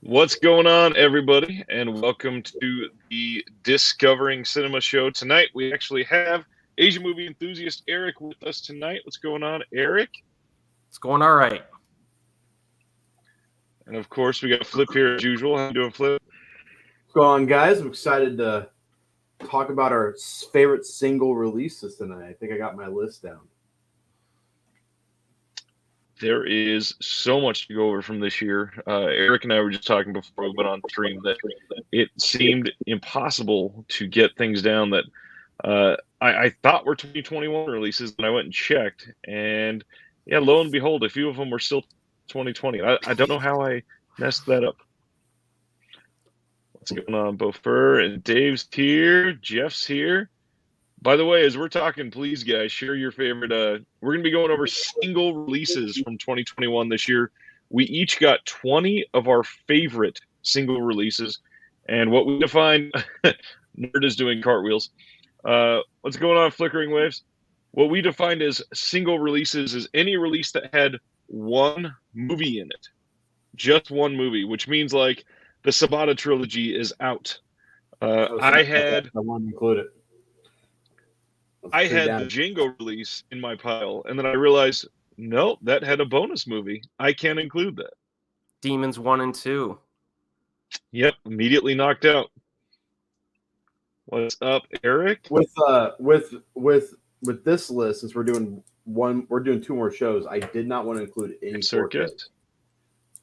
What's going on, everybody, and welcome to the Discovering Cinema show. Tonight, we actually have Asian movie enthusiast Eric with us tonight. What's going on, Eric? It's going all right. And of course, we got Flip here as usual. How you doing, Flip? What's going on, guys? I'm excited to talk about our favorite single releases tonight. I think I got my list down. There is so much to go over from this year. Eric and I were just talking before we went on stream that it seemed impossible to get things down that I thought were 2021 releases, and I went and checked, and yeah, lo and behold, a few of them were still 2020. I don't know how I messed that up. What's going on, Beaufort? And Dave's here. Jeff's here. By the way, as we're talking, please, guys, share your favorite. We're going to be going over single releases from 2021 this year. We each got 20 of our favorite single releases. And what we define, Nerd is doing cartwheels. What's going on, Flickering Waves? What we defined as single releases is any release that had one movie in it. Just one movie, which means like the Sabata trilogy is out. I want to include it. I had the Django release in my pile, and then I realized, no, that had a bonus movie. I can't include that. Demons 1 and 2. Yep, immediately knocked out. What's up, Eric? With this list, since we're doing two more shows, I did not want to include any 4K.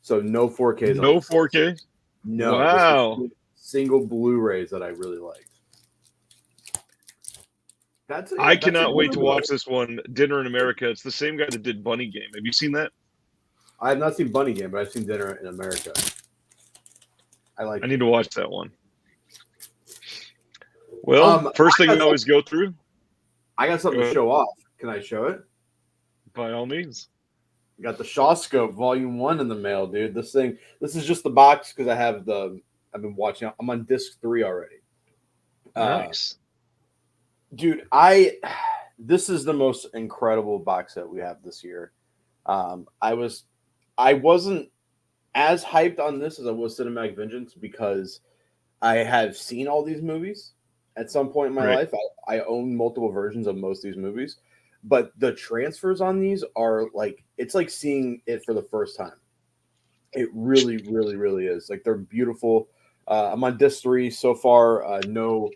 So no 4Ks. No 4K? No. Wow. Single Blu-rays that I really liked. I cannot wait to watch this one, Dinner in America. It's the same guy that did Bunny Game. Have you seen that? I have not seen Bunny Game, but I've seen Dinner in America. I need to watch that one. Well, first thing we always go through. I got something to show off. Can I show it? By all means. I got the Shawscope Volume 1 in the mail, dude. This is just the box because I've been watching. I'm on disc 3 already. Nice. Dude, this is the most incredible box set we have this year. I wasn't as hyped on this as I was Cinematic Vengeance because I have seen all these movies at some point in my life. I own multiple versions of most of these movies, but the transfers on these are like, it's like seeing it for the first time. It really, really, really is. Like, they're beautiful. I'm on disc 3 so far. No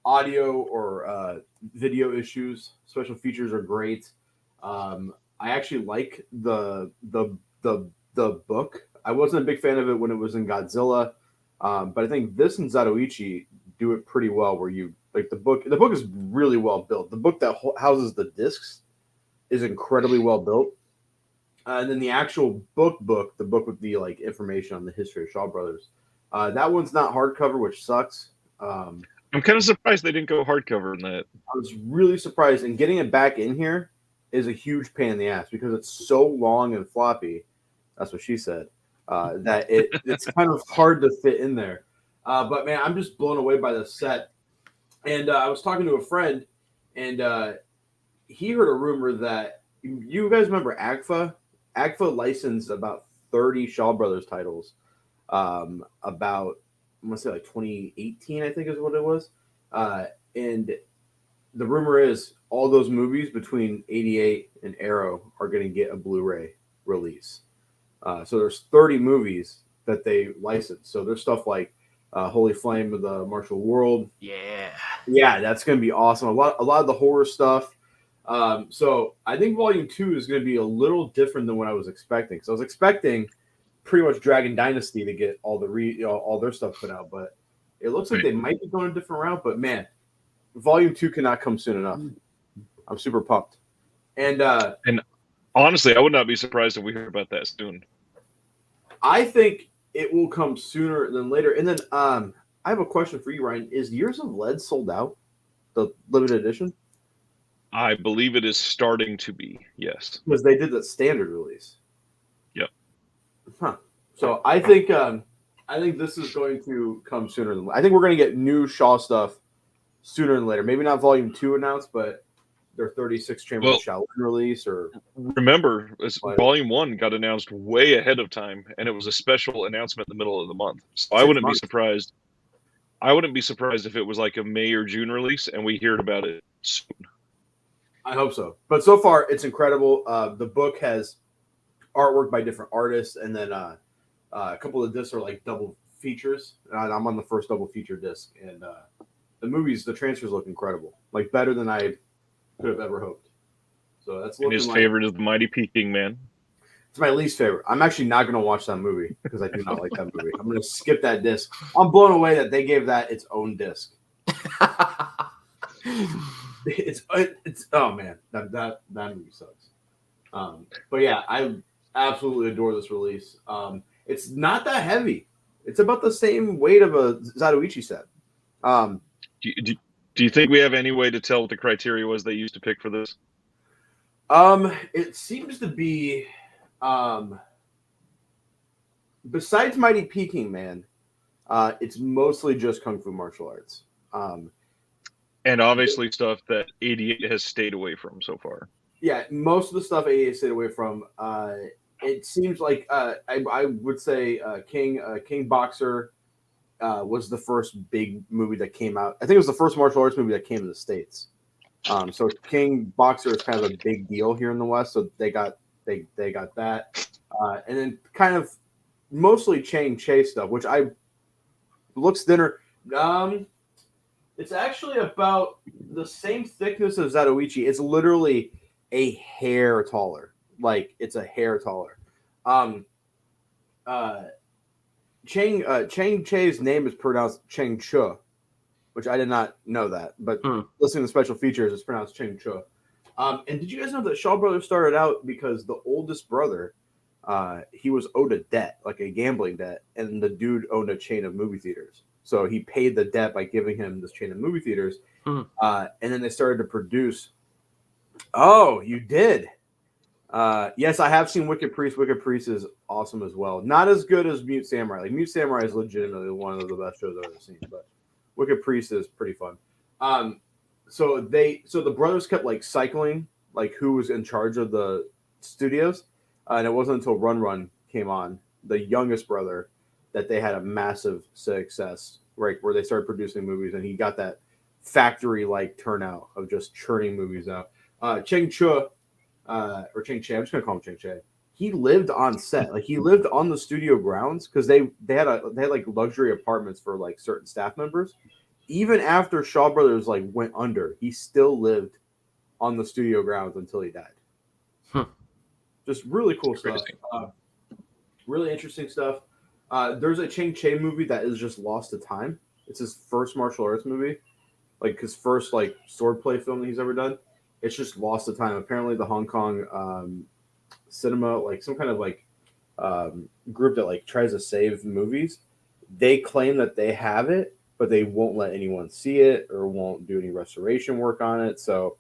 audio or video issues. Special features are great. I actually like the book. I wasn't a big fan of it when it was in Godzilla, but I think this and Zatoichi do it pretty well. Where you like the book is really well built. The book that houses the discs is incredibly well built, and then the actual book, the book with the like information on the history of Shaw Brothers, that one's not hardcover, which sucks. I'm kind of surprised they didn't go hardcover in that. I was really surprised, and getting it back in here is a huge pain in the ass because it's so long and floppy. That's what she said. That it's kind of hard to fit in there. But man, I'm just blown away by this set. And I was talking to a friend, and he heard a rumor that you guys remember AGFA? AGFA licensed about 30 Shaw Brothers titles. About I'm gonna say like 2018, I think is what it was. And the rumor is all those movies between 88 and Arrow are going to get a Blu-ray release. So there's 30 movies that they licensed. So there's stuff like Holy Flame of the Martial World. Yeah, that's going to be awesome. A lot of the horror stuff. So I think Volume 2 is going to be a little different than what I was expecting. So I was expecting pretty much Dragon Dynasty to get all all their stuff put out, but it looks like they might be going a different route. But man, Volume 2 cannot come soon enough. I'm super pumped. And honestly, I would not be surprised if we hear about that soon. I think it will come sooner than later. And then I have a question for you, Ryan. Is Years of Lead sold out? The limited edition? I believe it is starting to be, yes. Because they did the standard release. Yep. Huh. So I think this is going to come sooner than I think we're going to get new Shaw stuff sooner than later. Maybe not Volume 2 announced, but their 36 Chamber Well, of Shaolin release, or remember, But- Volume 1 got announced way ahead of time, and it was a special announcement in the middle of the month. So I 6 wouldn't months. be surprised. I wouldn't be surprised if it was like a May or June release, and we heard about it soon. I hope so. But so far, it's incredible. The book has artwork by different artists, and then a couple of discs are like double features. And I'm on the first double feature disc, and the transfers look incredible, like better than I could have ever hoped. So that's And looking his like favorite is the Mighty Peking Man. it's my least favorite. I'm actually not going to watch that movie because I do not like that movie. I'm going to skip that disc. I'm blown away that they gave that its own disc. It's oh man, that movie sucks. But yeah, I absolutely adore this release. It's not that heavy. It's about the same weight of a Zatoichi set. Do you think we have any way to tell what the criteria was they used to pick for this? It seems to be, besides Mighty Peking Man, it's mostly just Kung Fu martial arts. And obviously stuff that 88 has stayed away from so far. Yeah, most of the stuff 88 stayed away from. It seems like I would say King Boxer was the first big movie that came out. I think it was the first martial arts movie that came to the States. So King Boxer is kind of a big deal here in the West, so they got that, and then kind of mostly Chang Che stuff, which looks thinner. It's actually about the same thickness as Zatoichi. It's literally a hair taller. Like it's a hair taller. Chang Che's name is pronounced Cheng Chu, which I did not know that. But listening to special features, it's pronounced Cheng Chu. And did you guys know that Shaw Brothers started out because the oldest brother, he was owed a debt, like a gambling debt, and the dude owned a chain of movie theaters. So he paid the debt by giving him this chain of movie theaters. And then they started to produce. Oh, you did. Yes, I have seen Wicked Priest. Wicked Priest is awesome as well. Not as good as Mute Samurai. Like Mute Samurai is legitimately one of the best shows I've ever seen. But Wicked Priest is pretty fun. So the brothers kept like cycling, like who was in charge of the studios, and it wasn't until Run Run came on, the youngest brother, that they had a massive success, right, where they started producing movies, and he got that factory-like turnout of just churning movies out. Cheng Chu, or Cheng Che, I'm just gonna call him Cheng Che. He lived on set, like he lived on the studio grounds because they had like luxury apartments for like certain staff members. Even after Shaw Brothers like went under, he still lived on the studio grounds until he died. Just really cool stuff. Really interesting stuff. There's a Cheng Che movie that is just lost to time. It's his first martial arts movie, like his first like swordplay film that he's ever done. It's just lost to time. Apparently, the Hong Kong cinema, like some kind of like group that like tries to save movies, they claim that they have it, but they won't let anyone see it or won't do any restoration work on it. So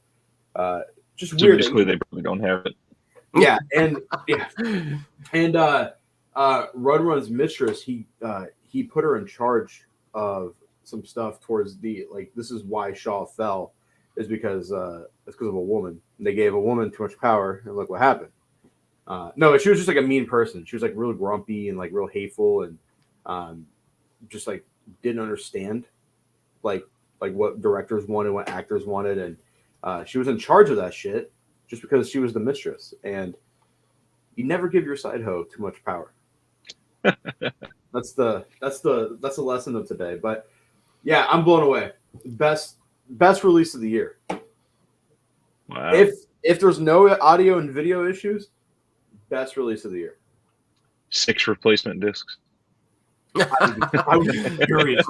just So weird. basically, they probably don't have it. Yeah, and Run Run's mistress, he put her in charge of some stuff towards the like. This is why Shaw fell, is because it's because of a woman. They gave a woman too much power, and look what happened. No, she was just like a mean person. She was like real grumpy and like real hateful, and just like didn't understand like what directors wanted, what actors wanted, and she was in charge of that shit just because she was the mistress. And you never give your side hoe too much power. That's the lesson of today. But yeah, I'm blown away. Best release of the year. Wow. If there's no audio and video issues, best release of the year. 6 replacement discs. I would be furious.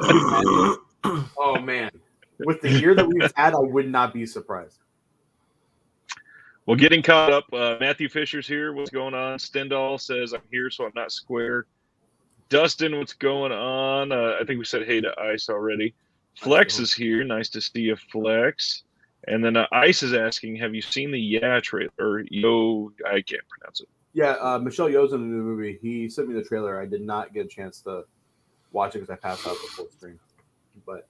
Oh man, with the year that we've had, I would not be surprised. Well, getting caught up. Matthew Fisher's here. What's going on? Stendhal says, I'm here, so I'm not square. Dustin, what's going on? I think we said hey to Ice already. Flex is here. Nice to see you, Flex. And then Ice is asking, have you seen the Yeah trailer? Or Yo, I can't pronounce it. Yeah, Michelle Yeoh's in the new movie. He sent me the trailer. I did not get a chance to watch it because I passed out before stream. But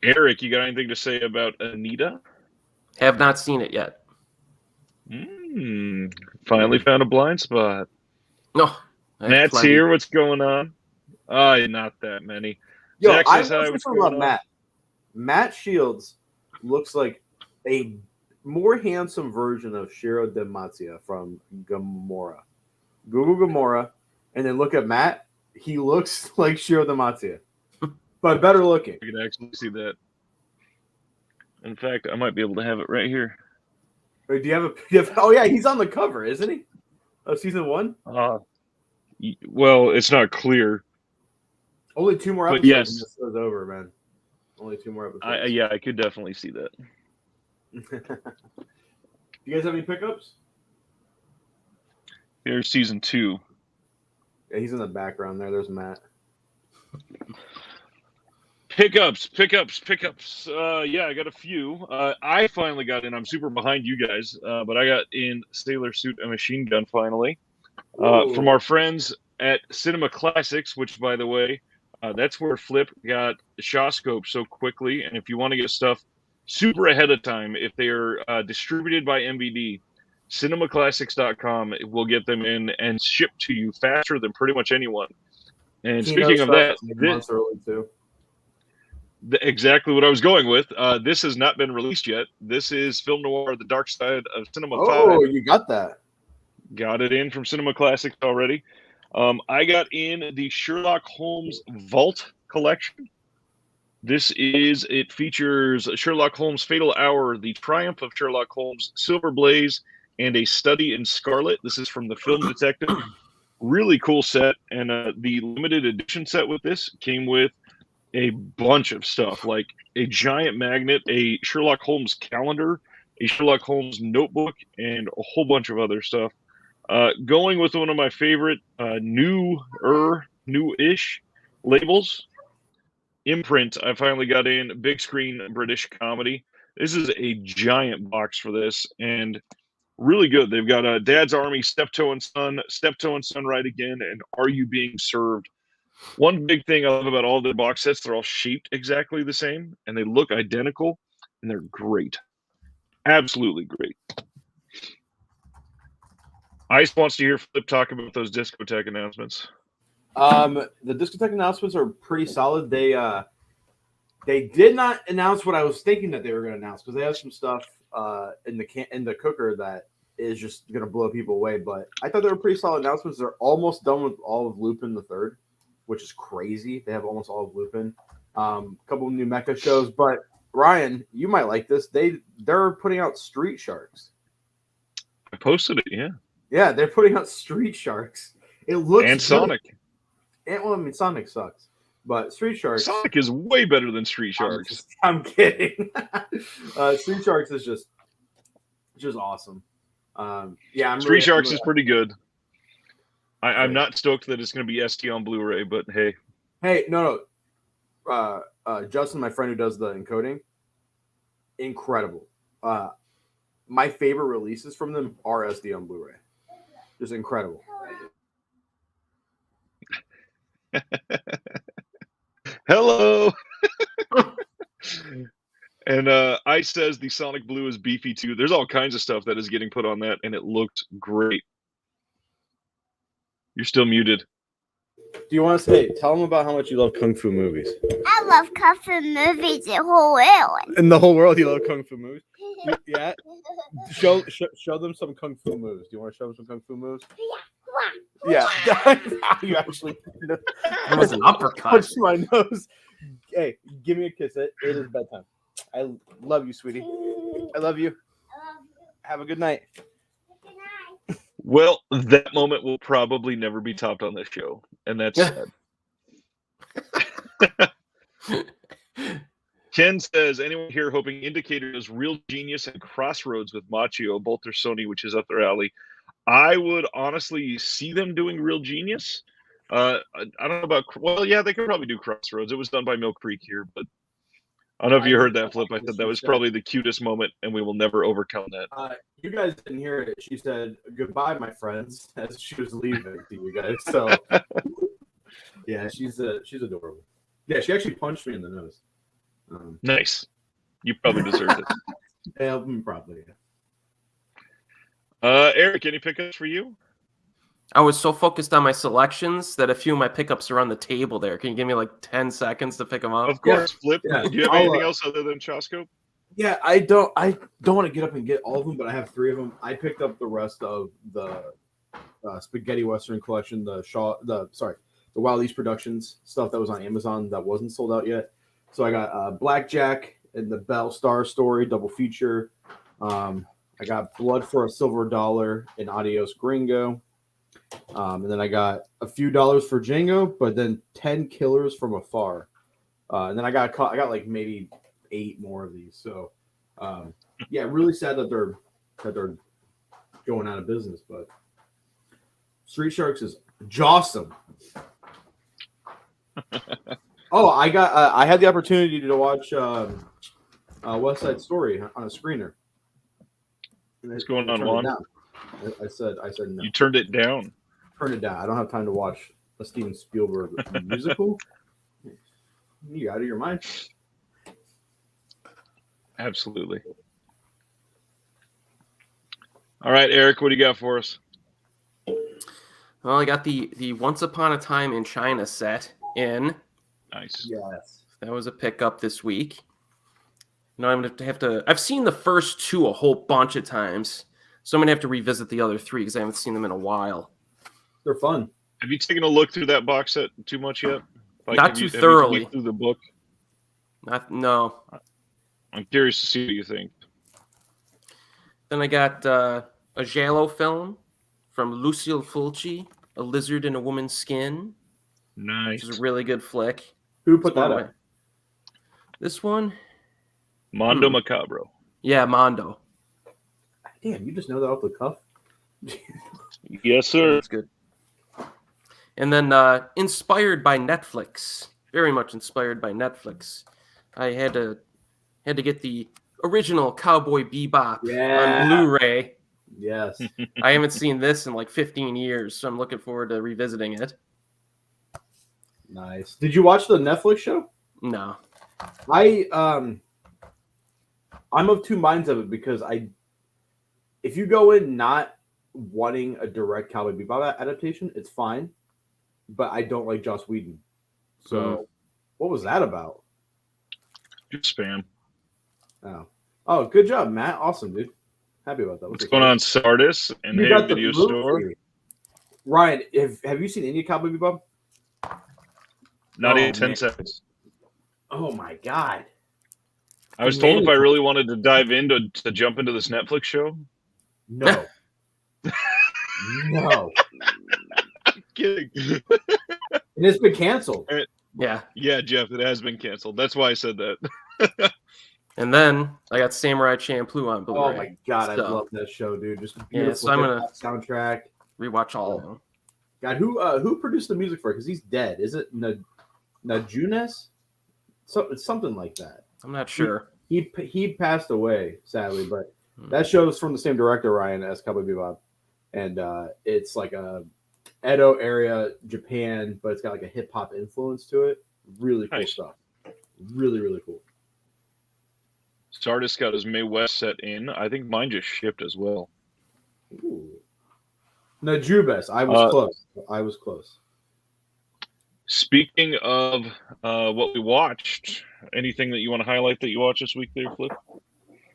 Eric, you got anything to say about Anita? Have not seen it yet. Finally found a blind spot. No, I have Matt's plenty. here. What's going on? Not that many. Yo, Zach I says hi. was What's talking going about on? Matt. Matt Shields looks like a more handsome version of Shiro Demacia from Gamora. Google Gamora, and then look at Matt. He looks like Shiro Demacia, but better looking. I can actually see that. In fact, I might be able to have it right here. Or do you have oh yeah, he's on the cover, isn't he? Of season 1? Well, it's not clear. Only 2 more But episodes yes. and this is over, man. Only 2 more episodes. Yeah, I could definitely see that. You guys have any pickups? Here's season 2. Yeah, he's in the background there. There's Matt. Pickups. Yeah, I got a few. I finally got in. I'm super behind you guys, but I got in Sailor Suit and Machine Gun finally. From our friends at Cinema Classics, which, by the way, that's where Flip got Shawscope so quickly. And if you want to get stuff super ahead of time, if they are distributed by MVD, cinemaclassics.com will get them in and shipped to you faster than pretty much anyone. And speaking of that, months early too. Exactly what I was going with. This has not been released yet. This is Film Noir: The Dark Side of Cinema 5. Oh, you got that. Got it in from Cinema Classics already. I got in the Sherlock Holmes Vault collection. It features Sherlock Holmes' Fatal Hour, The Triumph of Sherlock Holmes, Silver Blaze, and A Study in Scarlet. This is from the Film Detective. Really cool set. And the limited edition set with this came with a bunch of stuff, like a giant magnet, a Sherlock Holmes calendar, a Sherlock Holmes notebook, and a whole bunch of other stuff. Going with one of my favorite new-ish labels, Imprint. I finally got in big screen British comedy. This is a giant box for this, and really good. They've got Dad's Army, Steptoe and Son Right Again, and Are You Being Served? One big thing I love about all the box sets, they're all shaped exactly the same, and they look identical, and they're great. Absolutely great. Ice wants to hear Flip talk about those discotheque announcements. The discotheque announcements are pretty solid. They did not announce what I was thinking that they were going to announce, because they have some stuff in the cooker that is just going to blow people away. But I thought they were pretty solid announcements. They're almost done with all of Lupin the Third, which is crazy. They have almost all of Lupin. A couple of new mecha shows. But Ryan, you might like this. They're putting out Street Sharks. I posted it, yeah. Yeah, they're putting out Street Sharks. It looks and good. Sonic. Well, I mean, Sonic sucks, but Street Sharks. Sonic is way better than Street Sharks. I'm kidding. Street Sharks is just awesome. Yeah, Street Sharks is pretty good. I'm not stoked that it's going to be SD on Blu-ray, but hey. Hey, no. Justin, my friend who does the encoding, incredible. My favorite releases from them are SD on Blu-ray. Just incredible. Hello. And Ice says the Sonic Blue is beefy too. There's all kinds of stuff that is getting put on that, and it looked great. You're still muted. Do you want to say? Tell them about how much you love kung fu movies. I love kung fu movies the whole world. In the whole world, you love kung fu movies. Yeah. Show them some kung fu moves. Do you want to show them some kung fu moves? Yeah. You actually. That was an uppercut. Punched my nose. Hey, give me a kiss. It is bedtime. I love you, sweetie. I love you. Have a good night. Well, that moment will probably never be topped on this show, and that's sad. Ken says, anyone here hoping Indicator is Real Genius and Crossroads with Machio, both are Sony, which is up their alley? I would honestly see them doing Real Genius. I don't know about, well, yeah, they could probably do Crossroads. It was done by Mill Creek here, but I don't know if you heard that, Flip. I said that was probably the cutest moment, and we will never overcome that. You guys didn't hear it. She said, goodbye, my friends, as she was leaving to you guys. So, yeah, she's adorable. Yeah, she actually punched me in the nose. Nice. You probably deserved it. Probably. Eric, any pickups for you? I was so focused on my selections that a few of my pickups are on the table there. Can you give me like 10 seconds to pick them up? Of course, Flip. Yeah. Do you have anything else other than Choscope? Yeah, I don't want to get up and get all of them, but I have 3 of them. I picked up the rest of the Spaghetti Western collection, the Wild East Productions stuff that was on Amazon that wasn't sold out yet. So I got Blackjack and the Bell Star Story double feature. I got Blood for a Silver Dollar and Adios Gringo. And then I got a few dollars for Django, but then 10 Killers from Afar. And then I got like maybe 8 more of these. So yeah, really sad that they're going out of business, but Street Sharks is Jawsome. Oh, I had the opportunity to watch West Side Story on a screener. What's going on, Juan? I said no. You turned it down. Turn it down. I don't have time to watch a Steven Spielberg musical. You out of your mind? Absolutely. All right, Eric, what do you got for us? Well, I got the Once Upon a Time in China set in. Nice. Yes. That was a pickup this week. Now I'm going to have to. I've seen the first 2 a whole bunch of times, so I'm going to have to revisit the other 3 because I haven't seen them in a while. They're fun. Have you taken a look through that box set too much yet? Not too thoroughly. Have you through the book? No. I'm curious to see what you think. Then I got a Giallo film from Lucille Fulci, A Lizard in a Woman's Skin, Nice. which is a really good flick. Who put that up? This one? Mondo Macabro. Yeah, Mondo. Damn, you just know that off the cuff? Yes, sir. That's good. And then inspired by Netflix. Very much inspired by Netflix. I had to get the original Cowboy Bebop on Blu-ray. Yes. I haven't seen this in like 15 years, so I'm looking forward to revisiting it. Nice. Did you watch the Netflix show? No. I'm of 2 minds of it because if you go in not wanting a direct Cowboy Bebop adaptation, it's fine. But I don't like Joss Whedon. So what was that about? Just spam. Oh, good job, Matt. Awesome, dude. Happy about that. What's going on, Sardis and You Hey got the Video movie. Store? Ryan, have you seen any Cowboy Bebop? Not Oh, even 10 man. seconds. Oh my god. I was told if I really wanted to dive into to jump into this Netflix show. No. No. I'm kidding. And it's been canceled. Yeah. Yeah, Jeff, it has been canceled. That's why I said that. And then I got Samurai Champloo on Blu-ray. Oh my god, I So, love that show, dude. Just beautiful Yeah, so I'm gonna soundtrack. rewatch all of them. God, who produced the music for it? Because he's dead. Is it Najunes? It's something like that. I'm not sure. He passed away, sadly, but that show is from the same director, Ryan, as Cowboy Bebop. And it's like a Edo area Japan, but it's got like a hip hop influence to it. Really cool stuff. Really, really cool. Sardis got his May West set in. I think mine just shipped as well. Ooh. Najubes. I was close. I was close. Speaking of what we watched, anything that you want to highlight that you watched this week there, Flip?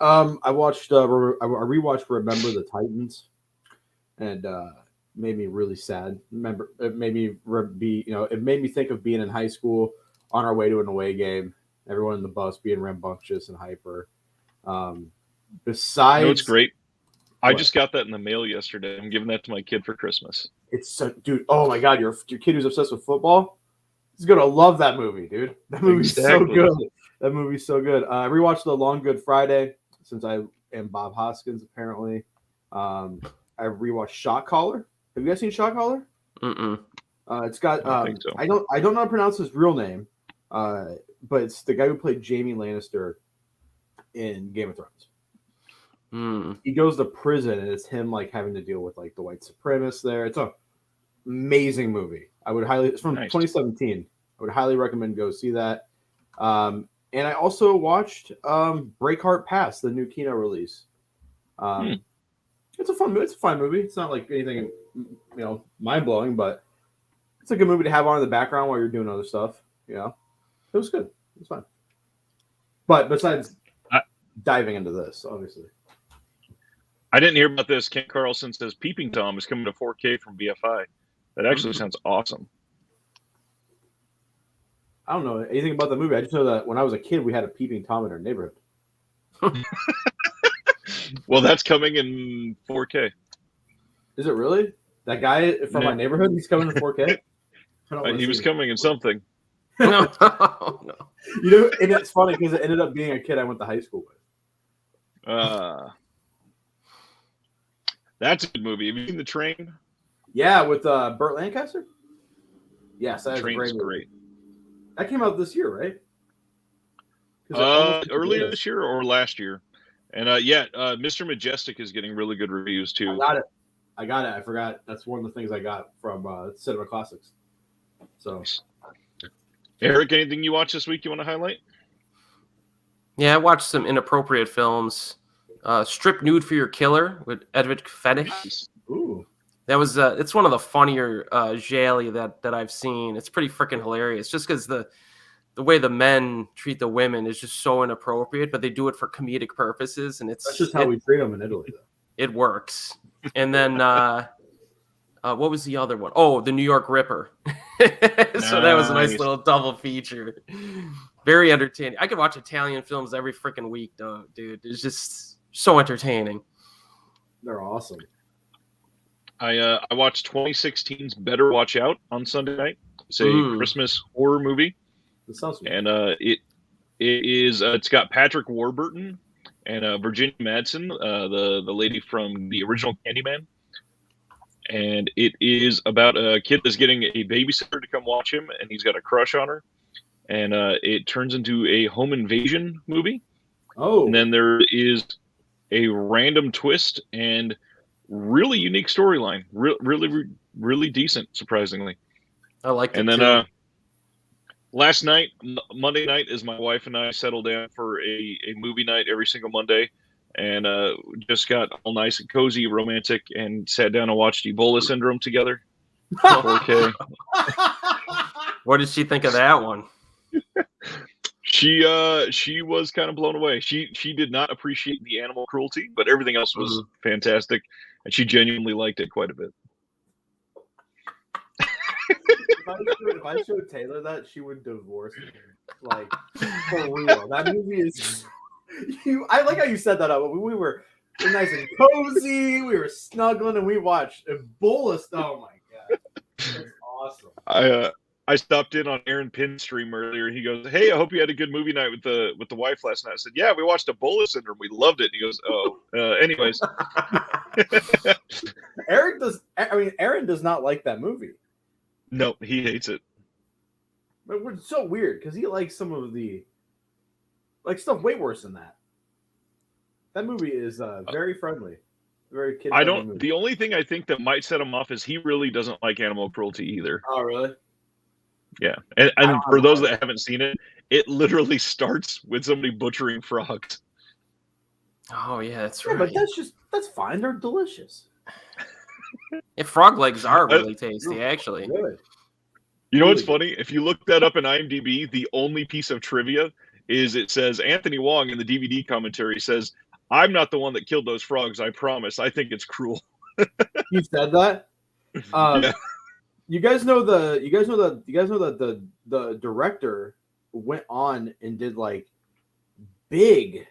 I watched. I rewatched Remember the Titans, and made me really sad. Remember, it made me it made me think of being in high school on our way to an away game. Everyone in the bus being rambunctious and hyper. Besides, It's great. I just got that in the mail yesterday. I'm giving that to my kid for Christmas. It's so, dude. Oh my god, your kid who's obsessed with football is gonna love that movie, dude. That movie's so good. That movie's so good. I rewatched The Long Good Friday since I am Bob Hoskins apparently. I rewatched Shot Caller. Have you guys seen Shot Caller? Mm-mm. It's got I think so. I don't know how to pronounce his real name, but it's the guy who played Jaime Lannister in Game of Thrones. He goes to prison and it's him like having to deal with like the white supremacists there. It's an amazing movie. It's from 2017. I would highly recommend go see that. And I also watched Breakheart Pass, the new Kino release. It's a fun movie. It's a fun movie. It's not like anything, mind blowing, but it's a good movie to have on in the background while you're doing other stuff. It was good. It was fun. But besides diving into this, obviously, I didn't hear about this. Kent Carlson says Peeping Tom is coming to 4K from BFI. That actually sounds awesome. I don't know anything about the movie. I just know that when I was a kid, we had a Peeping Tom in our neighborhood. Well, that's coming in 4K. Is it really? That guy from my neighborhood, he's coming in 4K? He was coming in something. No. And it's funny because it ended up being a kid I went to high school with. That's a good movie. Have you seen The Train? Yeah, with Burt Lancaster? Yes, that is Train is great. That came out this year, right? Earlier this year or last year. And Mr. Majestic is getting really good reviews too. I got it. I forgot. That's one of the things I got from Cinema Classics. So, Eric, anything you watched this week you want to highlight? Yeah, I watched some inappropriate films. Strip Nude for Your Killer with Edward Fenech. Ooh. That was it's one of the funnier gialli that I've seen. It's pretty freaking hilarious. Just because the way the men treat the women is just so inappropriate, but they do it for comedic purposes, and that's just how we treat them in Italy, though. It works. And then what was the other one? Oh, The New York Ripper. So that was a nice little double feature. Very entertaining. I could watch Italian films every freaking week, though, dude. It's just so entertaining. They're awesome. I watched 2016's Better Watch Out on Sunday night. It's a Christmas horror movie. That sounds weird. And it's got Patrick Warburton and Virginia Madsen, the lady from the original Candyman. And it is about a kid that's getting a babysitter to come watch him, and he's got a crush on her. And it turns into a home invasion movie. Oh. And then there is a random twist and really unique storyline. Really decent, surprisingly. I like it. And then last night, Monday night, as my wife and I settled down for a movie night every single Monday, and just got all nice and cozy, romantic, and sat down and watched Ebola Syndrome together. 4K. What did she think of that one? She was kind of blown away. She did not appreciate the animal cruelty, but everything else was fantastic, and she genuinely liked it quite a bit. If I showed Taylor that, she would divorce me. Like, for real. That movie is... I like how you set that up. We were nice and cozy. We were snuggling, and we watched Ebola. Oh, my God. That's awesome. I stopped in on Aaron Pinn's stream earlier. He goes, "Hey, I hope you had a good movie night with the wife last night." I said, "Yeah, we watched Ebola Syndrome. We loved it." He goes, "Oh, anyways." Aaron does not like that movie. No, he hates it. But it's so weird because he likes some of the stuff way worse than that. That movie is very friendly, very kid. The only thing I think that might set him off is he really doesn't like animal cruelty either. Oh, really? Yeah, and for those that haven't seen it, it literally starts with somebody butchering frogs. Oh yeah, that's right. But that's fine. They're delicious. Frog legs are really tasty, actually. Good. You know what's funny? If you look that up in IMDb, the only piece of trivia is it says Anthony Wong in the DVD commentary says, "I'm not the one that killed those frogs. I promise. I think it's cruel." You said that. Yeah. You guys know that the director went on and did like big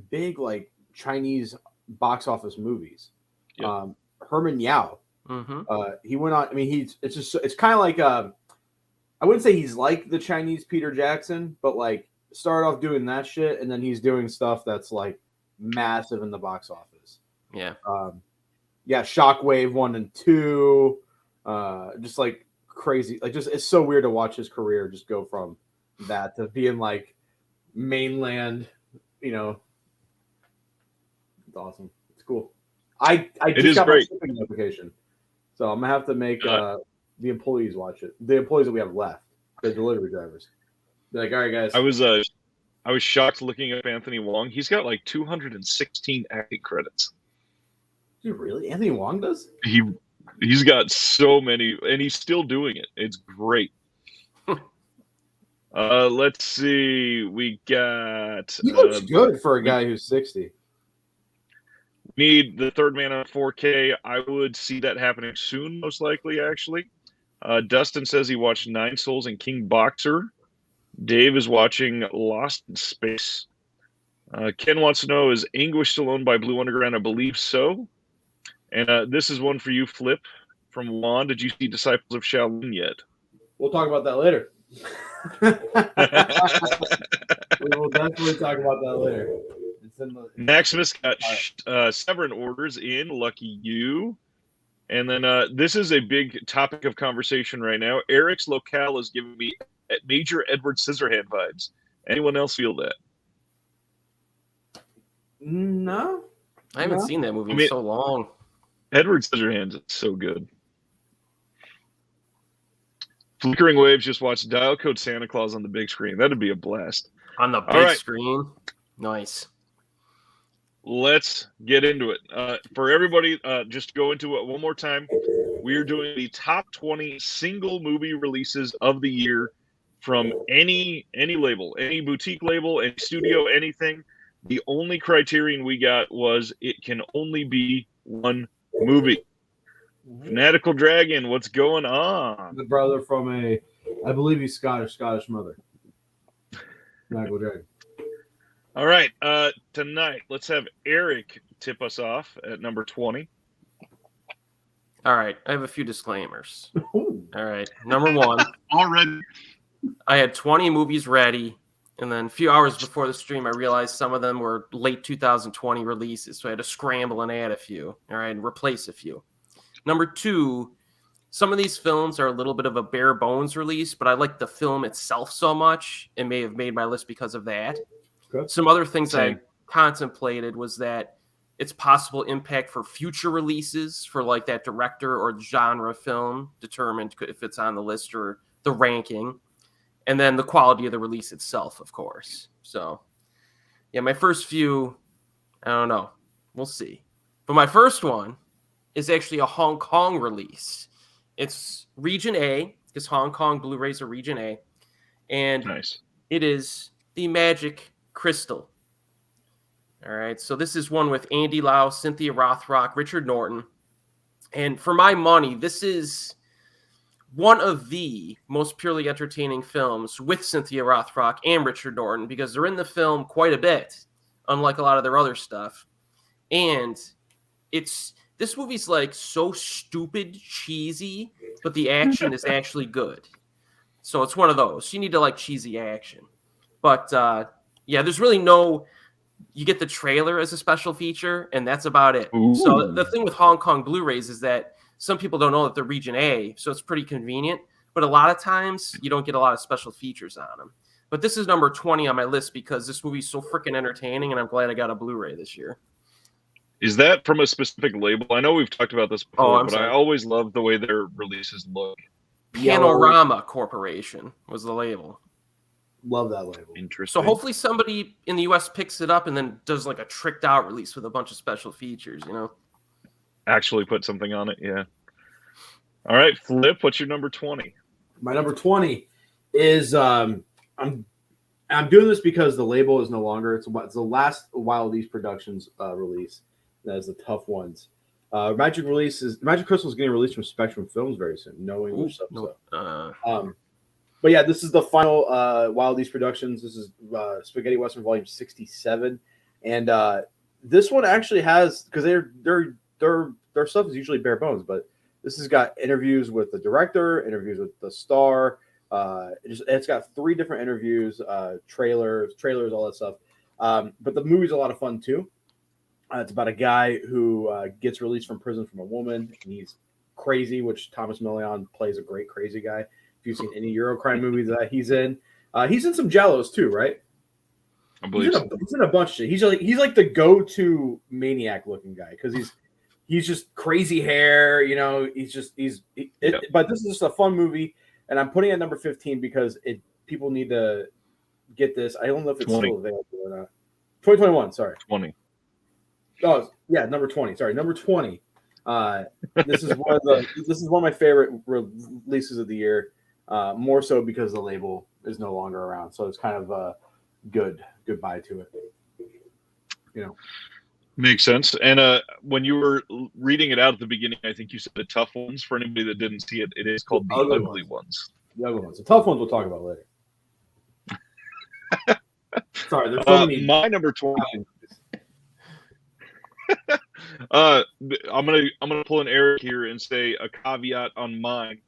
like Chinese box office movies. Yeah. Herman Yao. Mm-hmm. He went on. I mean, it's kind of like I wouldn't say he's like the Chinese Peter Jackson, but like started off doing that shit, and then he's doing stuff that's like massive in the box office. Yeah. Shockwave 1 and 2. Just like crazy, like just it's so weird to watch his career just go from that to being like mainland, It's awesome. It's cool. I just got my shipping notification, so I'm gonna have to make the employees watch it. The employees that we have left, the delivery drivers. Be like, all right, guys. I was shocked looking up Anthony Wong. He's got like 216 acting credits. Dude, really? Anthony Wong does? He's got so many, and he's still doing it. It's great. Let's see. We got. He looks good for a guy who's 60. Need the Third Man on 4K. I would see that happening soon, most likely. Actually, Dustin says he watched Nine Souls and King Boxer. Dave is watching Lost in Space. Ken wants to know, is Anguish still owned by Blue Underground? I believe so. And this is one for you, Flip, from Juan. Did you see Disciples of Shaolin yet? We'll talk about that later. We will definitely talk about that later. Maximus got Severin orders in. Lucky you. And then this is a big topic of conversation right now. Eric's locale is giving me Major Edward Scissorhand vibes. Anyone else feel that? No. I haven't seen that movie in so long. Edward Scissorhands is so good. Flickering Waves just watched Dial Code Santa Claus on the big screen. That'd be a blast. On the big screen? Nice. Let's get into it. For everybody, just to go into it one more time, we are doing the top 20 single movie releases of the year from any label, any boutique label, any studio, anything. The only criterion we got was it can only be one movie. Fanatical Dragon, what's going on? The brother from I believe he's Scottish mother. Fanatical Dragon. All right, tonight, let's have Eric tip us off at number 20. All right, I have a few disclaimers. All right, number one. Already. I had 20 movies ready, and then a few hours before the stream, I realized some of them were late 2020 releases, so I had to scramble and add a few, all right, and replace a few. Number two, some of these films are a little bit of a bare bones release, but I like the film itself so much, it may have made my list because of that. Okay. Some other things I contemplated was that it's possible impact for future releases for like that director or genre film determined if it's on the list or the ranking. And then the quality of the release itself, of course. So, yeah, my first few, I don't know. We'll see. But my first one is actually a Hong Kong release. It's Region A, because Hong Kong Blu-rays are Region A. And It is The Magic Crystal. All right, so this is one with Andy Lau, Cynthia Rothrock, Richard Norton. And for my money, this is one of the most purely entertaining films with Cynthia Rothrock and Richard Norton, because they're in the film quite a bit, unlike a lot of their other stuff. And this movie's like so stupid, cheesy, but the action is actually good. So it's one of those. You need to like cheesy action. But yeah, there's really you get the trailer as a special feature, and that's about it. Ooh. So the thing with Hong Kong Blu-rays is that some people don't know that they're Region A, so it's pretty convenient. But a lot of times, you don't get a lot of special features on them. But this is number 20 on my list because this movie's so freaking entertaining, and I'm glad I got a Blu-ray this year. Is that from a specific label? I know we've talked about this before, but I always love the way their releases look. Panorama Corporation was the label. Love that label. Interesting. So hopefully somebody in the U.S. picks it up and then does like a tricked out release with a bunch of special features, you know? Actually put something on it, yeah. All right, Flip, what's your number 20? My number 20 is I'm doing this because the label is no longer. It's the last Wild East Productions release. That is the tough ones. Magic Crystal is getting released from Spectrum Films very soon. No English stuff. But yeah, this is the final Wild East Productions. This is Spaghetti Western Volume 67, and this one actually has, because their stuff is usually bare bones, but this has got interviews with the director, interviews with the star. It's got 3 different interviews, trailers, all that stuff. But the movie's a lot of fun too. It's about a guy who gets released from prison from a woman, and he's crazy, which Thomas Million plays a great crazy guy. If you've seen any Eurocrime movies that he's in some Jellos too, right? I believe he's in a bunch of shit. He's like the go-to maniac looking guy because he's just crazy hair, you know. But this is just a fun movie, and I'm putting it at number 15 because people need to get this. I don't know if it's 20. still available or not. 2021. Sorry. 20. Oh yeah, number 20. Sorry, number 20. This is one of my favorite releases of the year. More so because the label is no longer around, so it's kind of a goodbye to it. You know, Makes sense. And when you were reading it out at the beginning, I think you said the tough ones. For anybody that didn't see it, it is called the ugly ones. The ugly ones. The tough ones we'll talk about later. Sorry, there's so many. My number 20. I'm gonna pull an Eric here and say a caveat on mine.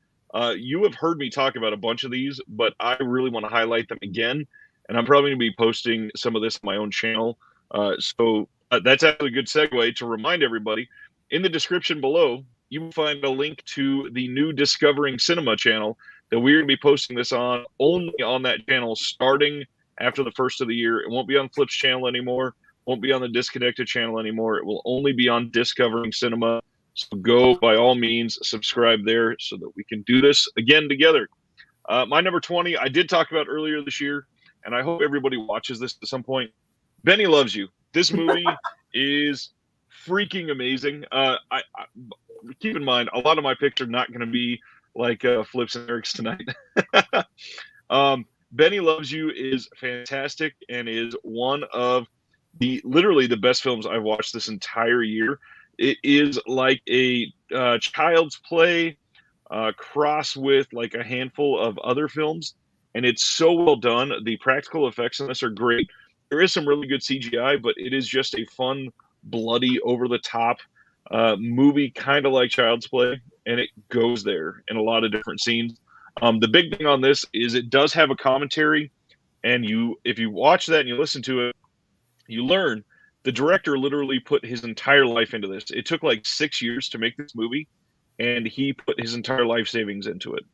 You have heard me talk about a bunch of these, but I really want to highlight them again, and I'm probably gonna be posting some of this on my own channel. So that's actually a good segue to remind everybody. In the description below, you will find a link to the new Discovering Cinema channel that we're gonna be posting this on only on that channel starting after the first of the year. It won't be on Flip's channel anymore. Won't be on the Disconnected channel anymore. It will only be on Discovering Cinema. So go, by all means, subscribe there so that we can do this again together. My number 20, I did talk about earlier this year, and I hope everybody watches this at some point. Benny Loves You. This movie is freaking amazing. I keep in mind, a lot of my picks are not going to be like Flips and Eric's tonight. Benny Loves You is fantastic and is one of literally the best films I've watched this entire year. It is like a child's play cross with like a handful of other films, and it's so well done. The practical effects in this are great. There is some really good CGI, but it is just a fun, bloody, over-the-top movie, kind of like Child's Play, and it goes there in a lot of different scenes. The big thing on this is it does have a commentary, and if you watch that and you listen to it, you learn the director literally put his entire life into this. It took like 6 years to make this movie, and he put his entire life savings into it.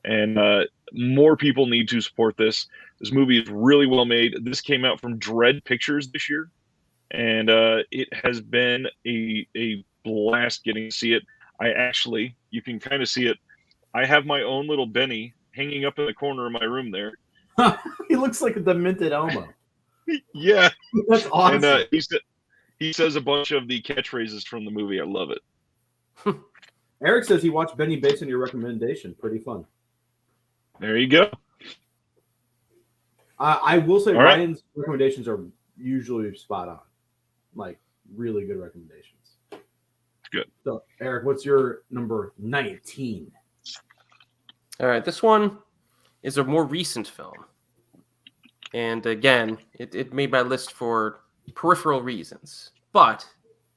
And more people need to support this. This movie is really well made. This came out from Dread Pictures this year, and it has been a blast getting to see it. You can kind of see it. I have my own little Benny hanging up in the corner of my room there. He looks like a demented Elmo. Yeah, that's awesome. And he says a bunch of the catchphrases from the movie. I love it. Eric says he watched Benny based on your recommendation. Pretty fun. There you go. I will say All Ryan's recommendations are usually spot on, like really good recommendations. Good. So, Eric, what's your number 19? All right, this one is a more recent film. And again, it made my list for peripheral reasons. But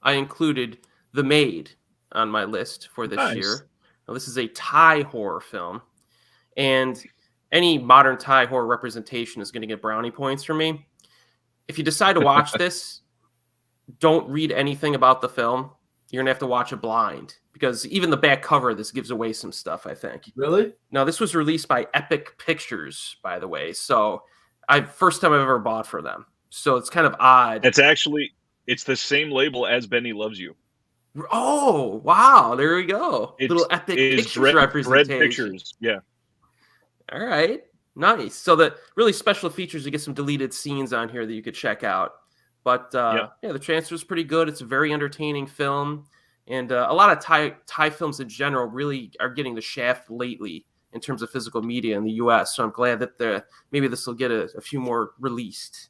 I included The Maid on my list for this year. Now, this is a Thai horror film. And any modern Thai horror representation is going to get brownie points from me. If you decide to watch this, don't read anything about the film. You're going to have to watch it blind. Because even the back cover of this gives away some stuff, I think. Really? Now, this was released by Epic Pictures, by the way. So... first time I've ever bought for them. So it's kind of odd. It's the same label as Benny Loves You. Oh, wow. There we go. Little Epic Pictures representation. Dread Pictures, yeah. All right. Nice. So the really special features, you get some deleted scenes on here that you could check out. But yeah, the transfer is pretty good. It's a very entertaining film. And a lot of Thai films in general really are getting the shaft lately in terms of physical media in the U.S. So I'm glad that maybe this will get a few more released.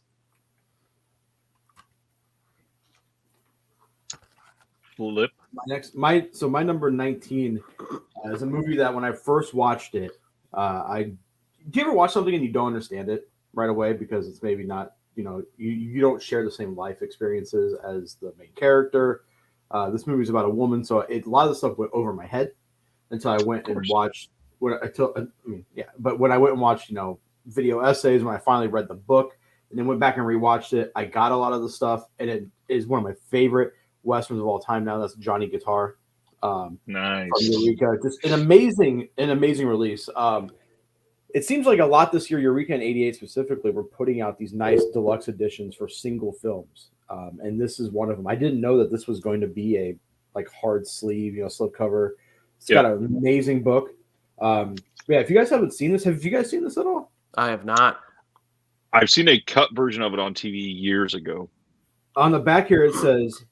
Flip. My number 19 is a movie that when I first watched it, do you ever watch something and you don't understand it right away because it's maybe not, you don't share the same life experiences as the main character. This movie is about a woman, so a lot of the stuff went over my head until I went and watched. But when I went and watched, video essays, when I finally read the book and then went back and rewatched it, I got a lot of the stuff, and it is one of my favorite westerns of all time now. That's Johnny Guitar. Nice. From Eureka. Just an amazing release. It seems like a lot this year, Eureka and 88 specifically, were putting out these nice deluxe editions for single films. And this is one of them. I didn't know that this was going to be a hard sleeve, slipcover. It's got an amazing book. If you guys haven't seen this, have you guys seen this at all? I have not. I've seen a cut version of it on TV years ago. On the back here, it says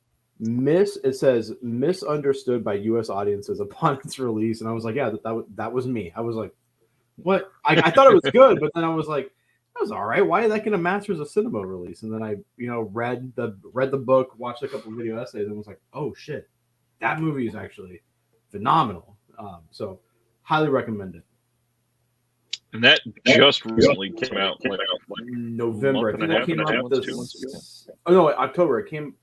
misunderstood by U.S. audiences upon its release, and I was like, yeah, that was me. I was like, what? I thought it was good, but then I was like, that was all right. Why did that get a Masters of Cinema release? And then I, read the book, watched a couple of video essays, and was like, oh shit, that movie is actually phenomenal. So highly recommend it. And that just recently came out, like November. I think that came out 2 months ago. Oh no, October. It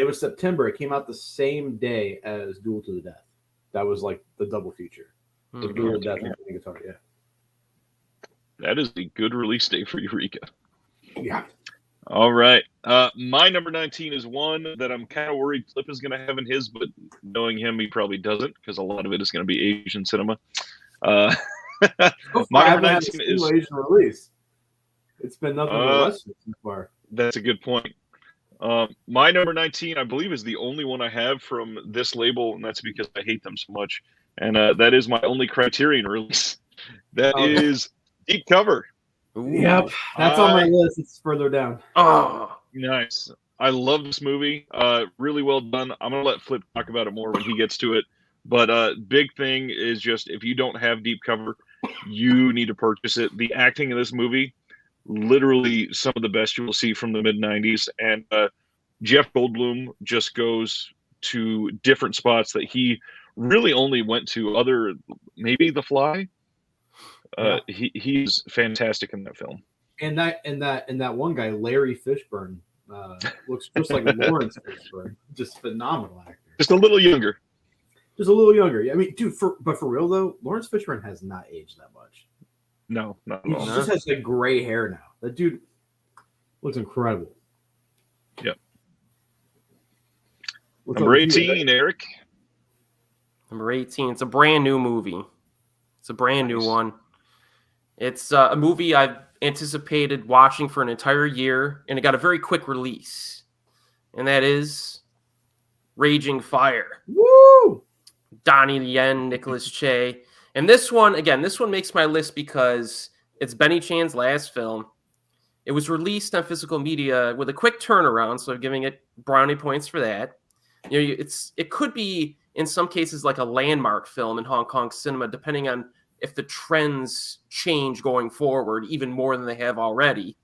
was September. It came out the same day as Duel to the Death. That was like the double feature. The Duel to the Death and the guitar. Yeah. That is a good release date for Eureka. Yeah. All right. My number 19 is one that I'm kind of worried Clip is going to have in his, but knowing him, he probably doesn't because a lot of it is going to be Asian cinema. My number 19 is Asian release. It's been nothing but Western so far. That's a good point. My number 19, I believe, is the only one I have from this label, and that's because I hate them so much. And that is my only Criterion release. That is Deep Cover. Ooh. Yep, that's on my list. It's further down. Oh, nice. I love this movie. Really well done. I'm going to let Flip talk about it more when he gets to it. But big thing is just if you don't have Deep Cover, you need to purchase it. The acting in this movie, literally some of the best you will see from the mid-90s. And Jeff Goldblum just goes to different spots that he really only went to other, maybe The Fly. He's fantastic in that film. And that one guy, Larry Fishburne, looks just like Lawrence Fishburne. Just phenomenal actor. Just a little younger. Just a little younger. I mean, dude, for real though, Lawrence Fishburne has not aged that much. No, not He at all. just has like gray hair now. That dude looks incredible. Yep. What's Number up with you, 18, Eric. Number 18. It's a brand new movie. It's a brand new one. It's a movie I've anticipated watching for an entire year, and it got a very quick release. And that is Raging Fire. Woo! Donnie Yen, Nicholas Che. And this one makes my list because it's Benny Chan's last film. It was released on physical media with a quick turnaround, so I'm giving it brownie points for that. It could be in some cases like a landmark film in Hong Kong cinema, depending on if the trends change going forward, even more than they have already.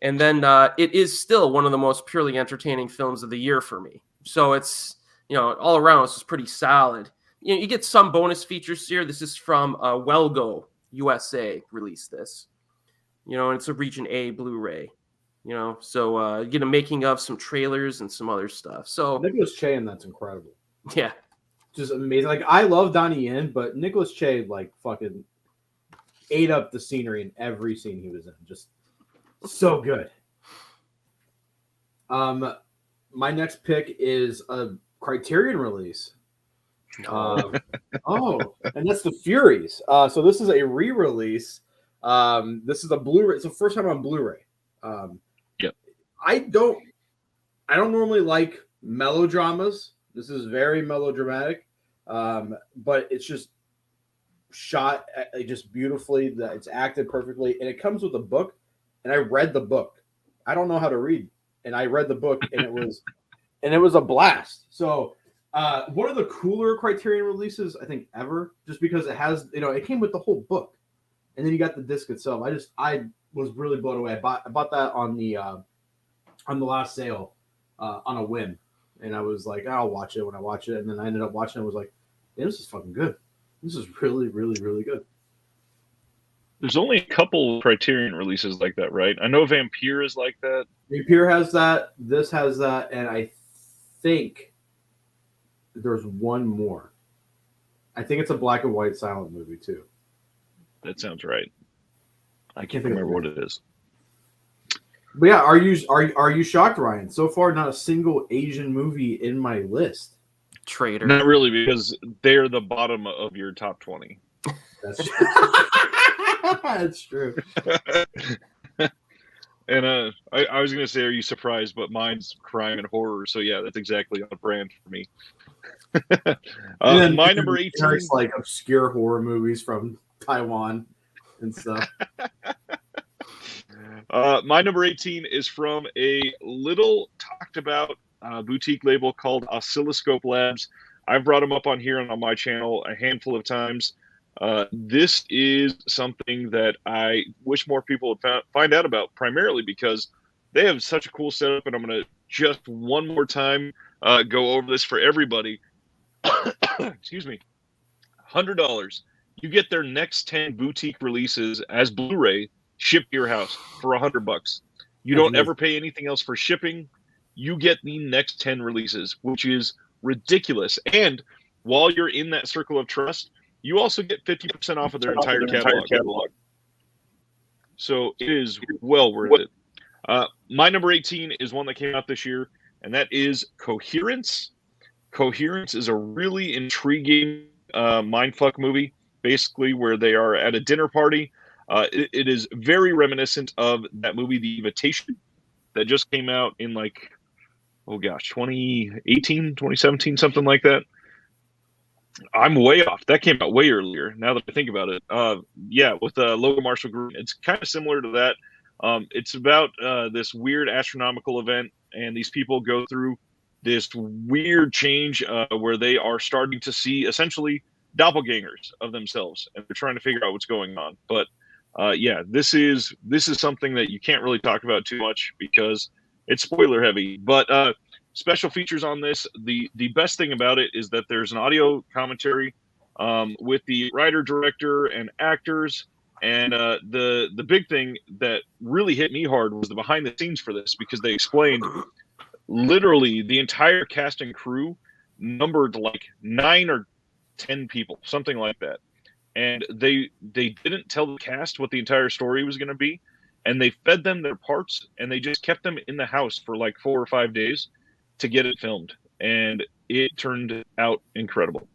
And then it is still one of the most purely entertaining films of the year for me. So it's, all around, it's pretty solid. You get some bonus features here. This is from Wellgo USA released this. And it's a Region A Blu-ray. So you get a making of, some trailers, and some other stuff. So Nicholas Che, and that's incredible. Yeah. Just amazing. Like, I love Donnie Yen, but Nicholas Che, like, fucking ate up the scenery in every scene he was in. Just so good. My next pick is a Criterion release. And that's The Furies. So this is a re-release. This is a Blu-ray. It's the first time on Blu-ray. Yep. I don't normally like melodramas. This is very melodramatic, but it's just shot just beautifully. That it's acted perfectly, and it comes with a book. And I read the book. I don't know how to read, and I read the book, and it was a blast. So one of the cooler Criterion releases I think ever, just because it has it came with the whole book, and then you got the disc itself. I was really blown away. I bought that on the last sale on a whim. And I was like, I'll watch it when I watch it. And then I ended up watching it. I was like, yeah, this is fucking good. This is really, really, really good. There's only a couple Criterion releases like that, right? I know Vampire is like that. Vampire has that. This has that. And I think there's one more. I think it's a black and white silent movie, too. That sounds right. I can't remember what it is. But yeah, are you shocked, Ryan? So far, not a single Asian movie in my list. Traitor. Not really, because they're the bottom of your top 20. That's true. That's true. And I was going to say, are you surprised? But mine's crime and horror. So yeah, that's exactly on brand for me. My number 18, like obscure horror movies from Taiwan and stuff. My number 18 is from a little talked about boutique label called Oscilloscope Labs. I've brought them up on here and on my channel a handful of times. This is something that I wish more people would find out about, primarily because they have such a cool setup, and I'm going to just one more time go over this for everybody. Excuse me. $100. You get their next 10 boutique releases as Blu-ray shipped to your house for $100. You don't ever pay anything else for shipping. You get the next 10 releases, which is ridiculous. And while you're in that circle of trust, you also get 50% off of their entire catalog. So it is well worth it. My number 18 is one that came out this year, and that is Coherence. Coherence is a really intriguing mindfuck movie, basically, where they are at a dinner party. It is very reminiscent of that movie, The Invitation, that just came out in 2018, 2017, something like that. I'm way off. That came out way earlier, now that I think about it. With Logan Marshall Green. It's kind of similar to that. It's about this weird astronomical event, and these people go through this weird change where they are starting to see essentially doppelgangers of themselves, and they're trying to figure out what's going on. But this is something that you can't really talk about too much because it's spoiler heavy. But special features on this, the best thing about it is that there's an audio commentary with the writer, director, and actors. And the big thing that really hit me hard was the behind the scenes for this, because they explained literally the entire cast and crew numbered 9 or 10 people, something like that. And they didn't tell the cast what the entire story was going to be, and they fed them their parts, and they just kept them in the house for 4 or 5 days to get it filmed, and it turned out incredible.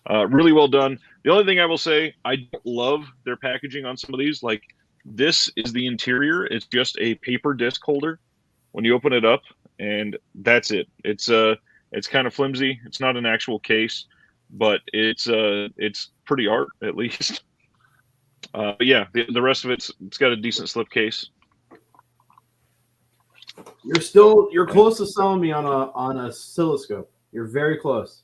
Really well done. The only thing I will say, I don't love their packaging on some of these. This is the interior. It's just a paper disc holder when you open it up, and that's it. It's kind of flimsy. It's not an actual case, but it's pretty art, at least. But yeah, the rest of it's got a decent slipcase. You're close to selling me on a oscilloscope. You're very close.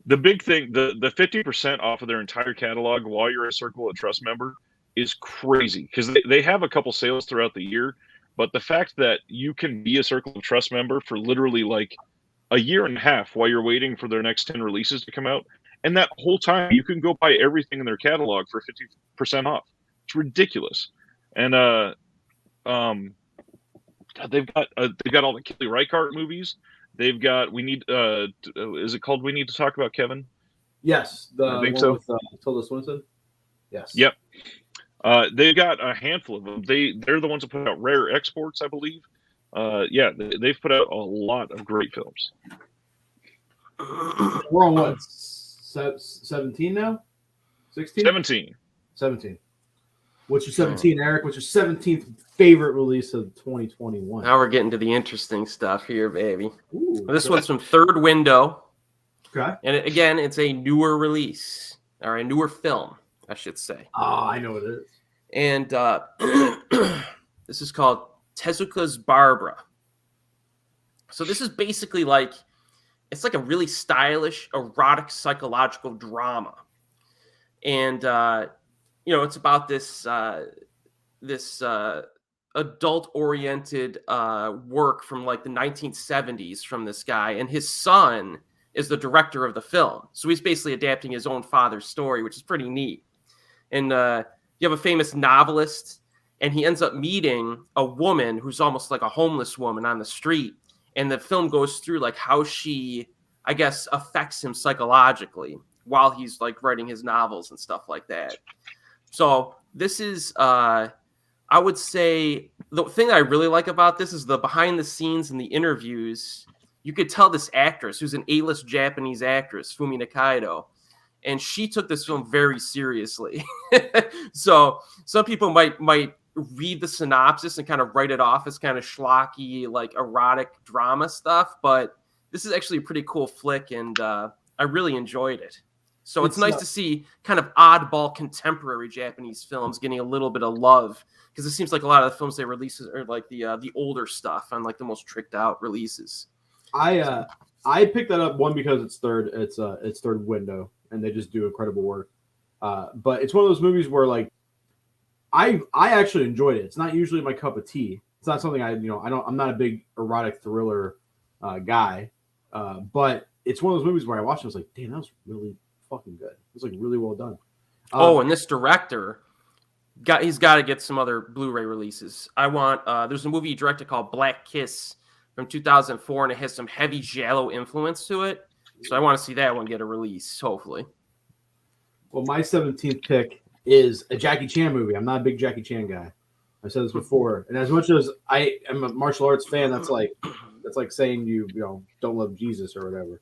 The big thing, the 50% off of their entire catalog while you're a Circle of Trust member is crazy, because they have a couple sales throughout the year, but the fact that you can be a Circle of Trust member for literally a year and a half while you're waiting for their next 10 releases to come out, and that whole time you can go buy everything in their catalog for 50% off. It's ridiculous. And they've got all the Kelly Reichardt movies. They've got is it called We Need to Talk About Kevin? Yes, the I think one so. with Tilda Swinton. Yes. Yep. They've got a handful of them. They're the ones that put out Rare Exports, I believe. They've put out a lot of great films. We're on what? 17 now? 16? 17. What's your 17, Eric? What's your 17th favorite release of 2021? Now we're getting to the interesting stuff here, baby. Ooh, This one's from Third Window. Okay. And again, it's a newer release, or a newer film, I should say. Ah, I know what it is. And this is called Tezuka's Barbara. So this is basically it's like a really stylish, erotic, psychological drama. And, it's about this adult-oriented work from the 1970s from this guy, and his son is the director of the film. So he's basically adapting his own father's story, which is pretty neat. And you have a famous novelist, and he ends up meeting a woman who's almost like a homeless woman on the street. And the film goes through how she, I guess, affects him psychologically while he's writing his novels and stuff like that. So this is, I would say, the thing I really like about this is the behind the scenes and the interviews. You could tell this actress, who's an A-list Japanese actress, Fumi Nakaido, and she took this film very seriously. So some people might read the synopsis and kind of write it off as kind of schlocky, erotic drama stuff, but this is actually a pretty cool flick, and I really enjoyed it. So it's nice to see kind of oddball contemporary Japanese films getting a little bit of love, because it seems like a lot of the films they release are like the older stuff and like the most tricked out releases. I picked that up because it's third window and they just do incredible work. But it's one of those movies where like I actually enjoyed it. It's not usually my cup of tea. It's not something I'm not a big erotic thriller guy. But it's one of those movies where I watched it, I was like, damn, that was really fucking good. It was like really well done. And this director he's got to get some other Blu-ray releases. I want there's a movie he directed called Black Kiss from 2004, and it has some heavy giallo influence to it. So I want to see that one get a release, hopefully. Well, my 17th pick is a Jackie Chan movie. I'm not a big Jackie Chan guy. I've said this before, and as much as I am a martial arts fan, that's like saying you don't love Jesus or whatever.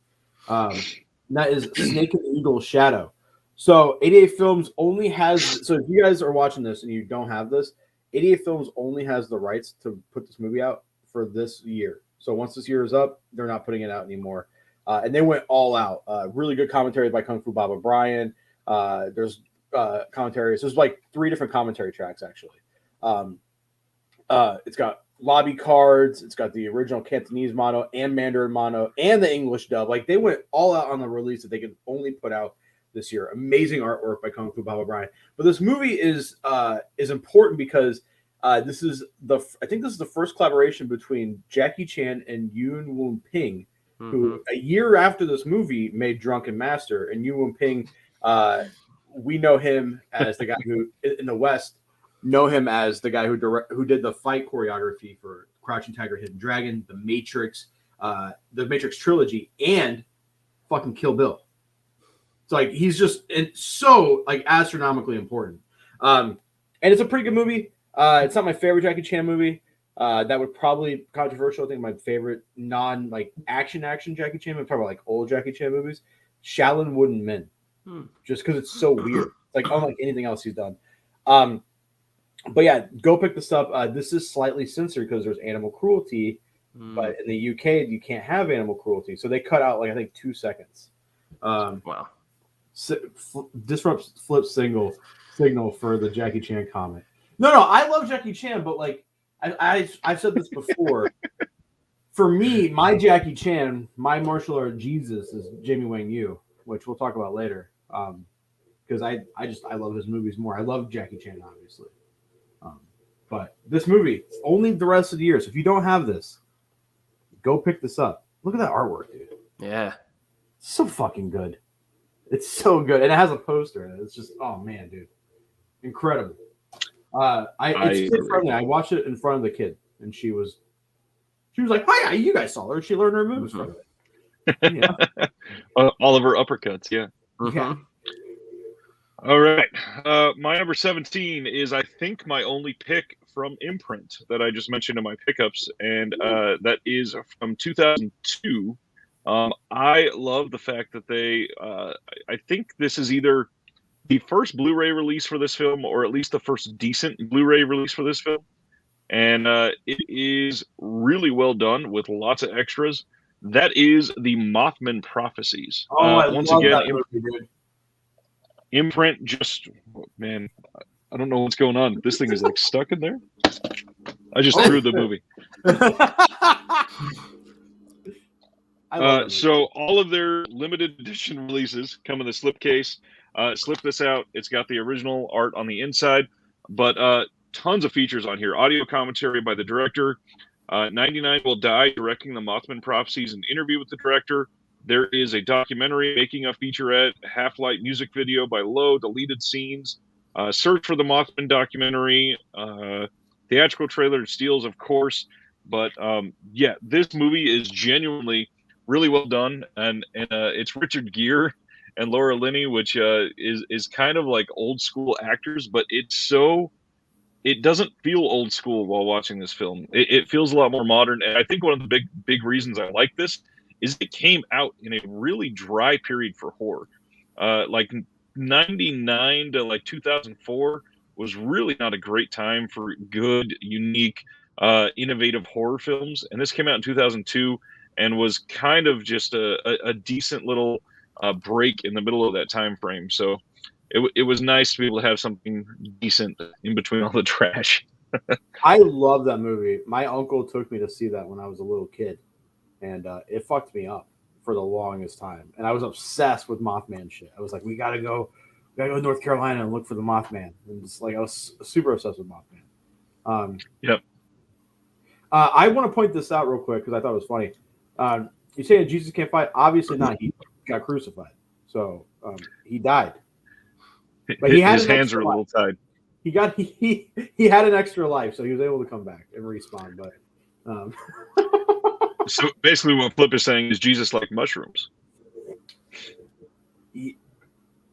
That is Snake and the Eagle's Shadow. So 88 Films only has. So if you guys are watching this and you don't have this, 88 Films only has the rights to put this movie out for this year. So once this year is up, they're not putting it out anymore. And they went all out. Really good commentary by Kung Fu Baba Brian. There's commentaries. There's like 3 different commentary tracks actually. It's got lobby cards. It's got the original Cantonese mono and Mandarin mono and the English dub. Like they went all out on the release that they could only put out this year. Amazing artwork by Kung Fu Baba Brian. But this movie is important because this is the first collaboration between Jackie Chan and Yoon Woon Ping, who a year after this movie made Drunken Master. And Yoon Woon Ping, we know him as the guy who in the West know him as the guy who did the fight choreography for Crouching Tiger, Hidden Dragon, The Matrix trilogy, and fucking Kill Bill. So like he's just so like astronomically important. And it's a pretty good movie. It's not my favorite Jackie Chan movie. That would probably controversial. I think my favorite non like action Jackie Chan movie, probably like old Jackie Chan movies, Shaolin Wooden Men. Just because it's so weird. It's like unlike anything else he's done. But yeah, go pick this up. This is slightly censored because there's animal cruelty, but in the UK you can't have animal cruelty, so they cut out like I think 2 seconds. Wow. Disrupts flip signal for the Jackie Chan comment. No, I love Jackie Chan, but like I've said this before. For me, my Jackie Chan, my martial art Jesus is Jamie Wang Yu, which we'll talk about later. Because I love his movies more. I love Jackie Chan, obviously. But this movie, only the rest of the year. So if you don't have this, go pick this up. Look at that artwork, dude. Yeah. It's so fucking good. It's so good. And it has a poster in it. It's just, oh man, dude. Incredible. It's kid friendly. I watched it in front of the kid, and she was like, "Oh yeah, you guys saw her. She learned her moves from it." Yeah. All of her uppercuts, yeah. Yeah. All right. My number 17 is, I think, my only pick from Imprint that I just mentioned in my pickups, and that is from 2002. I love the fact that they, I think this is either the first Blu-ray release for this film, or at least the first decent Blu-ray release for this film. And it is really well done with lots of extras. That is the Mothman Prophecies. Once again, that movie, dude. Imprint just, man, I don't know what's going on. This thing is like stuck in there. I just threw the movie. So all of their limited edition releases come in the slipcase. Slip this out. It's got the original art on the inside, but tons of features on here. Audio commentary by the director. 99 Will Die, directing the Mothman Prophecies, an interview with the director. There is a documentary, making a featurette, half-light music video by Lowe, deleted scenes, search for the Mothman documentary, theatrical trailer, steals, of course. But yeah, this movie is genuinely really well done, and it's Richard Gere and Laura Linney, which is kind of like old school actors, but it doesn't feel old school while watching this film. It feels a lot more modern, and I think one of the big reasons I like this is it came out in a really dry period for horror. Like 99 to like 2004 was really not a great time for good, unique, innovative horror films. And this came out in 2002 and was kind of just a decent little break in the middle of that time frame. So it was nice to be able to have something decent in between all the trash. I love that movie. My uncle took me to see that when I was a little kid, and it fucked me up for the longest time. And I was obsessed with Mothman shit. I was like, we gotta go to North Carolina and look for the Mothman. And just like I was super obsessed with Mothman. Yep. I want to point this out real quick because I thought it was funny. You saying Jesus can't fight? Obviously not. He got crucified, so he died. But he had his hands are a little tied. He had an extra life, so he was able to come back and respawn. But so basically, what Flip is saying is Jesus like mushrooms.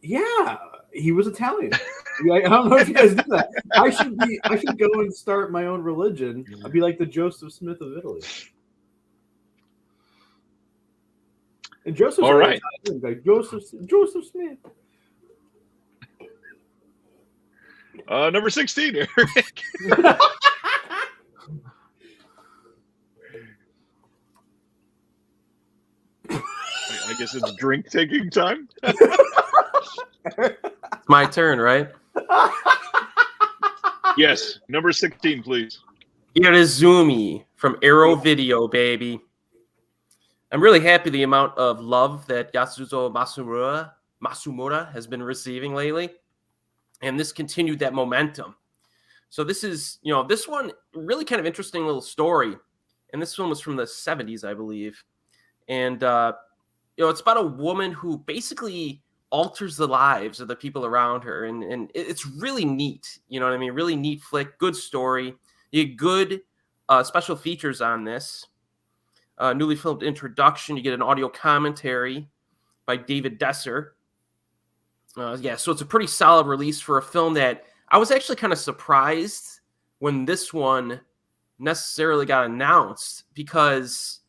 Yeah, he was Italian. I don't know if you guys do that. I should go and start my own religion. I'd be like the Joseph Smith of Italy. And Joseph, all right, like Joseph Smith. Number 16, Eric. I guess it's drink taking time. It's my turn, right? Yes, number 16, please. Irezumi from Arrow Video, baby. I'm really happy the amount of love that Yasuzo Masumura has been receiving lately. And this continued that momentum. So this is, this one really kind of interesting little story. And this one was from the 70s, I believe. And, it's about a woman who basically alters the lives of the people around her. And it's really neat. You know what I mean? Really neat flick. Good story. You get good special features on this. Newly filmed introduction. You get an audio commentary by David Desser. So it's a pretty solid release for a film that I was actually kind of surprised when this one necessarily got announced, because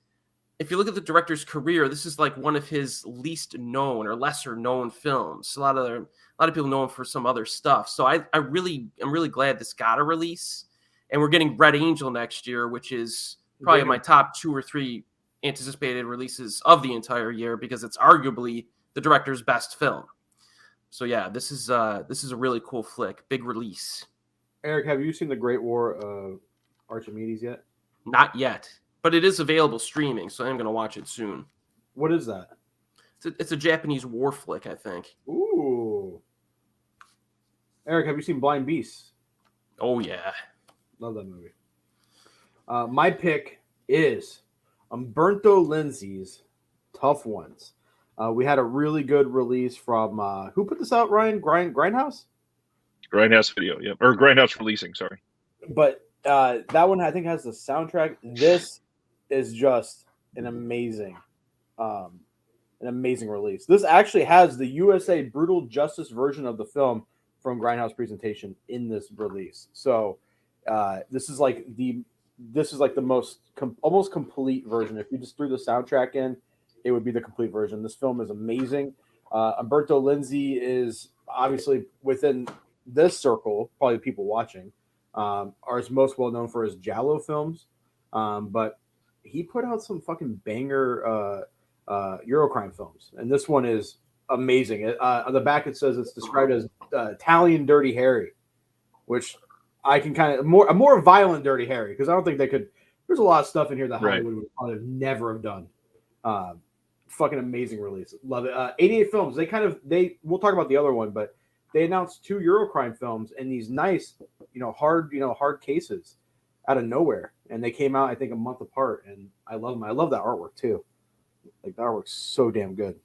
if you look at the director's career, this is like one of his least known or lesser known films. A lot of people know him for some other stuff. So I'm really glad this got a release, and we're getting Red Angel next year, which is probably my top 2 or 3 anticipated releases of the entire year, because it's arguably the director's best film. So yeah, this is a really cool flick, big release. Eric, have you seen The Great War of Archimedes yet? Not yet, but it is available streaming, so I'm going to watch it soon. What is that? It's a Japanese war flick, I think. Ooh. Eric, have you seen Blind Beasts? Oh yeah, love that movie. My pick is Umberto Lenzi's Tough Ones. We had a really good release from who put this out, Ryan? Grindhouse? Grindhouse Video, yeah. Or Grindhouse Releasing, sorry. But that one I think has the soundtrack. This is just an amazing release. This actually has the USA Brutal Justice version of the film from Grindhouse presentation in this release. So this is like the most almost complete version. If you just threw the soundtrack in, it would be the complete version. This film is amazing. Umberto Lenzi is obviously within this circle, probably people watching, are most well known for his Giallo films. But he put out some fucking banger Eurocrime films, and this one is amazing. On the back it says it's described as Italian Dirty Harry, which I can kind of a more violent Dirty Harry, because I don't think they could. There's a lot of stuff in here that Hollywood would probably never have done. Fucking amazing release. Love it. 88 Films. We'll talk about the other one, but they announced 2 Eurocrime films in these nice, hard cases out of nowhere. And they came out, I think, a month apart. And I love them. I love that artwork too. Like, the artwork's so damn good.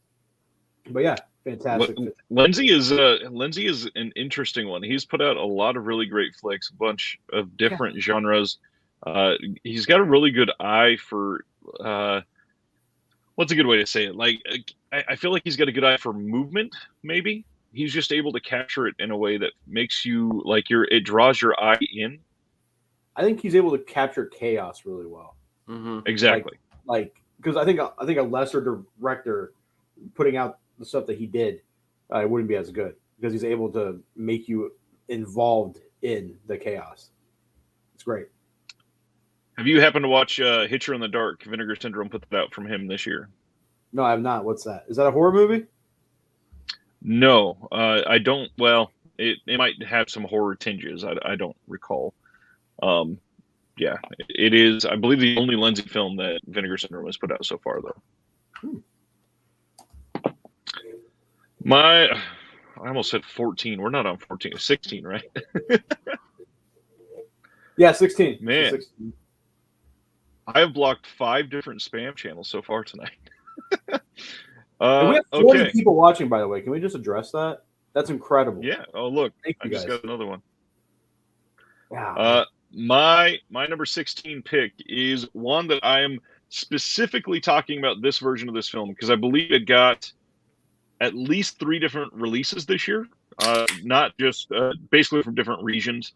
But yeah, fantastic. Lenzi is an interesting one. He's put out a lot of really great flicks, a bunch of different genres. He's got a really good eye for what's a good way to say it? Like, I feel like he's got a good eye for movement, maybe. He's just able to capture it in a way that makes you, like, it draws your eye in. I think he's able to capture chaos really well. Mm-hmm. Exactly. Like, because I think a lesser director putting out the stuff that he did, it wouldn't be as good, because he's able to make you involved in the chaos. It's great. Have you happened to watch Hitcher in the Dark? Vinegar Syndrome put that out from him this year. No, I have not. What's that? Is that a horror movie? No, I don't. Well, it might have some horror tinges. I don't recall. Um, yeah, it is. I believe the only Lindsay film that Vinegar Syndrome has put out so far, though. I almost said 14. We're not on 14. 16, right? Yeah, 16. Man. 16. I have blocked 5 different spam channels so far tonight. And we have 40 Okay. people watching, by the way. Can we just address that? That's incredible. Yeah. Oh, look. Thank I you just guys. got another one. Wow. My number 16 pick is one that I am specifically talking about this version of this film because I believe it got at least 3 different releases this year, not just basically from different regions.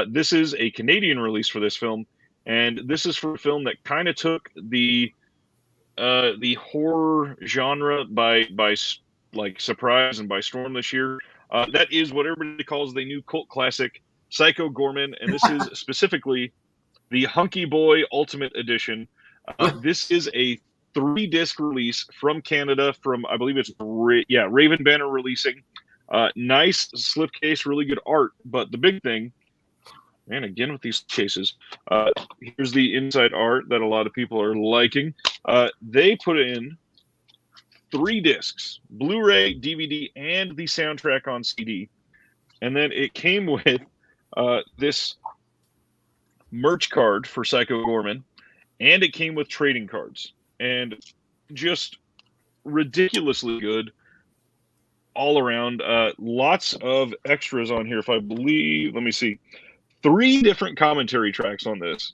This is a Canadian release for this film, and this is for a film that kind of took the horror genre by like surprise and by storm this year. That is what everybody calls the new cult classic, Psycho Gorman, and this is specifically the Hunky Boy Ultimate Edition. This is a 3-disc release from Canada, from I believe it's Raven Banner releasing. Nice slipcase, really good art. But the big thing, man, again with these cases, here's the inside art that a lot of people are liking. They put in 3 discs, Blu-ray, DVD, and the soundtrack on CD. And then it came with this merch card for Psycho Gorman, and it came with trading cards. And just ridiculously good all around. Lots of extras on here, if I believe. Let me see. 3 different commentary tracks on this.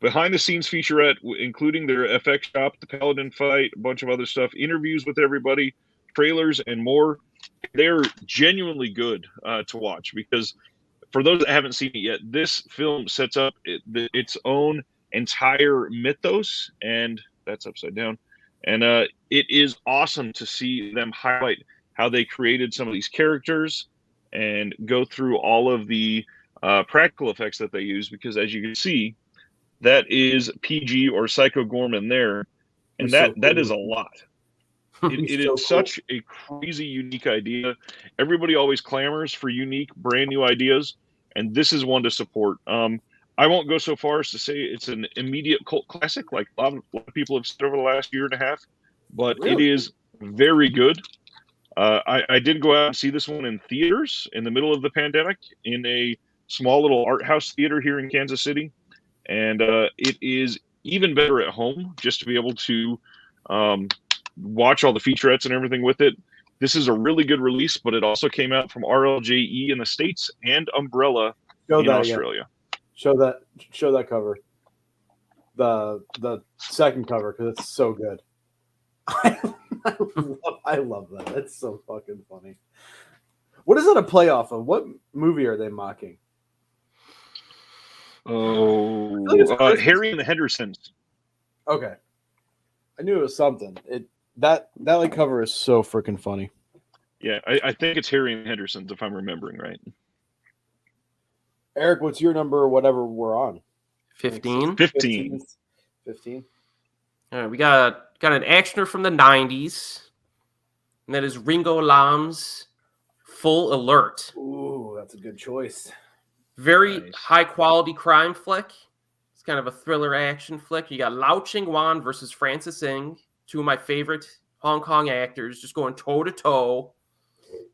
Behind the scenes featurette, including their FX shop, the Paladin fight, a bunch of other stuff, interviews with everybody, trailers, and more. They're genuinely good to watch because for those that haven't seen it yet, this film sets up its own entire mythos, and that's upside down. And it is awesome to see them highlight how they created some of these characters and go through all of the practical effects that they use, because as you can see, that is PG or Psycho Gorman there, and that is a lot. It is such a crazy, unique idea. Everybody always clamors for unique, brand new ideas, and this is one to support. I won't go so far as to say it's an immediate cult classic, like a lot of people have said over the last year and a half, but It is very good. I did go out and see this one in theaters in the middle of the pandemic in a small little art house theater here in Kansas City. And it is even better at home just to be able to watch all the featurettes and everything with it. This is a really good release, but it also came out from RLJE in the States and Umbrella in Australia. Again. Show that cover. The second cover, because it's so good. I love that. It's so fucking funny. What is it a play off of? What movie are they mocking? Oh, Harry and the Hendersons. Okay, I knew it was something. That like cover is so freaking funny. Yeah, I think it's Harry and the Hendersons if I'm remembering right. Eric, what's your number? Whatever we're on. 15. 15. 15. All right, we got an actioner from the 90s, and that is Ringo Lam's Full Alert. Ooh, that's a good choice. Very high-quality crime flick. It's kind of a thriller action flick. You got Lau Ching-wan versus Francis Ng, 2 of my favorite Hong Kong actors, just going toe-to-toe.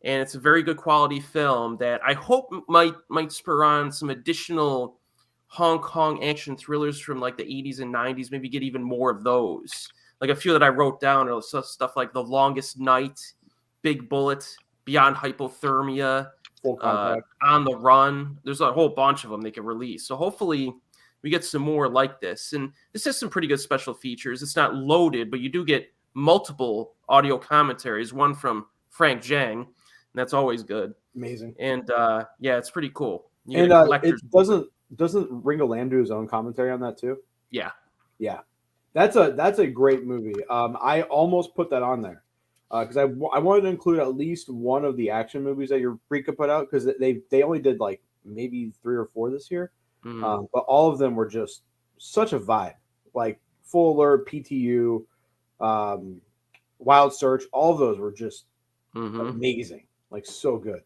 And it's a very good quality film that I hope might spur on some additional Hong Kong action thrillers from like the 80s and 90s, maybe get even more of those. Like a few that I wrote down are stuff like The Longest Night, Big Bullet, Beyond Hypothermia, On the Run. There's a whole bunch of them they can release. So hopefully we get some more like this. And this has some pretty good special features. It's not loaded, but you do get multiple audio commentaries, one from Frank Zhang, and that's always good. Amazing. And yeah, it's pretty cool. And it doesn't Ringo Lam do his own commentary on that too? Yeah. That's a great movie. I almost put that on there because I wanted to include at least one of the action movies that Eureka put out, because they only did like maybe 3 or 4 this year, but all of them were just such a vibe. Like Full Alert, PTU, Wild Search, all of those were just amazing. like so good.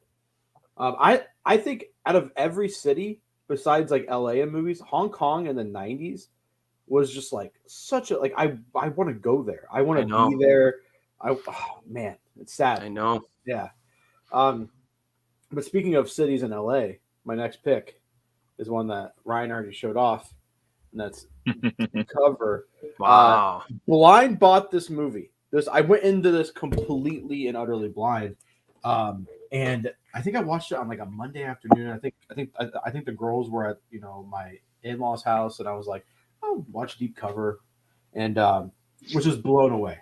I think out of every city besides like LA and movies, Hong Kong in the 90s was just like such a like I want to go there. I want to be there. Oh man, it's sad. I know. Yeah. But speaking of cities in LA, my next pick is one that Ryan already showed off, and that's Cover. Wow. Blind bought this movie. I went into this completely and utterly blind. And I think I watched it on like a Monday afternoon. I think the girls were at my in-laws' house, and I was like, "Oh, watch Deep Cover," and was just blown away.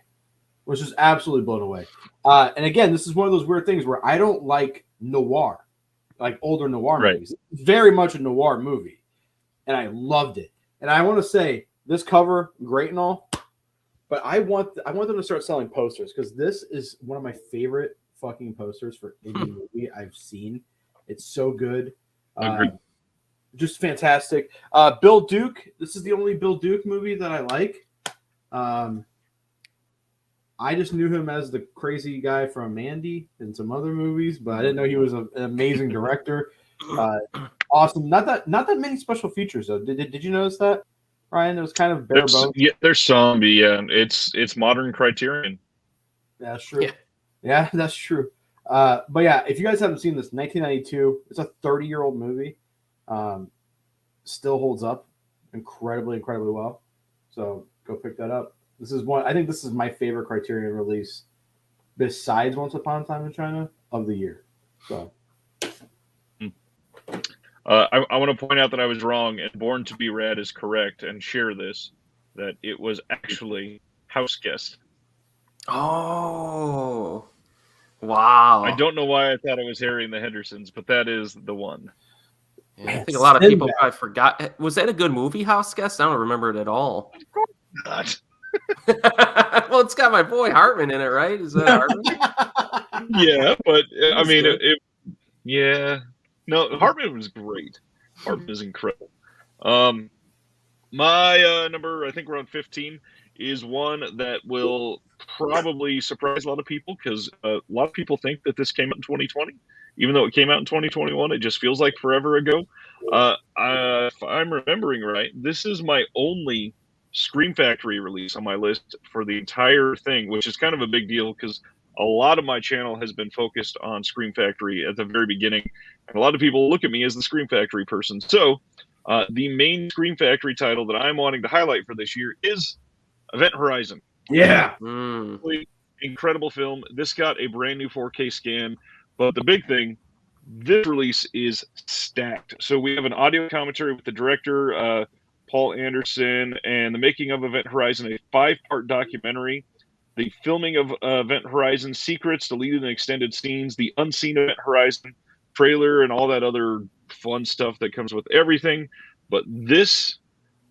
Was just absolutely blown away. And again, this is one of those weird things where I don't like noir, like older noir movies. Very much a noir movie, and I loved it. And I want to say this cover, great and all, but I want them to start selling posters because this is one of my favorite fucking posters for any movie I've seen. It's so good. Just fantastic. Bill Duke. This is the only Bill Duke movie that I like. I just knew him as the crazy guy from Mandy and some other movies, but I didn't know he was an amazing director. Awesome. Not that many special features though. Did you notice that, Ryan? It was kind of bare bones. Yeah, there's some, but yeah, it's modern Criterion. That's true. Yeah, that's true. But yeah, if you guys haven't seen this, 1992, it's a 30-year-old movie. Still holds up incredibly well. So go pick that up. This is one. I think this is my favorite Criterion release, besides Once Upon a Time in China, of the year. So, I want to point out that I was wrong, and Born to Be Rad is correct, and share this that it was actually House Guest. Oh, wow! I don't know why I thought it was Harry and the Hendersons, but that is the one. Yeah, I think a lot of people probably forgot. Was that a good movie, House Guest? I don't remember it at all. Of course not. Well, it's got my boy Hartman in it, right? Is that Hartman? Yeah, but I mean, yeah. No, Hartman was great. Hartman is incredible. My number, I think around 15, is one that will probably surprise a lot of people because a lot of people think that this came out in 2020. Even though it came out in 2021, it just feels like forever ago. If I'm remembering right, this is my only Scream Factory release on my list for the entire thing, which is kind of a big deal because a lot of my channel has been focused on Scream Factory at the very beginning, and a lot of people look at me as the Scream Factory person. So the main Scream Factory title that I'm wanting to highlight for this year is Event Horizon. Yeah. Incredible film. This got a brand new 4K scan, but the big thing, this release is stacked. So we have an audio commentary with the director, Paul Anderson, and the making of Event Horizon, a 5-part documentary, the filming of Event Horizon, secrets, deleted and extended scenes, the unseen Event Horizon trailer, and all that other fun stuff that comes with everything. But this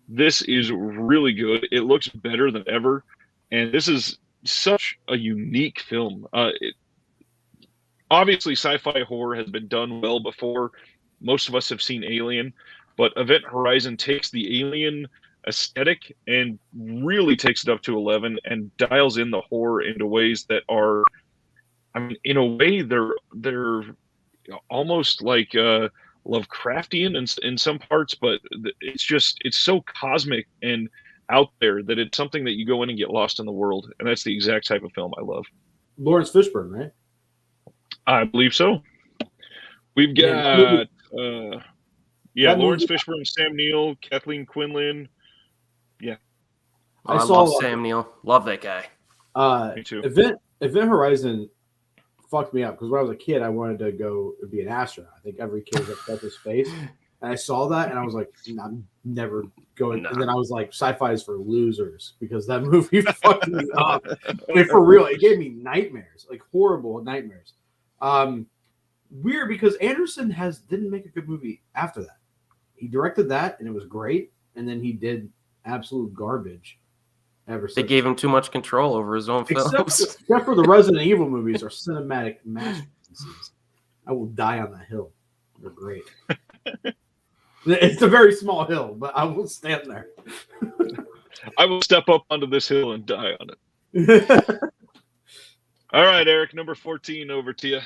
is really good. It looks better than ever, and this is such a unique film. Obviously, sci-fi horror has been done well before. Most of us have seen Alien, but Event Horizon takes the Alien aesthetic and really takes it up to 11 and dials in the horror into ways that are, I mean, in a way they're almost like Lovecraftian in some parts, but it's so cosmic and out there that it's something that you go in and get lost in the world, and that's the exact type of film I love. Lawrence Fishburne, right? I believe so. We've got Lawrence Fishburne, Sam Neill, Kathleen Quinlan. Yeah. I love Sam Neill. Love that guy. Me too. Event Horizon fucked me up because when I was a kid, I wanted to go be an astronaut. I think every kid gets up to space. And I saw that and I was like, I'm never going. No. And then I was like, sci-fi is for losers because that movie fucked me up. I mean, for real, it gave me nightmares, like horrible nightmares. Weird because Anderson didn't make a good movie after that. He directed that and it was great, and then he did absolute garbage ever since. They gave him too much control over his own films. Except for the Resident Evil movies are cinematic masterpieces. I will die on that hill. They're great. It's a very small hill, but I will stand there. I will step up onto this hill and die on it. All right, Eric, number 14, over to you.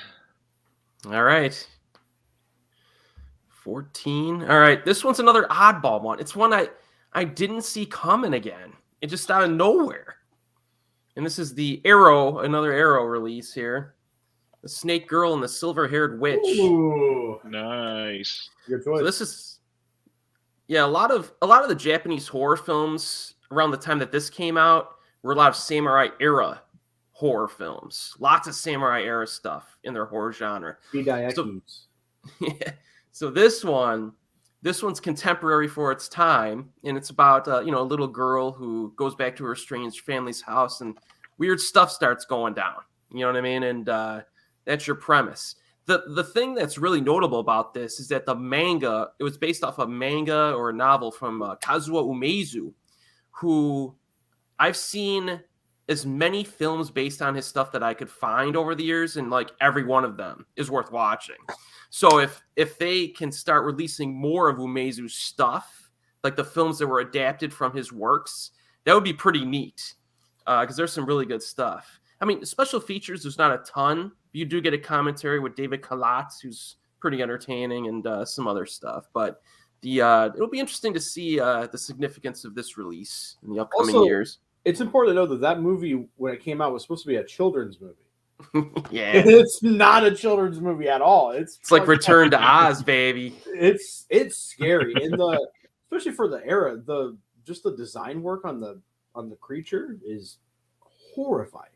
All right. 14. All right. This one's another oddball one. It's one I didn't see coming again. It just out of nowhere. And this is the Arrow, another Arrow release here. The Snake Girl and the Silver-Haired Witch. Ooh, Nice. good choice. So this is a lot of the Japanese horror films around the time that this came out were a lot of samurai era horror films. Lots of samurai era stuff in their horror genre. Hidayaki's. So this one's contemporary for its time, and it's about a little girl who goes back to her estranged family's house, and weird stuff starts going down. You know what I mean? And that's your premise. The thing that's really notable about this is that the manga, it was based off a manga or a novel from Kazuo Umezu, who I've seen as many films based on his stuff that I could find over the years, and like every one of them is worth watching. So if they can start releasing more of Umezu's stuff, like the films that were adapted from his works, that would be pretty neat, because there's some really good stuff. I mean, special features, there's not a ton. You do get a commentary with David Kalatz, who's pretty entertaining, and some other stuff. But it'll be interesting to see the significance of this release in the upcoming years. It's important to know that movie, when it came out, was supposed to be a children's movie. Yeah, it's not a children's movie at all. It's like Return to Oz, baby. It's scary, and especially for the era, the design work on the creature is horrifying.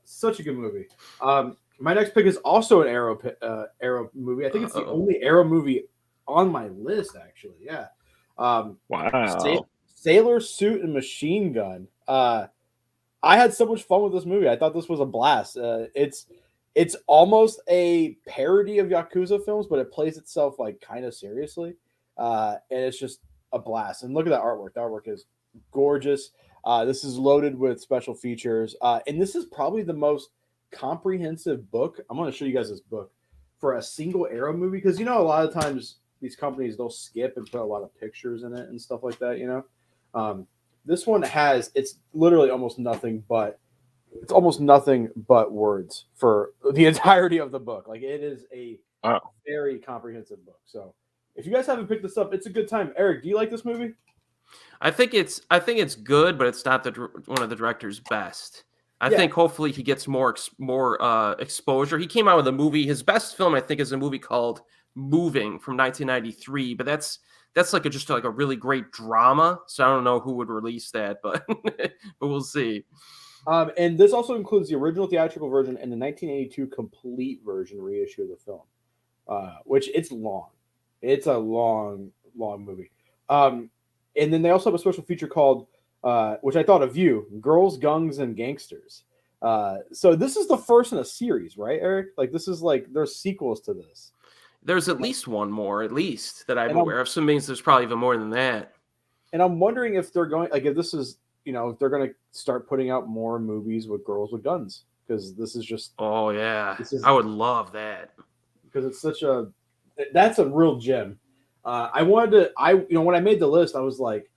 Such a good movie. My next pick is also an Arrow movie. I think it's the only Arrow movie on my list, actually. Yeah. Wow. Sailor Suit and Machine Gun. I had so much fun with this movie. I thought this was a blast. It's almost a parody of Yakuza films, but it plays itself like kind of seriously. And it's just a blast. And look at that artwork. The artwork is gorgeous. This is loaded with special features. And this is probably the most comprehensive book. I'm going to show you guys this book for a single Arrow movie. Because, a lot of times these companies, they'll skip and put a lot of pictures in it and stuff like that, This one it's literally almost nothing but words for the entirety of the book. Like, it is a very comprehensive book. So if you guys haven't picked this up, it's a good time. Eric, do you like this movie? I think it's good, but it's not one of the director's best. I think hopefully he gets more exposure. He came out with a movie. His best film, I think, is a movie called Moving from 1993, but that's like just a really great drama. So I don't know who would release that, but but we'll see. And this also includes the original theatrical version and the 1982 complete version reissue of the film, which it's long. It's a long movie. And then they also have a special feature called, which I thought of you, Girls, Guns, and Gangsters. So this is the first in a series, right, Eric? Like, this is there's sequels to this. There's at least one more, that I'm aware of. Some means there's probably even more than that. And I'm wondering if they're going, if this is, if they're going to start putting out more movies with girls with guns, because this is just. Oh yeah, I would love that, because it's that's a real gem. when I made the list, I was like,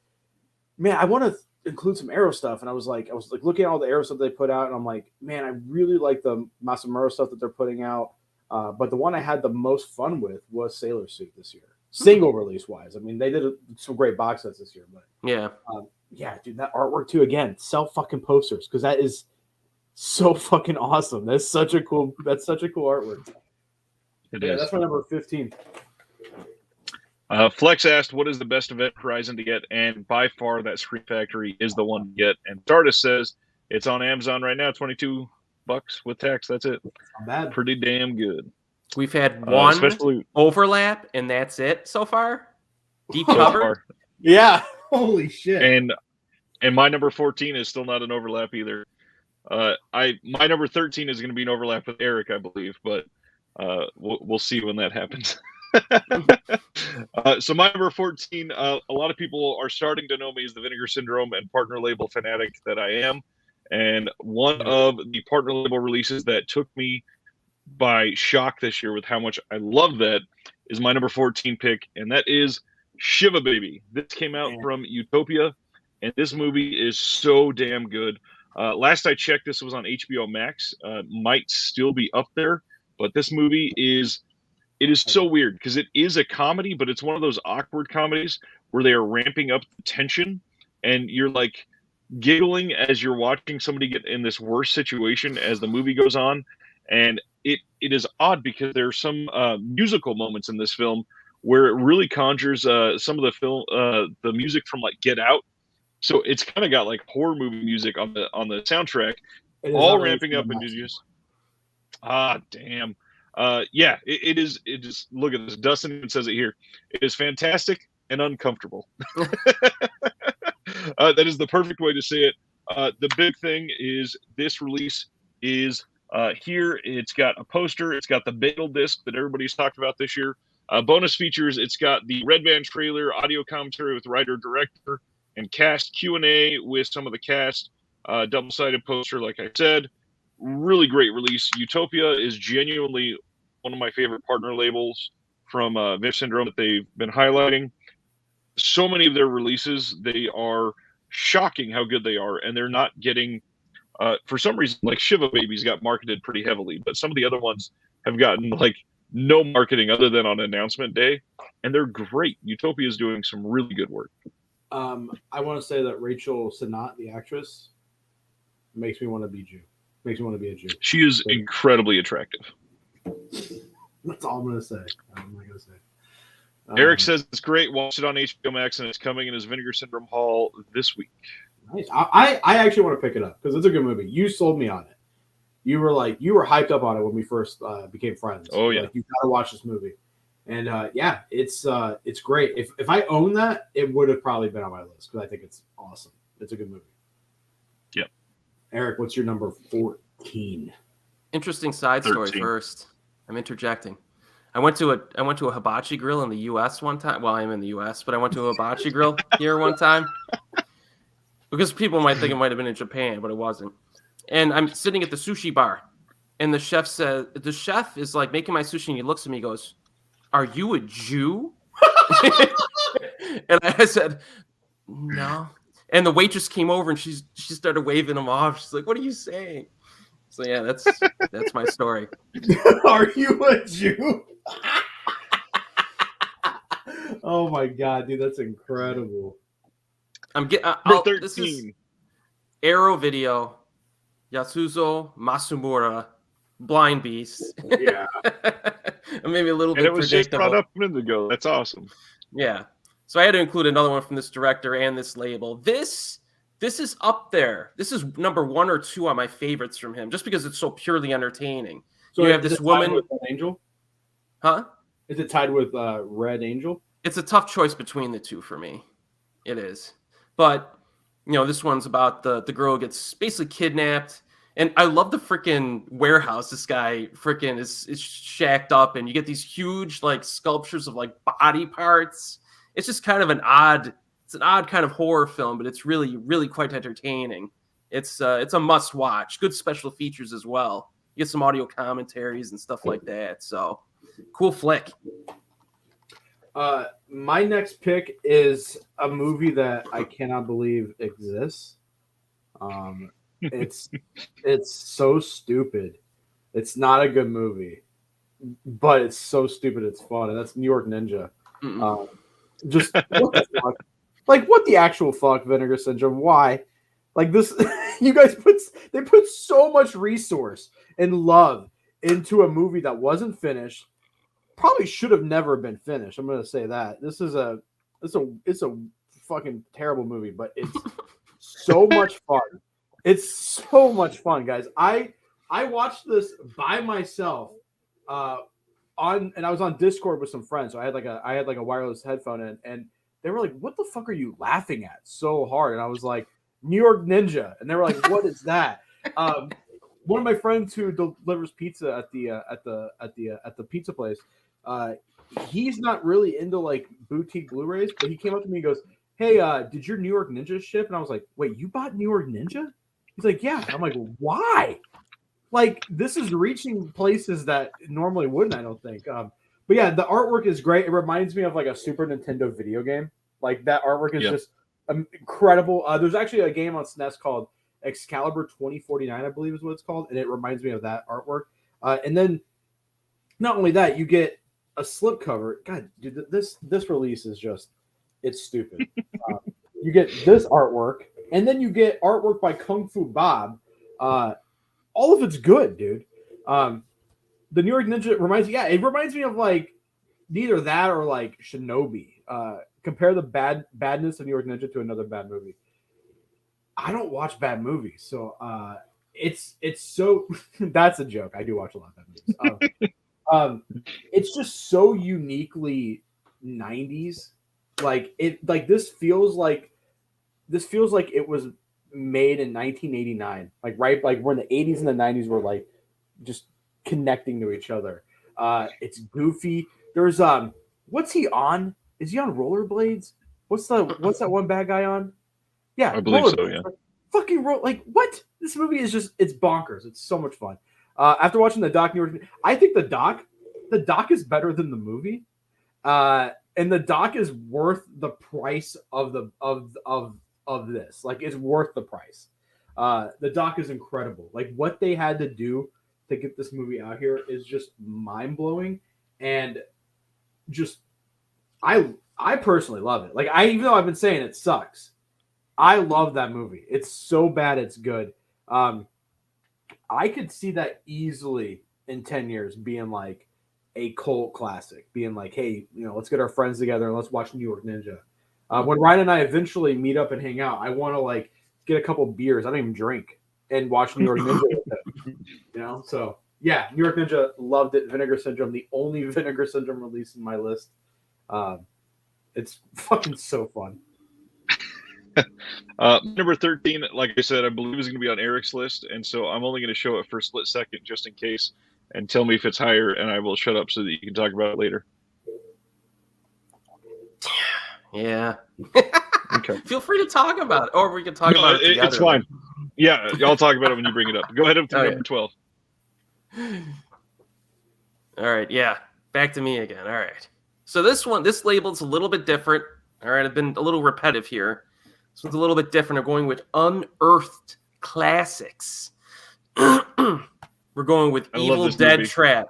man, I want to include some Arrow stuff. And I was looking at all the Arrow stuff they put out, and I'm like, man, I really like the Masamuro stuff that they're putting out. But the one I had the most fun with was Sailor Suit this year, single release wise. I mean, they did some great box sets this year, but yeah, dude, that artwork too. Again, sell fucking posters, because that is so fucking awesome. That's such a cool artwork. It is. That's my number 15. Flex asked, what is the best event Horizon to get? And by far, that Scream Factory is the one to get. And Stardust says it's on Amazon right now, $22 with tax. That's it. Not bad. Pretty damn good. We've had one overlap, and that's it so far. Deep cover. Yeah. Holy shit. And my number 14 is still not an overlap either. My number 13 is going to be an overlap with Eric, I believe, but we'll see when that happens. So my number 14, a lot of people are starting to know me as the Vinegar Syndrome and partner label fanatic that I am. And one of the partner label releases that took me by shock this year with how much I love that is my number 14 pick, and that is Shiva Baby. This came out from Utopia, and this movie is so damn good. Last I checked, this was on HBO Max. Might still be up there. But this movie is so weird because it is a comedy, but it's one of those awkward comedies where they are ramping up the tension, and you're like giggling as you're watching somebody get in this worse situation as the movie goes on. And it is odd because there are some musical moments in this film where it really conjures some of the music from like Get Out. So it's kind of got like horror movie music on the soundtrack, all ramping up into just damn. Yeah, it is. It is. Look at this. Dustin even says it here. It is fantastic and uncomfortable. That is the perfect way to say it. The big thing is this release is here. It's got a poster. It's got the bagel disc that everybody's talked about this year. Bonus features. It's got the Red Band trailer, audio commentary with writer, director, and cast Q&A with some of the cast. Double-sided poster, like I said. Really great release. Utopia is genuinely one of my favorite partner labels from Vish Syndrome that they've been highlighting. So many of their releases, they are shocking how good they are, and they're not getting, for some reason, like Shiva Babies got marketed pretty heavily, but some of the other ones have gotten like no marketing other than on announcement day, and they're great. Utopia is doing some really good work. I want to say that Rachel Sennott, the actress, makes me want to be Jew. Makes me want to be a Jew. She is incredibly attractive. That's all I'm going to say. I'm not going to say. Eric says it's great. Watch it on HBO Max, and it's coming in his Vinegar Syndrome Hall this week. Nice. I actually want to pick it up because it's a good movie. You sold me on it. You were hyped up on it when we first became friends. Oh yeah, like, you got to watch this movie, and yeah, it's great. If I own that, it would have probably been on my list because I think it's awesome. It's a good movie. Yep. Eric, what's your number 14? Interesting side 13. story first. I'm interjecting. I went to a hibachi grill in the U.S. one time. Well, I'm in the U.S., but I went to a hibachi grill here one time because people might think it might have been in Japan, but it wasn't. And I'm sitting at the sushi bar, and the chef is like making my sushi, and he looks at me, and goes, "Are you a Jew?" And I said, "No." And the waitress came over, and she started waving him off. She's like, "What are you saying?" So yeah, that's my story. Are you a Jew? Oh my god, dude, that's incredible. This is Arrow Video, Yasuzo Masumura, Blind Beast. Yeah. Maybe a little bit. And it was just brought up a minute ago. That's awesome. Yeah. So I had to include another one from this director and this label. This is up there. This is number 1 or 2 on my favorites from him, just because it's so purely entertaining. So you have this woman. With Red Angel? Huh? Is it tied with Red Angel? It's a tough choice between the two for me. It is. But, this one's about the girl gets basically kidnapped. And I love the freaking warehouse. This guy freaking is shacked up, and you get these huge like sculptures of like body parts. It's just kind of an odd kind of horror film, but it's really, really quite entertaining. It's a must watch. Good special features as well. You get some audio commentaries and stuff like that. So cool flick. My next pick is a movie that I cannot believe exists. It's so stupid. It's not a good movie, but it's so stupid it's fun, and that's New York Ninja. Just what the fuck? Like, what the actual fuck, Vinegar Syndrome? Why? Like this, you guys put so much resource and love into a movie that wasn't finished. Probably should have never been finished. I'm gonna say that. It's a fucking terrible movie, but it's so much fun. It's so much fun, guys. I watched this by myself and I was on Discord with some friends. So I had like a wireless headphone in, and they were like, "What the fuck are you laughing at so hard?" And I was like, "New York Ninja," and they were like, "What is that?" One of my friends who delivers pizza at the pizza place, he's not really into like boutique Blu-rays, but he came up to me and goes, "Hey, did your New York Ninja ship?" And I was like, "Wait, you bought New York Ninja?" He's like, "Yeah." I'm like, "Why?" Like, this is reaching places that normally wouldn't, I don't think. But yeah, the artwork is great. It reminds me of like a Super Nintendo video game. Like, that artwork is just incredible. There's actually a game on SNES called Excalibur 2049, I believe is what it's called, and it reminds me of that artwork. And then not only that, you get a slipcover. God, dude, this release is just it's stupid. You get this artwork, and then you get artwork by Kung Fu Bob. All of it's good, dude. The New York Ninja reminds me of like neither that or like Shinobi. Compare the badness of New York Ninja to another bad movie. I don't watch bad movies, so it's so that's a joke. I do watch a lot of bad movies. It's just so uniquely 90s. This feels like it was made in 1989. Like when the 80s and the 90s were like just connecting to each other. It's goofy. There's what's he on? Is he on rollerblades? What's that one bad guy on? Yeah, I believe so. Yeah, fucking roll. Like what? This movie is it's bonkers. It's so much fun. After watching the doc, I think the doc is better than the movie, and the doc is worth the price of this. Like it's worth the price. The doc is incredible. Like what they had to do to get this movie out here is just mind blowing, and just I personally love it. Like even though I've been saying it sucks, I love that movie. It's so bad it's good. I could see that easily in 10 years being like a cult classic, being like, hey, let's get our friends together and let's watch New York Ninja. When Ryan and I eventually meet up and hang out, I want to like get a couple beers. I don't even drink and watch New York Ninja with it. So yeah, New York Ninja, loved it. Vinegar Syndrome, the only Vinegar Syndrome release in my list. It's fucking so fun. Number 13, like I said, I believe is going to be on Eric's list, and so I'm only going to show it for a split second just in case, and tell me if it's higher, and I will shut up so that you can talk about it later. Yeah. Okay. Feel free to talk about it, or we can talk about it together. It's fine. Yeah, I'll talk about it when you bring it up. Go ahead up to number 12. All right, yeah. Back to me again. All right. So this label's a little bit different. All right, I've been a little repetitive here. This one's a little bit different. I'm going with unearthed classics. We're going with Evil Dead movie. Trap.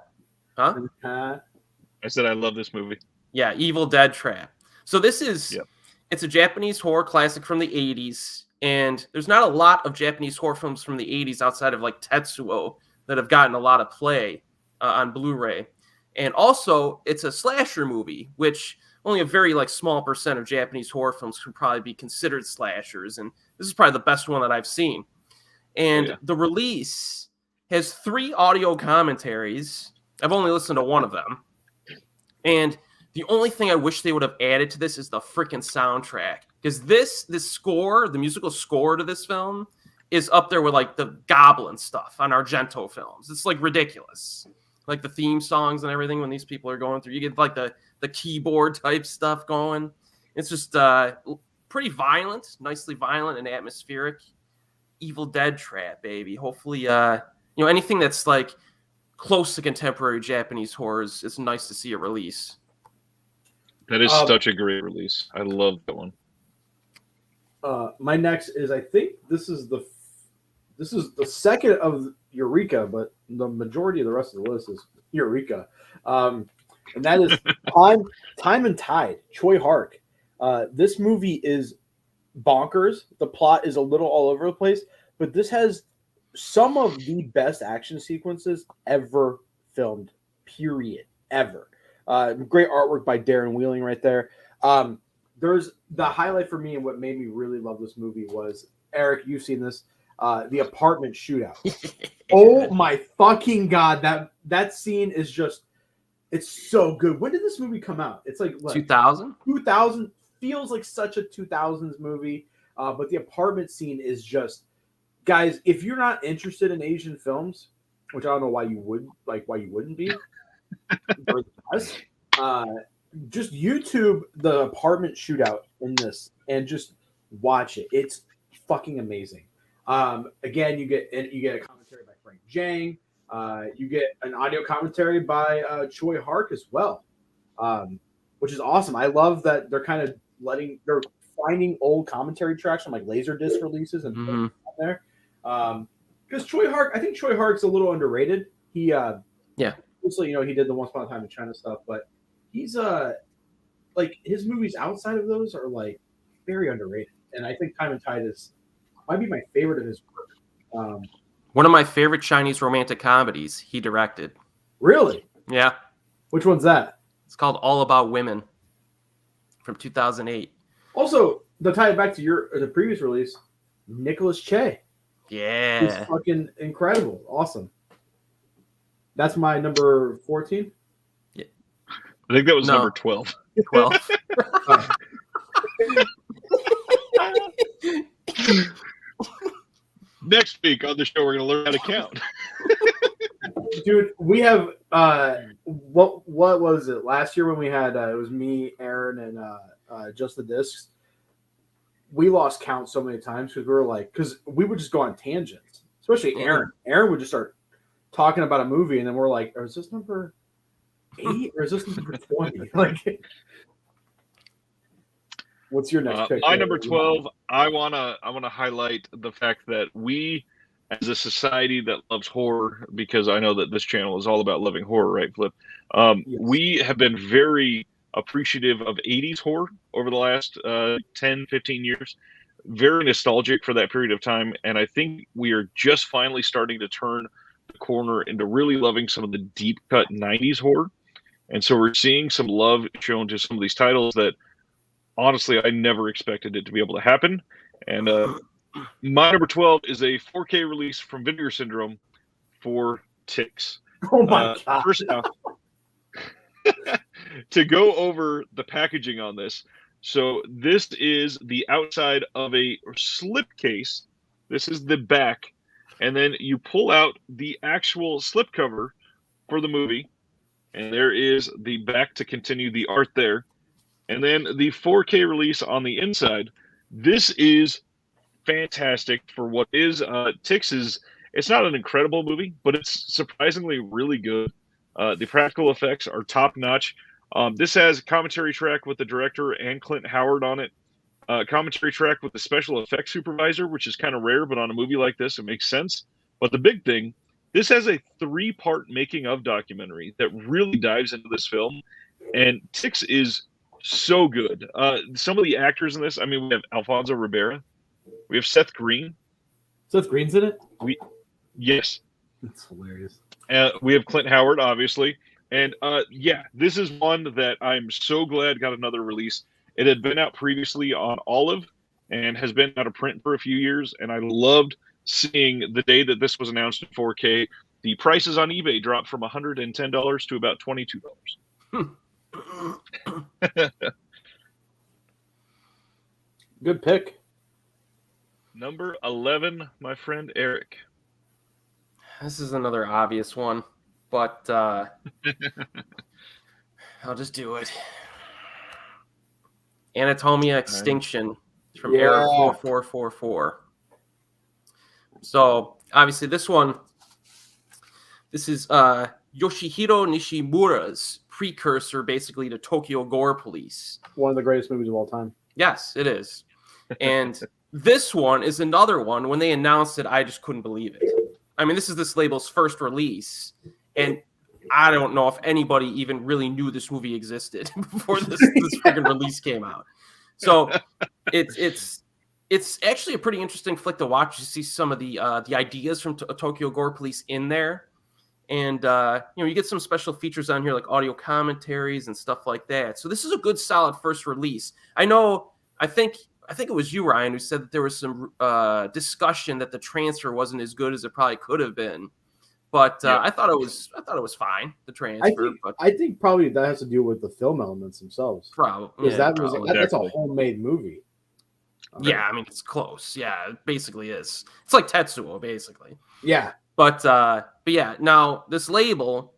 Huh? I said I love this movie. Yeah, Evil Dead Trap. So this is, It's a Japanese horror classic from the 80s, and there's not a lot of Japanese horror films from the 80s outside of like Tetsuo that have gotten a lot of play on Blu-ray. And also, it's a slasher movie, which only a very like small percent of Japanese horror films could probably be considered slashers, and this is probably the best one that I've seen. And the release has 3 audio commentaries. I've only listened to one of them. And the only thing I wish they would have added to this is the freaking soundtrack. Because this score, the musical score to this film, is up there with like the Goblin stuff on Argento films. It's like ridiculous. Like the theme songs and everything when these people are going through. You get like the keyboard type stuff going. It's just pretty violent, nicely violent and atmospheric. Evil Dead Trap, baby. Hopefully, anything that's like close to contemporary Japanese horrors, it's nice to see a release. That is such a great release. I love that one. My next is, I think this is the second of Eureka, but the majority of the rest of the list is Eureka. And that is Time and Tide, Choi Hark. This movie is bonkers. The plot is a little all over the place, but this has some of the best action sequences ever filmed, period, ever. Great artwork by Darren Wheeling right there. There's the highlight for me and what made me really love this movie was, Eric, you've seen this, the apartment shootout. Oh my fucking God. That scene is just, it's so good. When did this movie come out? It's like what, 2000? 2000 feels like such a 2000s movie. But the apartment scene is just, guys, if you're not interested in Asian films, which I don't know why you wouldn't be, just YouTube the apartment shootout in this and just watch it. It's fucking amazing. Again, you get a commentary by Frank Jang. You get an audio commentary by Choi Hark as well, which is awesome. I love that they're they're finding old commentary tracks from like Laserdisc releases and putting them on there. Because I think Choi Hark's a little underrated. He obviously, he did the Once Upon a Time in China stuff, but he's like his movies outside of those are like very underrated, and I think Time and Tide might be my favorite of his work. One of my favorite Chinese romantic comedies he directed. Really? Yeah. Which one's that? It's called All About Women from 2008. Also, to tie it back to the previous release, Nicholas Che. Yeah. He's fucking incredible. Awesome. That's my number 14. I think that was number 12. 12. Next week on the show, we're going to learn how to count. Dude, we have what was it last year when we had it was me, Aaron, and Just the Discs. We lost count so many times because we would just go on tangents, especially Aaron. Aaron would just start talking about a movie, and then we're like, is this number 8 or is this number 20? Like, what's your next pick? My number 12, I wanna highlight the fact that we, as a society that loves horror, because I know that this channel is all about loving horror, right, Flip? Yes. We have been very appreciative of 80s horror over the last 10, 15 years. Very nostalgic for that period of time, and I think we are just finally starting to turn the corner into really loving some of the deep-cut 90s horror. And so we're seeing some love shown to some of these titles that, honestly, I never expected it to be able to happen. And my number 12 is a 4K release from Vinegar Syndrome for Ticks. Oh my God. First off, to go over the packaging on this. So this is the outside of a slipcase. This is the back. And then you pull out the actual slipcover for the movie. And there is the back to continue the art there. And then the 4K release on the inside. This is fantastic for what is Ticks is. It's not an incredible movie, but it's surprisingly really good. The practical effects are top notch. This has a commentary track with the director and Clint Howard on it. Commentary track with the special effects supervisor, which is kind of rare, but on a movie like this, it makes sense. But the big thing, this has a 3-part making of documentary that really dives into this film. And Ticks is so good. Some of the actors in this, I mean, we have Alfonso Ribeira. We have Seth Green. Seth Green's in it? Yes. That's hilarious. We have Clint Howard, obviously. And this is one that I'm so glad got another release. It had been out previously on Olive and has been out of print for a few years. And I loved seeing the day that this was announced in 4K. The prices on eBay dropped from $110 to about $22. Good pick. Number 11, my friend Eric. This is another obvious one, but I'll just do it. Anatomia Extinction from Error 4444. So obviously this is Yoshihiro Nishimura's precursor basically to Tokyo Gore Police. One of the greatest movies of all time. Yes, it is. And this one is another one. When they announced it, I just couldn't believe it. I mean, this is this label's first release, and I don't know if anybody even really knew this movie existed before this freaking release came out. So it's actually a pretty interesting flick to watch. You see some of the ideas from Tokyo Gore Police in there, and you get some special features on here like audio commentaries and stuff like that. So this is a good, solid first release. I think it was you, Ryan, who said that there was some discussion that the transfer wasn't as good as it probably could have been. But I thought it was fine, the transfer. I think probably that has to do with the film elements themselves. Probably. Because that's a homemade movie. Yeah, I mean, it's close. Yeah, it basically is. It's like Tetsuo, basically. Yeah. But yeah, now this label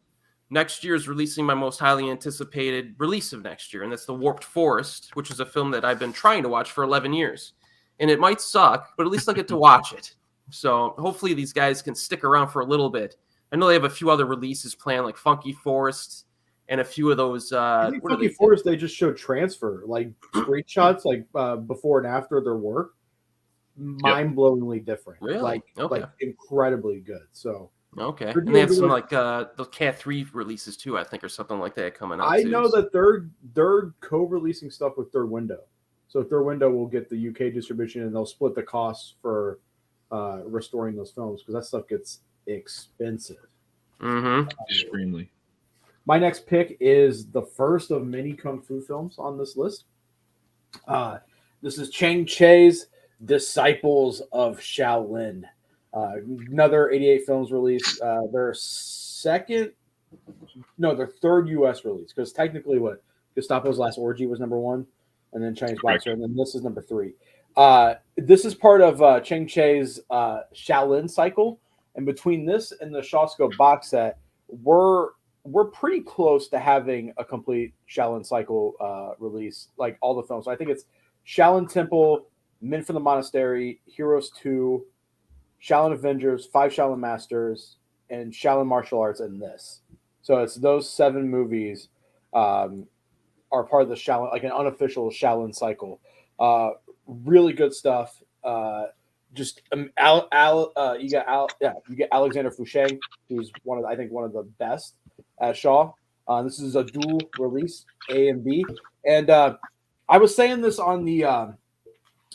next year is releasing my most highly anticipated release of next year, and that's The Warped Forest, which is a film that I've been trying to watch for 11 years. And it might suck, but at least I'll get to watch it. So hopefully these guys can stick around for a little bit. I know they have a few other releases planned, like Funky Forest and a few of those. I think Funky Forest, they just showed transfer, like screenshots, like before and after their work. Mind-blowingly different. Really? Like incredibly good. So Okay, They're and they have doing some good. like the Cat 3 releases too, I think, or something like that coming out. I too. know that they're co-releasing stuff with Third Window, so Third Window will get the UK distribution, and they'll split the costs for restoring those films because that stuff gets expensive. Mm-hmm. Extremely. My next pick is the first of many kung fu films on this list. This is Chang Che's Disciples of Shaolin. Another 88 films release. Their third U.S. release, because technically what Gestapo's Last Orgy was number one, and then Chinese Boxer, and then this is number three. This is part of Chang Che's Shaolin cycle, and between this and the Shawscope box set, we're pretty close to having a complete Shaolin cycle release, like all the films. So I think it's Shaolin Temple, Men from the Monastery, Heroes 2, Shaolin Avengers, 5 Shaolin Masters, and Shaolin Martial Arts in this. So it's those 7 movies are part of the Shaolin, like an unofficial Shaolin cycle. Really good stuff. You get Alexander Fouché, who's one of the best at Shaw. This is a dual release, A and B, and I was saying this on the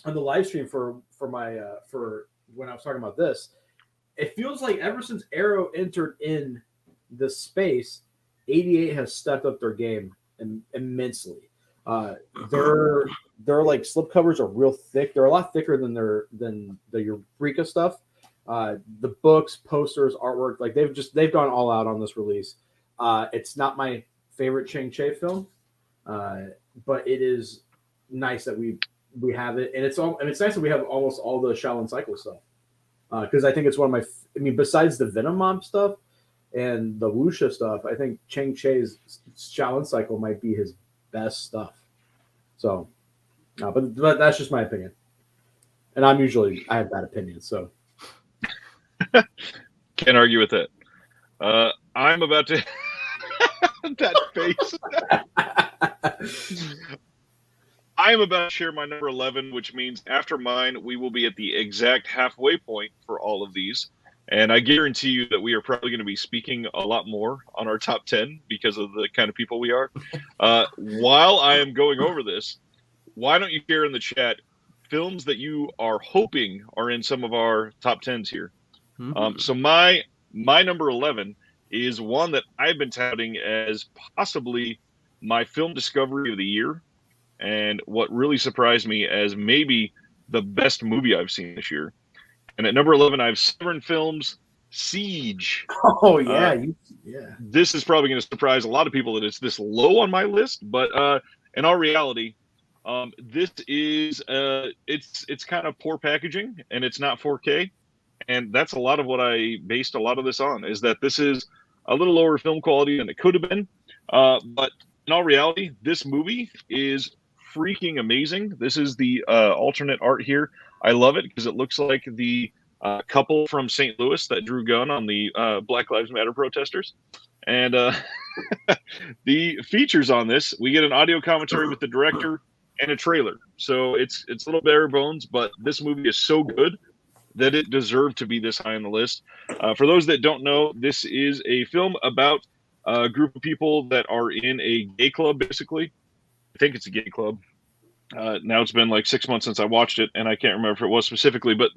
live stream for when I was talking about this. It feels like ever since Arrow entered in this space, 88 has stepped up their game immensely. Their like slipcovers are real thick. They're a lot thicker than the Eureka stuff. The books, posters, artwork, like they've gone all out on this release. It's not my favorite Chang Che film, but it is nice that we have it, and it's nice that we have almost all the Shaolin cycle stuff. Because I think it's one of besides the Venom Mob stuff and the Wuxia stuff, I think Chang Che's Shaolin cycle might be his best stuff. So, but that's just my opinion. And I have bad opinions, so. Can't argue with that. I'm about to that face. I am about to share my number 11, which means after mine, we will be at the exact halfway point for all of these. And I guarantee you that we are probably going to be speaking a lot more on our top 10 because of the kind of people we are. While I am going over this, why don't you share in the chat films that you are hoping are in some of our top 10s here? Mm-hmm. So my number 11 is one that I've been touting as possibly my film discovery of the year. And what really surprised me as maybe the best movie I've seen this year. And at number 11, I have Severn Films' Siege. Oh, yeah. This is probably going to surprise a lot of people that it's this low on my list. But in all reality, this is it's kind of poor packaging, and it's not 4K. And that's a lot of what I based a lot of this on, is that this is a little lower film quality than it could have been. But in all reality, this movie is freaking amazing. This is the alternate art here. I love it because it looks like the couple from St. Louis that drew gun on the Black Lives Matter protesters. And the features on this, we get an audio commentary with the director and a trailer. So it's a little bare bones, but this movie is so good that it deserved to be this high on the list. For those that don't know, this is a film about a group of people that are in a gay club, basically. I think it's a gay club. Now it's been like 6 months since I watched it, and I can't remember if it was specifically, but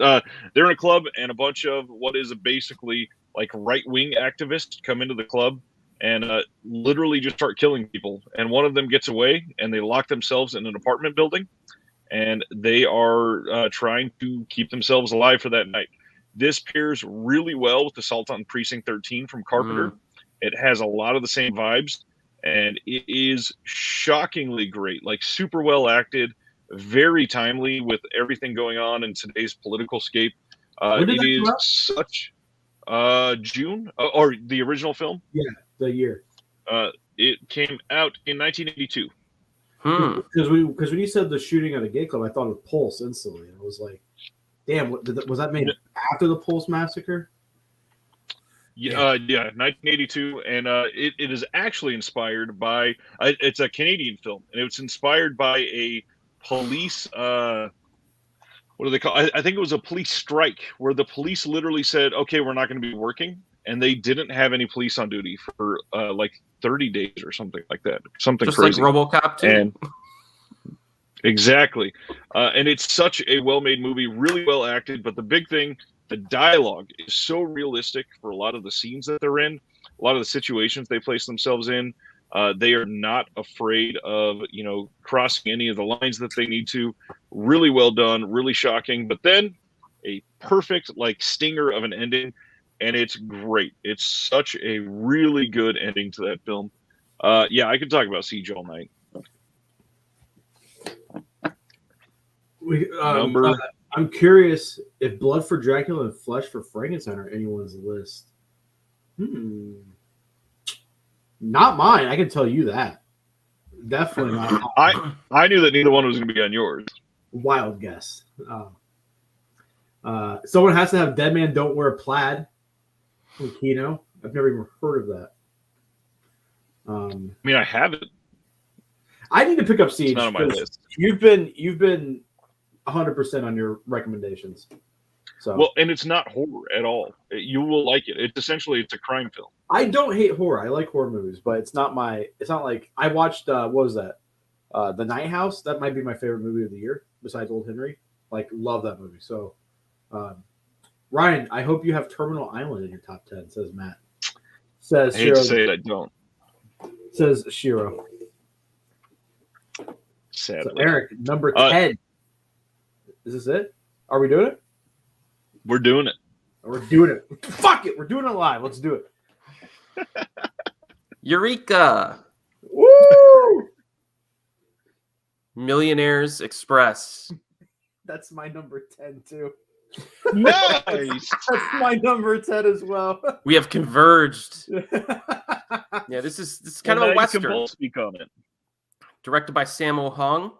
they're in a club, and a bunch of what is basically like right-wing activists come into the club and literally just start killing people. And one of them gets away, and they lock themselves in an apartment building, and they are trying to keep themselves alive for that night. This pairs really well with Assault on Precinct 13 from Carpenter. It has a lot of the same vibes, and it is shockingly great, like super well acted, very timely with everything going on in today's political scape. It is such June, or the original film? Yeah, the year. It came out in 1982. Because when you said the shooting at a gay club, I thought of Pulse instantly. I was like, damn, was that made after the Pulse massacre? Yeah, 1982, and it is actually inspired by it's a Canadian film, and it's inspired by a police what do they call? I think it was a police strike where the police literally said, "Okay, we're not going to be working," and they didn't have any police on duty for like 30 days or something like that. Something Just crazy. like RoboCop 2. And exactly. And it's such a well-made movie, really well acted. But the big thing, the dialogue is so realistic for a lot of the scenes that they're in, a lot of the situations they place themselves in. They are not afraid of, crossing any of the lines that they need to. Really well done, really shocking. But then a perfect stinger of an ending, and it's great. It's such a really good ending to that film. Yeah, I could talk about Siege all night. I'm curious if Blood for Dracula and Flesh for Frankenstein are anyone's list. Not mine. I can tell you that. Definitely not mine. I knew that neither one was going to be on yours. Wild guess. Someone has to have Dead Man Don't Wear Plaid from Kino. I've never even heard of that. I have it. I need to pick up Siege. It's not on my list. You've been 100% on your recommendations. So well, and it's not horror at all. You will like it. It's a crime film. I don't hate horror. I like horror movies, but it's not like I watched what was that? The Night House. That might be my favorite movie of the year besides Old Henry. Love that movie. So Ryan, I hope you have Terminal Island in your top 10, says Matt. Says I hate to say it, I don't. Says Shiro. Sadly. So Eric, number 10. Is this it? Are we doing it? We're doing it. We're doing it. Fuck it. We're doing it live. Let's do it. Eureka! Woo! Millionaires Express. That's my number 10 too. Nice. That's my number 10 as well. We have converged. Yeah, this is kind of a Western. You can both speak on it. Directed by Sammo Hung.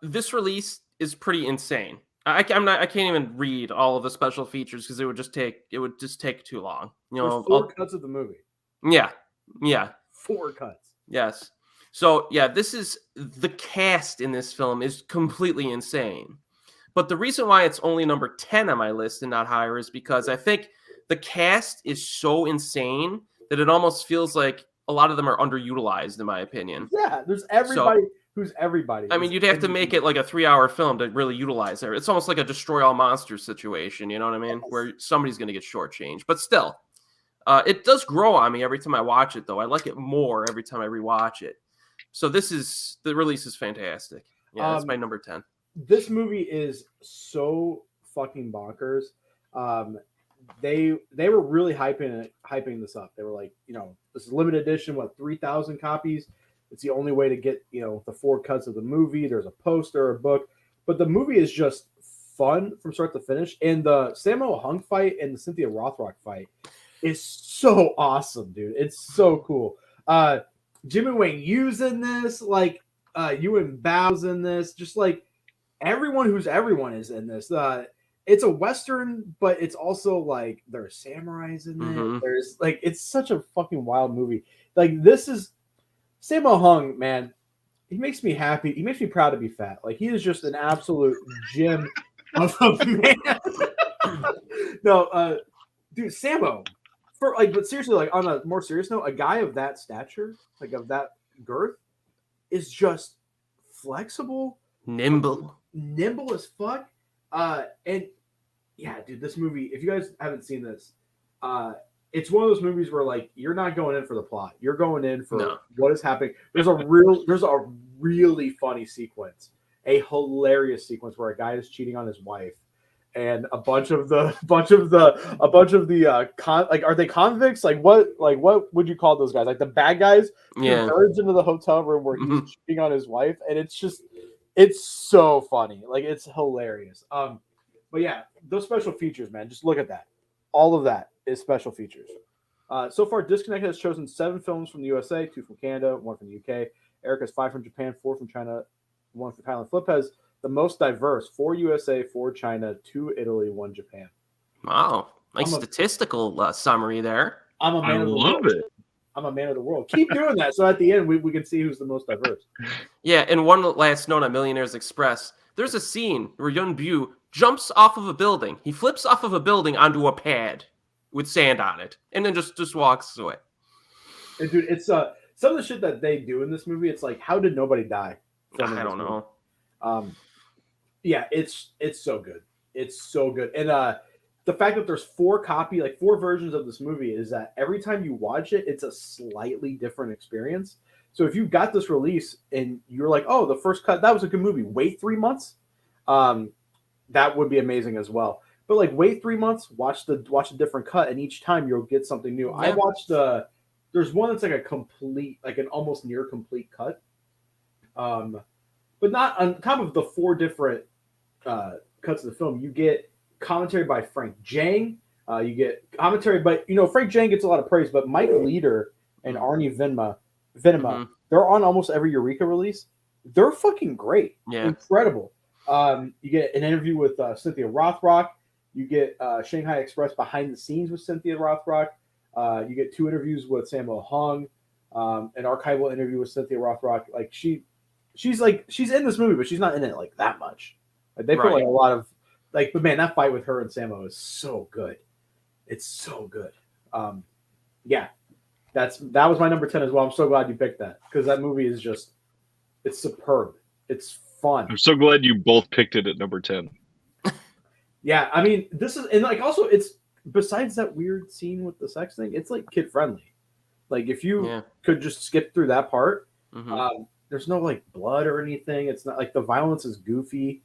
This release is pretty insane. I can't even read all of the special features because it would just take too long. There's 4 cuts of the movie. Yeah. 4 cuts. Yes. So yeah, the cast in this film is completely insane. But the reason why it's only number 10 on my list and not higher is because I think the cast is so insane that it almost feels like a lot of them are underutilized, in my opinion. Yeah, there's everybody who's everybody. I mean, you'd have to make it like a 3-hour film to really utilize it. It's almost like a Destroy All Monsters situation, you know what I mean? Yes. Where somebody's going to get shortchanged. But still, it does grow on me every time I watch it, though. I like it more every time I rewatch it. So the release is fantastic. Yeah, that's my number 10. This movie is so fucking bonkers. They were really hyping this up. They were like, this is limited edition, 3,000 copies. It's the only way to get, the 4 cuts of the movie. There's a poster, a book, but the movie is just fun from start to finish. And the Sammo Hung fight and the Cynthia Rothrock fight is so awesome, dude. It's so cool. Jimmy Wayne Yu's in this, Ewan Bow's in this, just everyone is in this. It's a Western, but it's also there's samurais in it. Mm-hmm. There's it's such a fucking wild movie. This is Sammo Hung, man. He makes me happy. He makes me proud to be fat. He is just an absolute gem of a man. No, dude, Sammo. But seriously, on a more serious note, a guy of that stature, of that girth, is just flexible, nimble as fuck. And yeah, dude, this movie, if you guys haven't seen this, it's one of those movies where you're not going in for the plot. You're going in for what is happening. There's a really funny sequence, a hilarious sequence where a guy is cheating on his wife. And a bunch of the are they convicts? What would you call those guys? The bad guys? Yeah. Birds into the hotel room where he's cheating on his wife, and it's so funny. It's hilarious. But yeah, those special features, man. Just look at that. All of that is special features. So far, Disconnected has chosen 7 films from the USA, 2 from Canada, 1 from the UK. Eric has 5 from Japan, 4 from China, 1 from Thailand. Flip has the most diverse: 4 USA, 4 China, 2 Italy, 1 Japan. Wow, nice statistical summary there. I'm a man of the world. I love it. I'm a man of the world. Keep doing that, so at the end we can see who's the most diverse. Yeah, and one last note on Millionaires Express. There's a scene where Yun Bu jumps off of a building. He flips off of a building onto a pad. with sand on it, and then just walks away. And dude, it's some of the shit that they do in this movie. It's like, how did nobody die? I don't know. Yeah, it's so good. It's so good. And the fact that there's four versions of this movie is that every time you watch it, it's a slightly different experience. So if you got this release and you're like, oh, the first cut, that was a good movie. Wait 3 months. That would be amazing as well. But like, wait 3 months, watch a different cut, and each time you'll get something new. Yeah. I watched there's one that's like a complete, like an almost near complete cut. But not on top of the 4 different cuts of the film. You get commentary by Frank Jang. You get commentary, but Frank Jang gets a lot of praise. But Mike Leader and Arnie Venema, they're on almost every Eureka release. They're fucking great, incredible. You get an interview with Cynthia Rothrock. You get Shanghai Express behind the scenes with Cynthia Rothrock. You get 2 interviews with Sammo Hung, an archival interview with Cynthia Rothrock. Like she's in this movie, but she's not in it like that much. Like, they put like a lot of but man, that fight with her and Sammo is so good. It's so good. Yeah, that was my number 10 as well. I'm so glad you picked that because that movie is it's superb. It's fun. I'm so glad you both picked it at number 10. Yeah, I mean, this is, and like also it's, besides that weird scene with the sex thing, it's like kid friendly. Like if you could just skip through that part, there's no like blood or anything. It's not like the violence is goofy.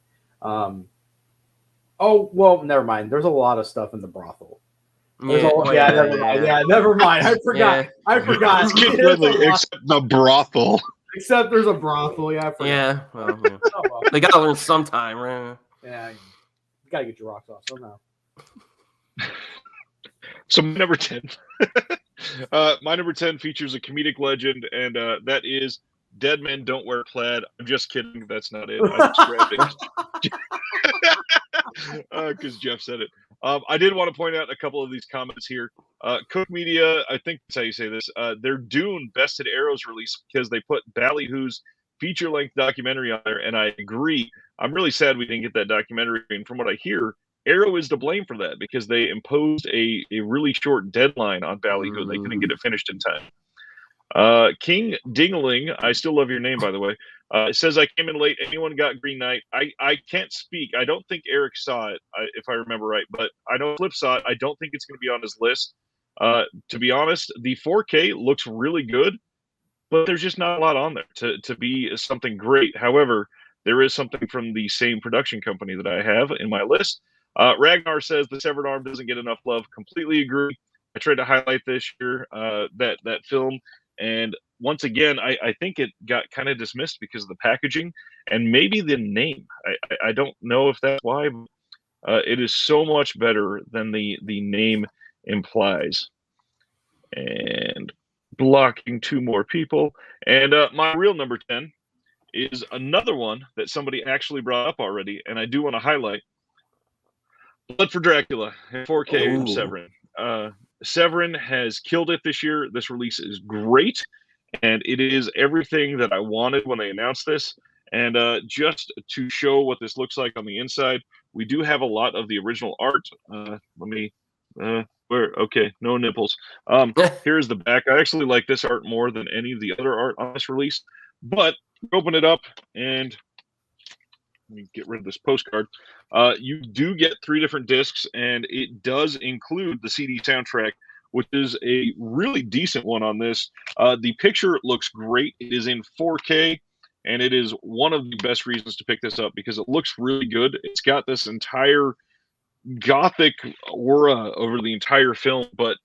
Oh well, never mind. There's a lot of stuff in the brothel. Never mind. Yeah, never mind. I forgot. It's kid friendly except the brothel. Except there's a brothel. Yeah, I forgot. Yeah. Well, they gotta learn sometime, right? Yeah, you gotta get your rocks off somehow. So my number 10. My number 10 features a comedic legend, and that is Dead Men Don't Wear Plaid. I'm just kidding. That's not it. I just grabbed it. Because Jeff said it. I did want to point out a couple of these comments here. Cook Media, I think that's how you say this. Their Dune Bested Arrows release because they put Ballyhoo's feature-length documentary on there, and I agree. I'm really sad we didn't get that documentary, and from what I hear, Arrow is to blame for that because they imposed a really short deadline on Ballyhoo. They couldn't get it finished in time. King Dingling, I still love your name, by the way, says, I came in late. Anyone got Green Knight? I can't speak. I don't think Eric saw it, if I remember right, but I know Flip saw it. I don't think it's going to be on his list. To be honest, the 4K looks really good, but there's just not a lot on there to be something great. However, there is something from the same production company that I have in my list. Ragnar says the Severed Arm doesn't get enough love. Completely agree. I tried to highlight this year, that film. And once again, I think it got kind of dismissed because of the packaging and maybe the name. I don't know if that's why, but it is so much better than the name implies. And blocking 2 more people. And my real number 10 is another one that somebody actually brought up already, and I do want to highlight. Blood for Dracula in 4K from Severin. Severin has killed it this year. This release is great, and it is everything that I wanted when they announced this. And just to show what this looks like on the inside, we do have a lot of the original art. Okay, no nipples. Here's the back. I actually like this art more than any of the other art on this release. But open it up, and let me get rid of this postcard. You do get 3 different discs, and it does include the CD soundtrack, which is a really decent one on this. The picture looks great. It is in 4K, and it is one of the best reasons to pick this up because it looks really good. It's got this entire gothic aura over the entire film, but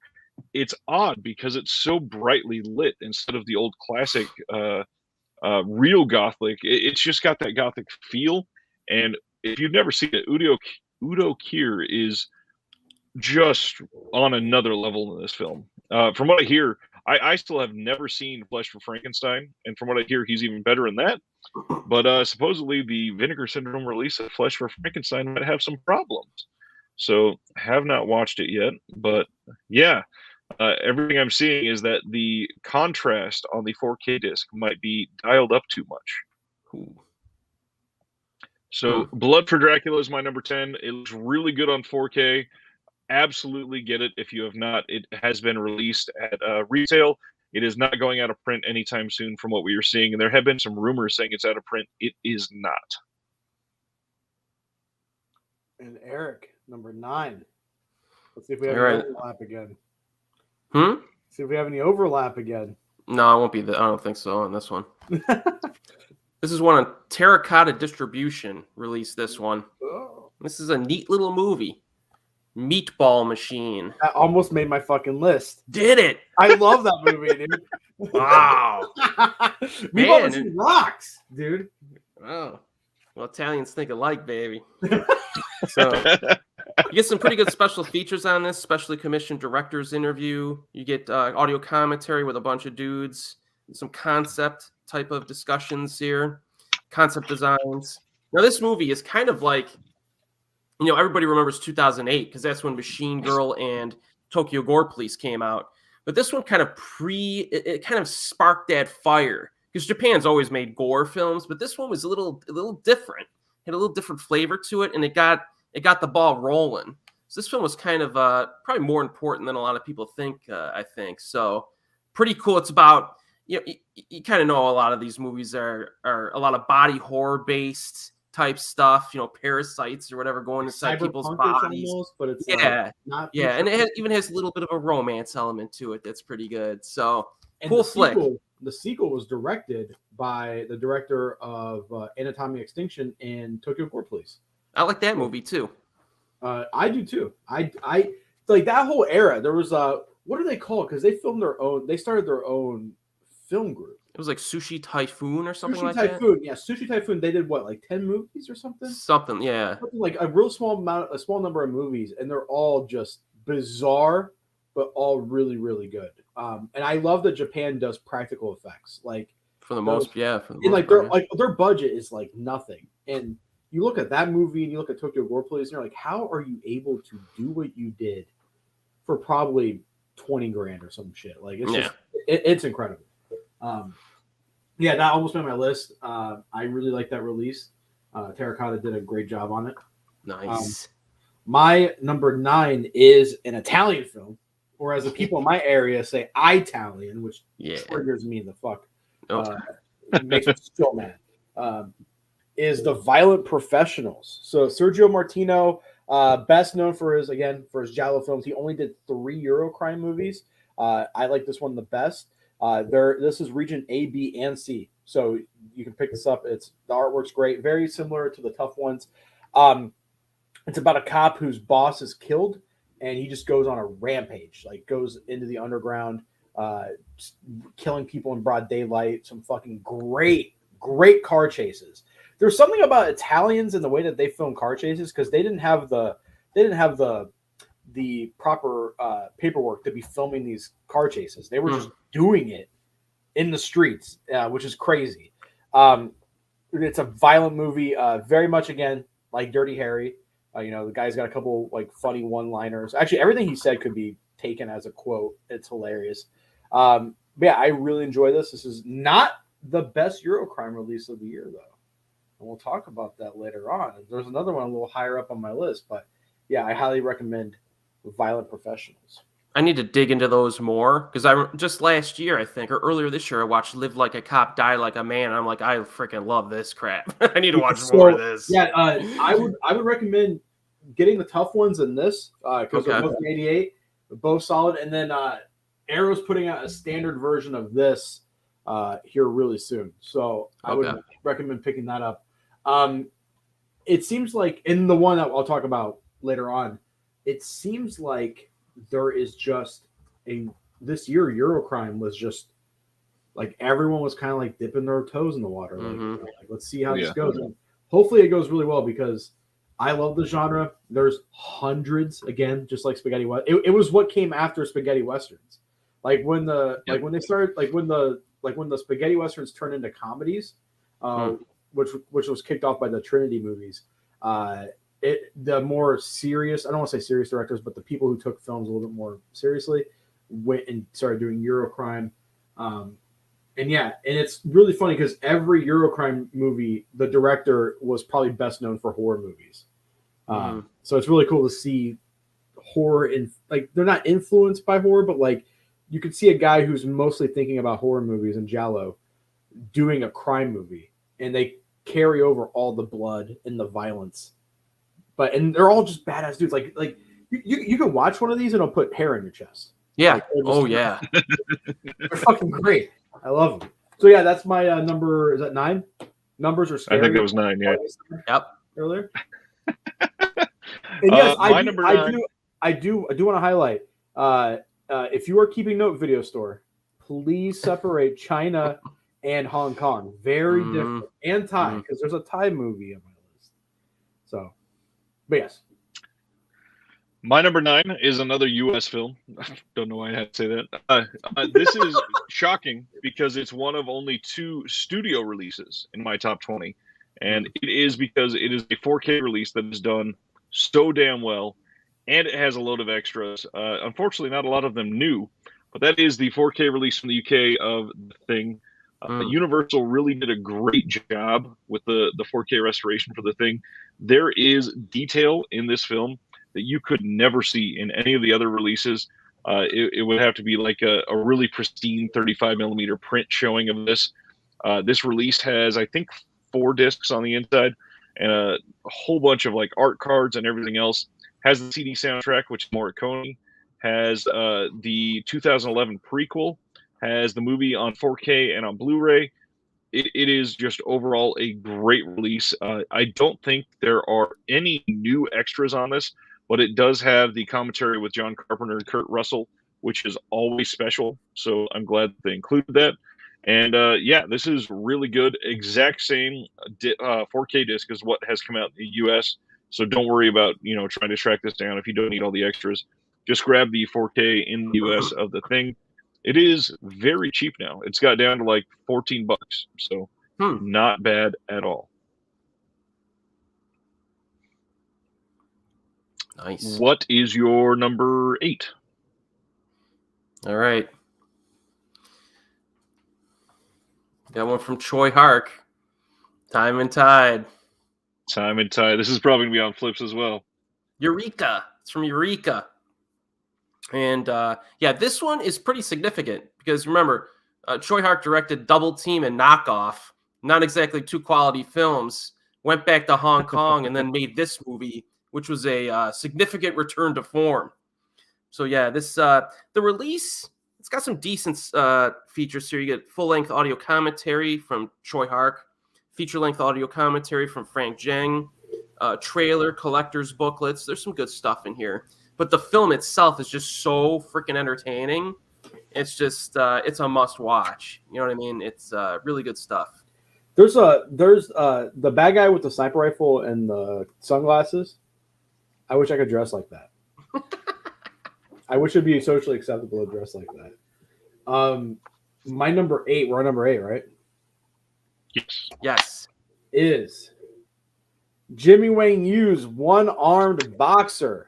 it's odd because it's so brightly lit instead of the old classic real gothic. It's just got that gothic feel. And if you've never seen it, Udo Kier is just on another level in this film. From what I hear, I still have never seen Flesh for Frankenstein, and from what I hear, he's even better in that. But supposedly the Vinegar Syndrome release of Flesh for Frankenstein might have some problems. So have not watched it yet, but yeah, everything I'm seeing is that the contrast on the 4K disc might be dialed up too much. Ooh. So Blood for Dracula is my number 10. It looks really good on 4K. absolutely get it. If you have not, it has been released at retail. It is not going out of print anytime soon, from what we are seeing. And there have been some rumors saying it's out of print. It is not. And Eric, number 9. Let's see if we have All any right. overlap again. See if we have any overlap again. No, it won't be. I don't think so on this one. This is one on Terracotta Distribution. Released this one. Oh. This is a neat little movie. Meatball Machine. That almost made my fucking list. Did it? I love that movie, dude. Wow. Meatball Machine rocks, dude. Oh. Well, Italians think alike, baby. So you get some pretty good special features on this, specially commissioned director's interview. You get audio commentary with a bunch of dudes, some concept type of discussions here, concept designs. Now, this movie is kind of like, everybody remembers 2008 because that's when Machine Girl and Tokyo Gore Police came out. But this one kind of it kind of sparked that fire because Japan's always made gore films, but this one was a little different, had a little different flavor to it, and it got the ball rolling. So this film was kind of probably more important than a lot of people think. I think so. Pretty cool. It's about you kind of know a lot of these movies are a lot of body horror based type stuff. Parasites or whatever going inside people's bodies. Almost, but it's not and it even has a little bit of a romance element to it. That's pretty good. So and cool flick. The sequel was directed by the director of Anatomy of Extinction and Tokyo Gore Police. I like that movie too. I do too. I like that whole era. There was what do they call it? Because they filmed their own. They started their own film group. It was like Sushi Typhoon or something Sushi like Typhoon. that. Yeah, Sushi Typhoon. They did what, like 10 movies or something? Something, yeah. Something like a small number of movies, and they're all just bizarre, but all really, really good. And I love that Japan does practical effects, like for the most, yeah. Their budget is like nothing, and you look at that movie and you look at Tokyo Gore Police, and you're like, how are you able to do what you did for probably 20 grand or some shit? Like it's just it's incredible. Yeah, that almost made my list. I really like that release. Terracotta did a great job on it. Nice. My number 9 is an Italian film, or as the people in my area say, Italian, which triggers me the fuck. It makes me so mad. Is The Violent Professionals. So Sergio Martino, best known for his Giallo films. He only did 3 Eurocrime movies. I like this one the best. This is region A, B, and C. So you can pick this up. The artwork's great. Very similar to the Tough Ones. It's about a cop whose boss is killed, and he just goes on a rampage, like goes into the underground, killing people in broad daylight. Some fucking great car chases. There's something about Italians in the way that they film car chases because they didn't have the proper paperwork to be filming these car chases. They were just doing it in the streets, which is crazy. It's a violent movie, very much again like Dirty Harry. The guy's got a couple like funny one-liners. Actually, everything he said could be taken as a quote. It's hilarious. But yeah, I really enjoy this. This is not the best Eurocrime release of the year, though. And we'll talk about that later on. There's another one a little higher up on my list, but yeah, I highly recommend Violent Professionals. I need to dig into those more because I just last year, I think, or earlier this year, I watched Live Like a Cop, Die Like a Man. I'm like, I freaking love this crap. I need to watch more of this. Yeah, I would recommend getting the Tough Ones in this because they're both 88, both solid. And then Arrow's putting out a standard version of this here really soon. So I would recommend picking that up. It seems like in the one that I'll talk about later on, it seems like there is just this year Eurocrime was just like everyone was kind of like dipping their toes in the water. Like, let's see how this goes. And hopefully it goes really well because I love the genre. There's hundreds, again, just like spaghetti western. It was what came after spaghetti westerns. Like when when they started, when the spaghetti westerns turned into comedies, which was kicked off by the Trinity movies. The more serious, I don't want to say serious directors, but the people who took films a little bit more seriously went and started doing Eurocrime. And it's really funny because every Eurocrime movie, the director was probably best known for horror movies. So it's really cool to see horror in like they're not influenced by horror, but like you could see a guy who's mostly thinking about horror movies and Giallo doing a crime movie, and they carry over all the blood and the violence. And they're all just badass dudes. Like you can watch one of these and it'll put hair in your chest. Yeah. Like, Yeah. They're fucking great. I love them. So yeah, that's my number. Is that 9? Numbers are scary. I think that was 9. Yeah. Yep. Earlier. And yes, number 9. I do want to highlight. If you are keeping note, video store, please separate China and Hong Kong. Very different. And Thai, because there's a Thai movie on my list. So, but yes. My number 9 is another U.S. film. Don't know why I had to say that. This is shocking because it's one of only 2 studio releases in my top 20. And it is because it is a 4K release that is done so damn well. And it has a load of extras. Unfortunately, not a lot of them new. But that is the 4K release from the UK of The Thing. Universal really did a great job with the 4K restoration for The Thing. There is detail in this film that you could never see in any of the other releases. It would have to be like a really pristine 35 millimeter print showing of this. This release has, I think, 4 discs on the inside and a whole bunch of like art cards and everything else. Has the CD soundtrack, which is Morricone. Has the 2011 prequel. Has the movie on 4K and on Blu-ray. It is just overall a great release. I don't think there are any new extras on this, but it does have the commentary with John Carpenter and Kurt Russell, which is always special. So I'm glad they included that. And yeah, this is really good. Exact same 4K disc as what has come out in the US. So don't worry about, trying to track this down if you don't need all the extras. Just grab the 4K in the US of The Thing. It is very cheap now. It's got down to like $14. So not bad at all. Nice. What is your number 8? All right. Got one from Choi Hark. Time and Tide. Time and Tide. This is probably going to be on flips as well. Eureka. It's from Eureka. And yeah, this one is pretty significant because remember, Choi Hark directed Double Team and Knockoff. Not exactly 2 quality films. Went back to Hong Kong and then made this movie, which was a significant return to form. So yeah, this the release, it's got some decent features here. You get full-length audio commentary from Choi Hark, feature-length audio commentary from Frank Zheng, trailer, collector's booklets. There's some good stuff in here. But the film itself is just so freaking entertaining. It's just it's a must-watch. You know what I mean? It's really good stuff. There's the bad guy with the sniper rifle and the sunglasses. I wish I could dress like that. I wish it'd be socially acceptable to dress like that. My number 8, we're on number 8, right? Yes. Is Jimmy Wang Yu's One-Armed Boxer.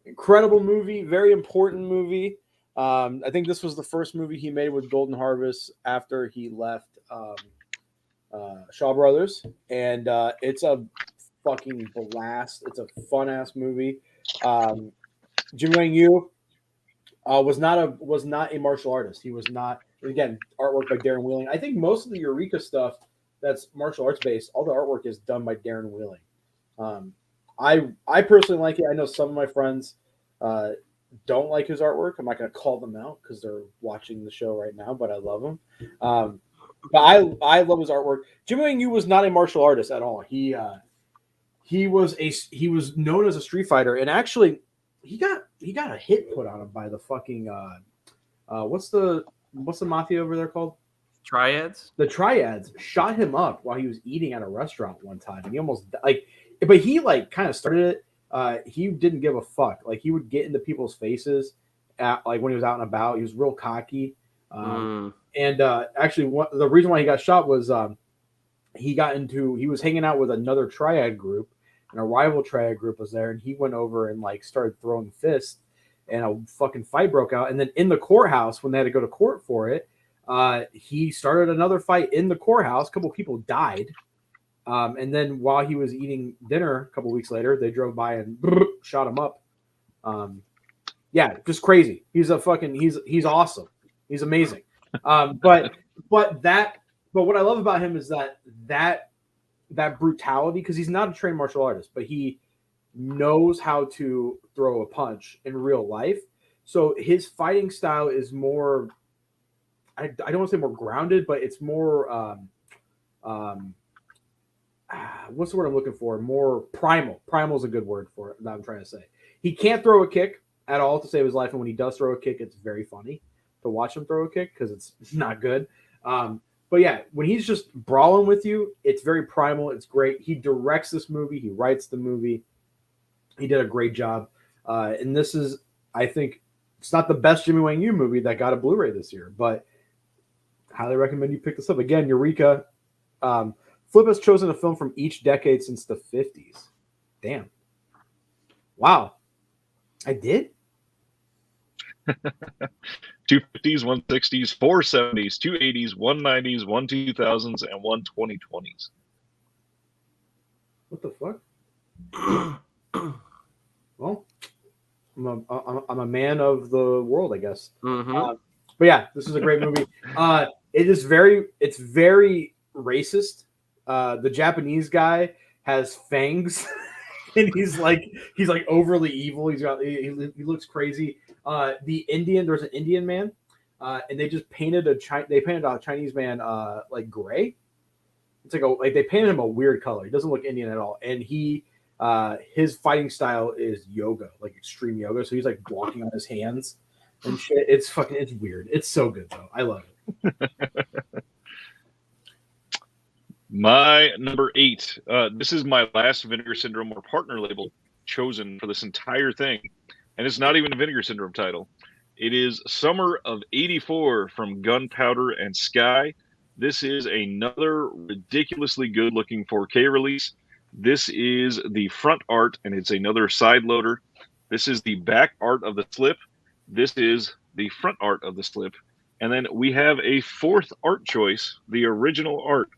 Incredible movie, very important movie. I think this was the first movie he made with Golden Harvest after he left Shaw Brothers, and it's a fucking blast. It's a fun-ass movie. Jimmy Wang Yu was not a martial artist. He was not, again, artwork by Darren Wheeling. I think most of the Eureka stuff that's martial arts based, all the artwork is done by Darren Wheeling. I personally like it. I know some of my friends don't like his artwork. I'm not going to call them out because they're watching the show right now, but I love him. But I love his artwork. Jimmy Wang Yu was not a martial artist at all. He was known as a street fighter, and actually he got a hit put on him by the fucking what's the mafia over there called? Triads. The Triads shot him up while he was eating at a restaurant one time, and he almost but he kind of started it. He didn't give a fuck. Like he would get into people's faces when he was out and about. He was real cocky. And actually, the reason why he got shot was he was hanging out with another triad group, and a rival triad group was there, and he went over and started throwing fists, and a fucking fight broke out. And then in the courthouse, when they had to go to court for it, he started another fight in the courthouse. A couple people died. And then while he was eating dinner a couple weeks later, they drove by and shot him up. Yeah, just crazy. He's awesome. He's amazing. But what I love about him is that brutality, because he's not a trained martial artist, but he knows how to throw a punch in real life. So his fighting style is more, I don't want to say more grounded, but it's more what's the word I'm looking for? More primal. Primal is a good word for it that I'm trying to say. He can't throw a kick at all to save his life, and when he does throw a kick, it's very funny to watch him throw a kick because it's not good. But yeah, when he's just brawling with you, it's very primal. It's great. He directs this movie. He writes the movie. He did a great job. And this is, I think, it's not the best Jimmy Wang Yu movie that got a Blu-ray this year, but highly recommend you pick this up. Again, Eureka. Flip has chosen a film from each decade since the 50s. Damn. Wow. I did? 250s, 160s, 470s, 280s, 190s, 2000s, and 2020s. What the fuck? Well, I'm a man of the world, I guess. Mm-hmm. But yeah, this is a great movie. It's very racist. The Japanese guy has fangs, and he's like overly evil. He looks crazy. There's an Indian man, and they just painted a Chinese man like gray. It's like they painted him a weird color. He doesn't look Indian at all, and his fighting style is yoga, like extreme yoga. So he's like walking on his hands and shit. It's weird. It's so good though. I love it. My number 8. This is my last Vinegar Syndrome or partner label chosen for this entire thing, and it's not even a Vinegar Syndrome title. It is Summer of '84 from Gunpowder and Sky. This is another ridiculously good-looking 4K release. This is the front art, and it's another side loader. This is the back art of the slip. This is the front art of the slip. And then we have a fourth art choice, the original art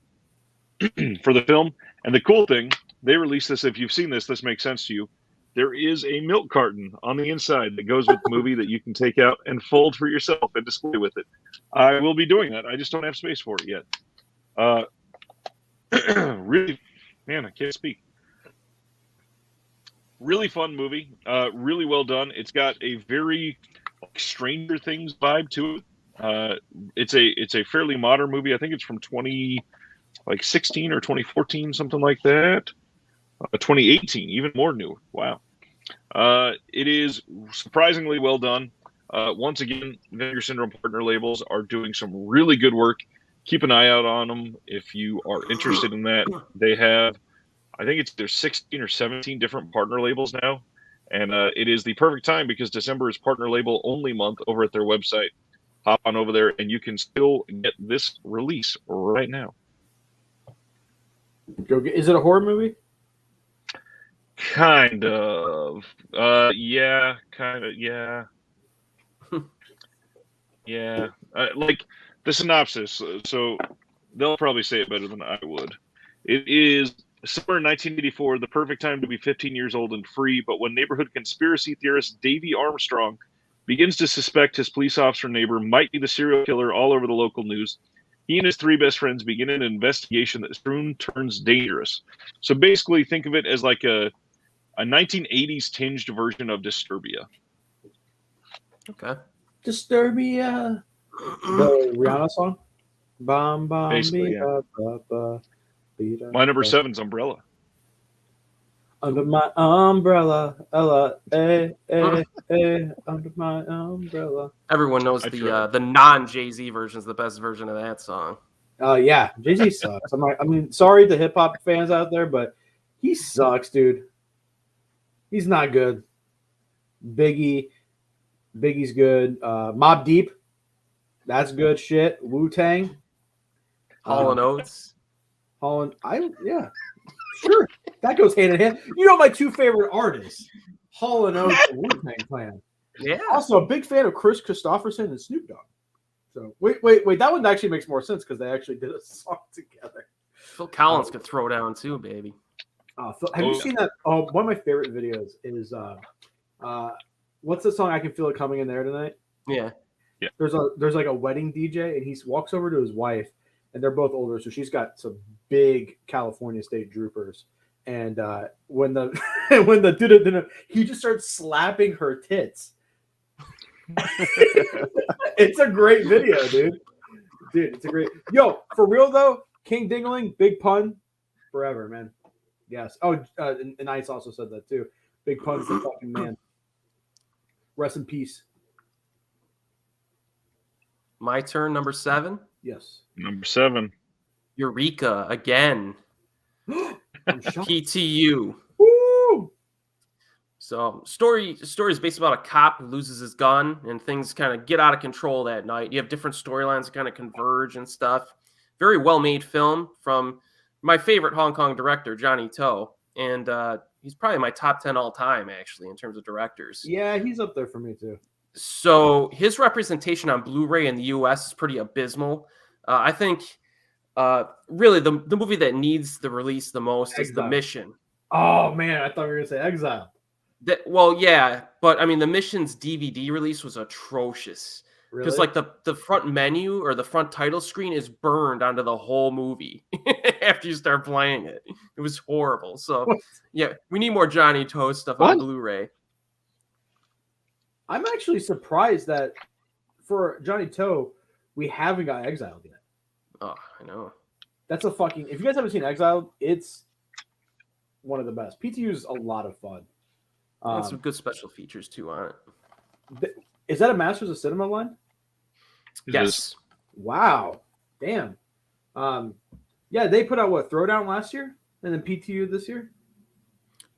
for the film. And the cool thing, they released this. If you've seen this, this makes sense to you. There is a milk carton on the inside that goes with the movie that you can take out and fold for yourself and display with it. I will be doing that. I just don't have space for it yet. Really, man, I can't speak. Really fun movie. Really well done. It's got a very Stranger Things vibe to it. It's a fairly modern movie. I think it's from 2016 or 2014, something like that. 2018, even more new. Wow. It is surprisingly well done. Once again, Vinegar Syndrome partner labels are doing some really good work. Keep an eye out on them if you are interested in that. They have, I think there's 16 or 17 different partner labels now. And it is the perfect time because December is partner label only month over at their website. Hop on over there and you can still get this release right now. Is it a horror movie? Kind of. Yeah, kind of. Yeah. Yeah. Like the synopsis. So they'll probably say it better than I would. It is summer 1984, the perfect time to be 15 years old and free. But when neighborhood conspiracy theorist Davy Armstrong begins to suspect his police officer neighbor might be the serial killer all over the local news, he and his three best friends begin an investigation that soon turns dangerous. So basically, think of it as like a 1980s tinged version of Disturbia. Okay. Disturbia. The Rihanna song? Bam, bam, Basically, yeah. My number 7's Umbrella. Under my umbrella, Ella, under my umbrella. Everyone knows the non-Jay-Z version is the best version of that song. Yeah, Jay-Z sucks. I mean, sorry to hip-hop fans out there, but he sucks, dude. He's not good. Biggie's good. Mobb Deep, that's good shit. Wu-Tang. Hall & Oates. Yeah. Sure, that goes hand in hand. You know my two favorite artists, Hall & Oates and Wu-Tang Clan. Yeah. Also, a big fan of Chris Christopherson and Snoop Dogg. So wait. That one actually makes more sense because they actually did a song together. Phil Collins could throw down too, baby. Have you seen that? One of my favorite videos is what's the song? I Can Feel It Coming in There Tonight. Yeah. There's like a wedding DJ, and he walks over to his wife, and they're both older, so she's got some big California State Troopers. And when the he just starts slapping her tits. It's a great video, dude. It's a great for real though. King Dingling, big pun, forever, man. Yes. Oh, and Ice also said that too. Big pun's the fucking man. Rest in peace. My turn, number 7. Yes. Number 7. Eureka again. PTU. Woo! So story is based about a cop who loses his gun and things kind of get out of control that night. You have different storylines that kind of converge and stuff. Very well made film from my favorite Hong Kong director, Johnny To. And he's probably my top 10 all time, actually, in terms of directors. Yeah, he's up there for me too. So his representation on Blu-ray in the U.S. is pretty abysmal. I think really the movie that needs the release the most is The Mission. Oh man, I thought we were gonna say Exile. Well, yeah, but I mean The Mission's DVD release was atrocious because like the front menu or the front title screen is burned onto the whole movie after you start playing it. It was horrible. So yeah, we need more Johnny To stuff on Blu-ray. I'm actually surprised that for Johnny To, we haven't got Exiled yet. Oh, I know. That's a fucking. If you guys haven't seen Exiled, it's one of the best. PTU is a lot of fun. And some good special features too on it. Is that a Masters of Cinema line? Yes. Wow. Damn. Yeah, they put out what Throwdown last year, and then PTU this year.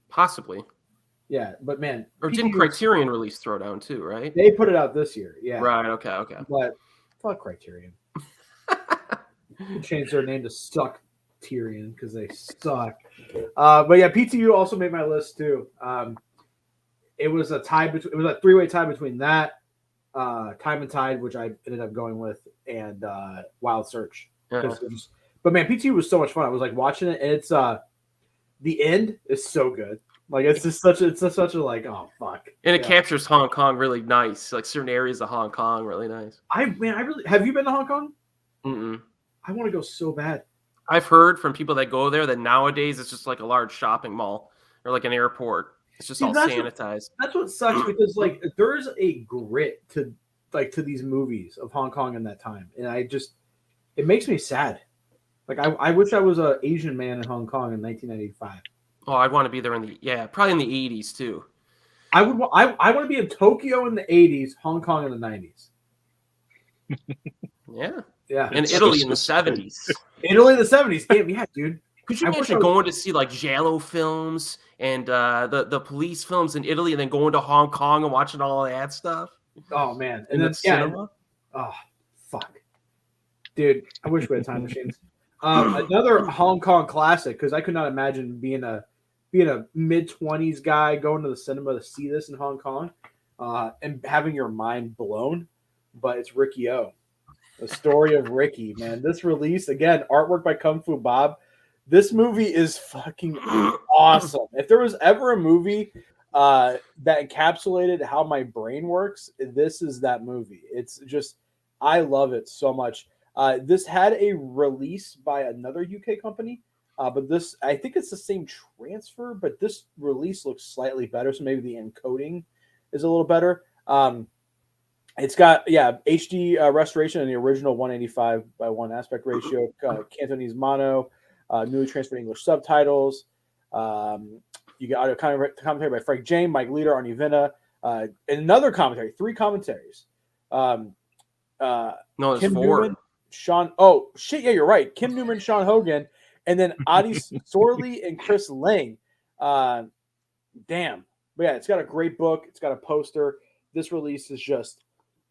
Possibly. Yeah, but man, or didn't Criterion release Throwdown too, right? They put it out this year. Yeah. Right. Okay. But fuck Criterion. Changed their name to Suck Tyrion because they suck. But yeah, PTU also made my list too. It was a tie between. It was a 3-way tie between that, Time and Tide, which I ended up going with, and Wild Search. Uh-huh. But man, PTU was so much fun. I was like watching it, and it's the end is so good. Like it's just such a like, oh fuck. And it captures Hong Kong really nice. Like certain areas of Hong Kong really nice. I really have you been to Hong Kong? Mm-mm. I want to go so bad. I've heard from people that go there that nowadays it's just like a large shopping mall or like an airport. It's just all sanitized. That's what sucks because like there's a grit to these movies of Hong Kong in that time, and it makes me sad. Like I wish I was an Asian man in Hong Kong in 1995. Oh, I'd want to be there probably in the 80s too. I want to be in Tokyo in the 80s, Hong Kong in the 90s. Yeah. And Italy in the 70s. Italy in the 70s. Damn, yeah, dude. Could you imagine going to see like Giallo films and the police films in Italy and then going to Hong Kong and watching all of that stuff? Oh, man. And then cinema? Oh, fuck. Dude, I wish we had time machines. Another Hong Kong classic, because I could not imagine being a mid-20s guy going to the cinema to see this in Hong Kong and having your mind blown. But it's Ricky-O. The story of Ricky, man. This release, again, artwork by Kung Fu Bob. This movie is fucking awesome. If there was ever a movie that encapsulated how my brain works, this is that movie. It's just, I love it so much. This had a release by another UK company, but this, I think it's the same transfer, but this release looks slightly better, so maybe the encoding is a little better. It's got, HD restoration in the original 185:1 aspect ratio, Cantonese mono, newly transferred English subtitles. You got audio commentary by Frank James, Mike Leader, Arnie Vinna, and another commentary, 3 commentaries. No, there's Kim 4. Newman, Sean. Oh shit, yeah, you're right. Kim Newman, Sean Hogan, and then Adi Sorley and Chris Lang. Damn, but yeah, it's got a great book. It's got a poster. This release is just,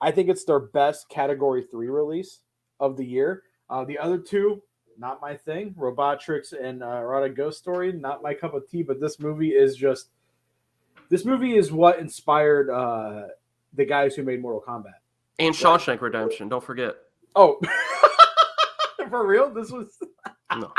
I think it's their best Category 3 release of the year. The other 2, not my thing. Robotrix and Rada Ghost Story, not my cup of tea. But this movie is what inspired the guys who made Mortal Kombat. And Shawshank Redemption, don't forget. Oh, for real? This was No.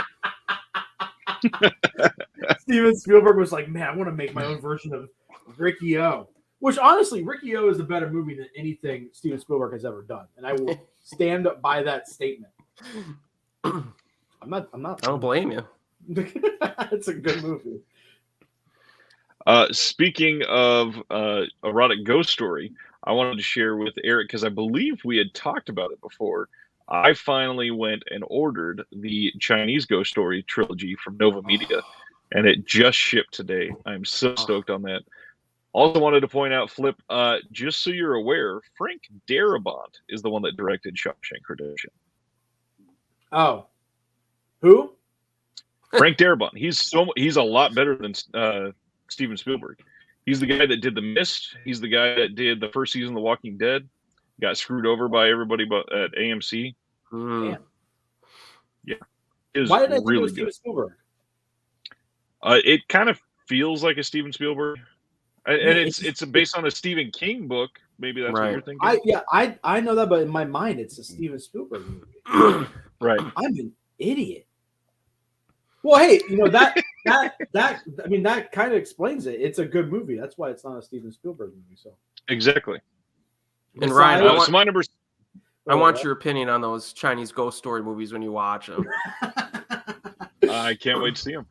Steven Spielberg was like, man, I want to make my own version of Ricky-O. Which honestly, Ricky O is a better movie than anything Steven Spielberg has ever done, and I will stand up by that statement. I'm not. I don't blame you. It's a good movie. Speaking of erotic ghost story, I wanted to share with Eric because I believe we had talked about it before. I finally went and ordered the Chinese Ghost Story trilogy from Nova Media, and it just shipped today. I'm so stoked on that. Also wanted to point out, Flip, just so you're aware, Frank Darabont is the one that directed Shawshank Redemption. Oh, who? Frank Darabont. He's a lot better than Steven Spielberg. He's the guy that did The Mist. He's the guy that did the first season of The Walking Dead. Got screwed over by everybody but at AMC. Damn. Yeah. Why did I think really it was good. Steven Spielberg? It kind of feels like a Steven Spielberg. And it's based on a Stephen King book. Maybe that's what you're thinking. I know that, but in my mind, it's a Steven Spielberg movie. Right. I'm an idiot. Well, hey, that kind of explains it. It's a good movie. That's why it's not a Steven Spielberg movie. So exactly. And Ryan, I want your opinion on those Chinese ghost story movies when you watch them. I can't wait to see them.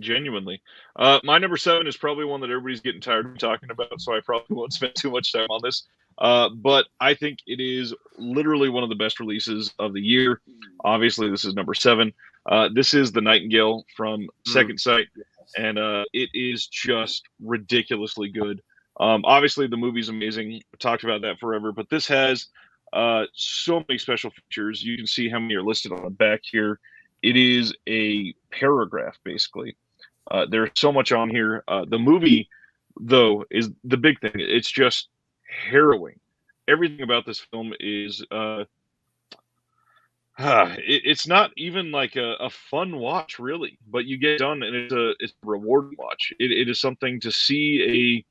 Genuinely. My number 7 is probably one that everybody's getting tired of talking about, so I probably won't spend too much time on this. But I think it is literally one of the best releases of the year. Obviously, this is number 7. This is The Nightingale from Second Sight, and it is just ridiculously good. Obviously, the movie's amazing. We talked about that forever, but this has so many special features. You can see how many are listed on the back here. It is a paragraph, basically. There's so much on here. The movie, though, is the big thing. It's just harrowing. Everything about this film is it's not even like a fun watch, really, but you get done and it's a rewarding watch. It is something to see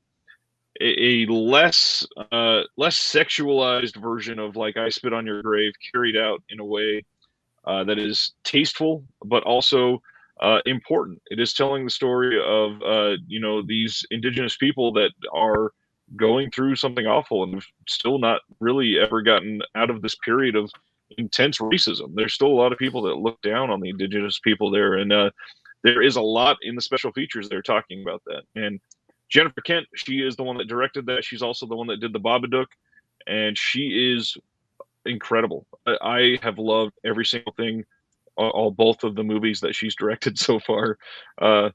a less sexualized version of like I Spit on Your Grave carried out in a way that is tasteful, but also important. It is telling the story of these indigenous people that are going through something awful and have still not really ever gotten out of this period of intense racism. There's still a lot of people that look down on the indigenous people there, and there is a lot in the special features they're talking about that. And Jennifer Kent, she is the one that directed that. She's also the one that did the Babadook, and she is incredible. I have loved every single thing, both of the movies that she's directed so far. I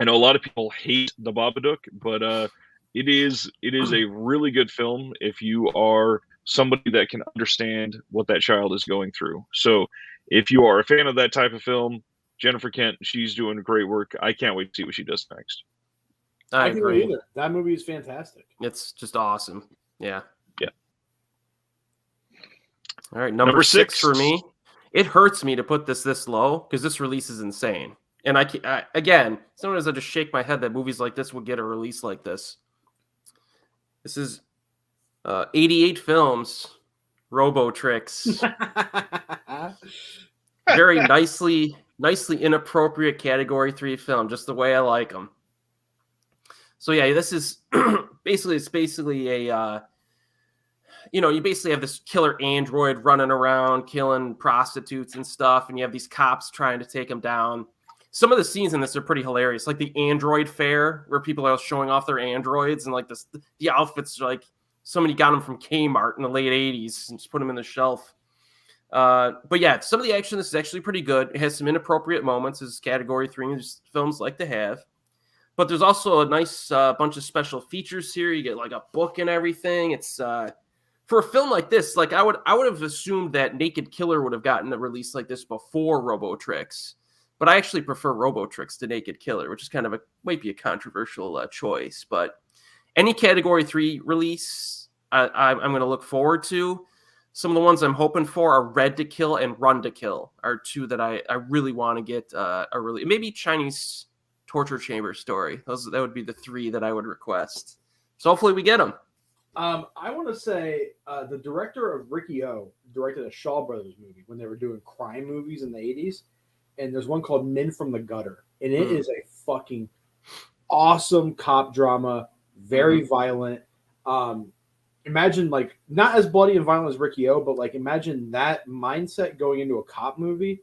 know a lot of people hate the Babadook, but it is a really good film if you are somebody that can understand what that child is going through. So if you are a fan of that type of film, Jennifer Kent, she's doing great work. I can't wait to see what she does next. I agree. Either. That movie is fantastic. It's just awesome. Yeah. Yeah. All right, number 6 for me. It hurts me to put this low because this release is insane. And I again, sometimes I just shake my head that movies like this would get a release like this. This is 88 films, Robotrix. Very nicely inappropriate Category 3 film, just the way I like them. So yeah, this is basically a you basically have this killer android running around killing prostitutes and stuff, and you have these cops trying to take him down. Some of the scenes in this are pretty hilarious, like the android fair where people are showing off their androids, and like the outfits are like somebody got them from Kmart in the late 80s and just put them in the shelf. But yeah, some of the action, this is actually pretty good. It has some inappropriate moments, as Category 3 films like to have. But there's also a nice bunch of special features here. You get like a book and everything. It's for a film like this, like I would have assumed that Naked Killer would have gotten a release like this before Robotrix. But I actually prefer Robotrix to Naked Killer, which is kind of might be a controversial choice. But any Category 3 release, I'm going to look forward to. Some of the ones I'm hoping for are Red to Kill and Run to Kill are two that I really want to get maybe Chinese Torture Chamber Story. That would be the 3 that I would request. So hopefully we get them. I want to say the director of Ricky O directed a Shaw Brothers movie when they were doing crime movies in the 80s. And there's one called Men from the Gutter. And it is a fucking awesome cop drama. very violent. Imagine like not as bloody and violent as Ricky O, but like imagine that mindset going into a cop movie.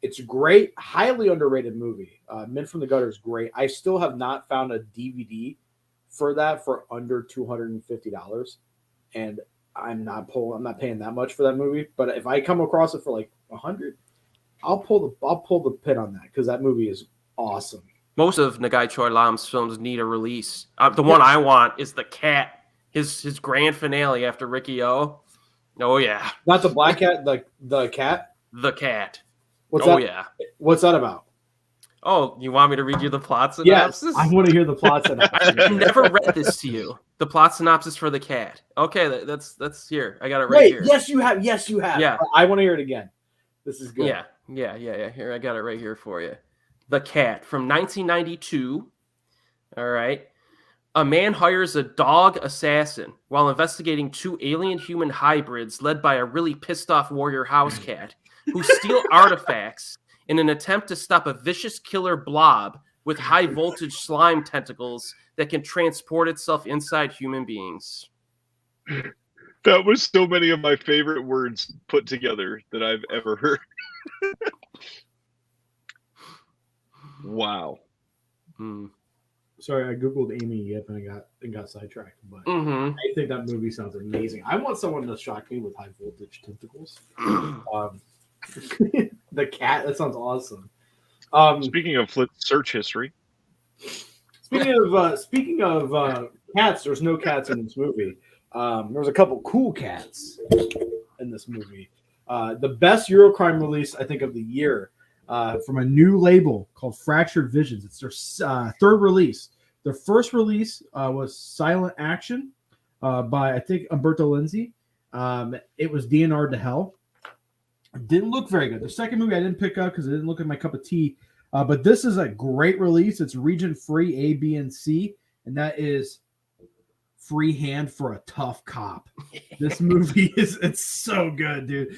It's great, highly underrated movie. Men from the Gutter is great. I still have not found a DVD for that for under $250, and I'm not paying that much for that movie. But if I come across it for like $100, I'll pull the pin on that because that movie is awesome. Most of Nagai Choi Lam's films need a release. The one I want is The Cat. His grand finale after Ricky O. Oh yeah, not the black cat, the cat. The Cat. What's that? Yeah. What's that about? Oh, you want me to read you the plot synopsis? Yes, I want to hear the plot synopsis. I never read this to you. The plot synopsis for The Cat. Okay, that's here. I got it right here. Yes, you have. Yes, you have. Yeah. I want to hear it again. This is good. Yeah. Here, I got it right here for you. The Cat from 1992. All right. A man hires a dog assassin while investigating two alien-human hybrids led by a really pissed-off warrior house cat who steal artifacts in an attempt to stop a vicious killer blob with high-voltage slime tentacles that can transport itself inside human beings. That was so many of my favorite words put together that I've ever heard. Wow. Sorry, I googled Amy Yip and got sidetracked. But I think that movie sounds amazing. I want someone to shock me with high voltage tentacles. The Cat. That sounds awesome. Speaking of flip search history. Speaking of cats, there's no cats in this movie. There was a couple cool cats in this movie. The best Eurocrime release, I think, of the year. From a new label called Fractured Visions. It's their third release. Their first release was Silent Action by, I think, Umberto Lenzi. It was DNR'd to hell. It didn't look very good. The second movie I didn't pick up because it didn't look like my cup of tea. But this is a great release. It's region-free A, B, and C. And that is Free Hand for a Tough Cop. This movie it's so good, dude.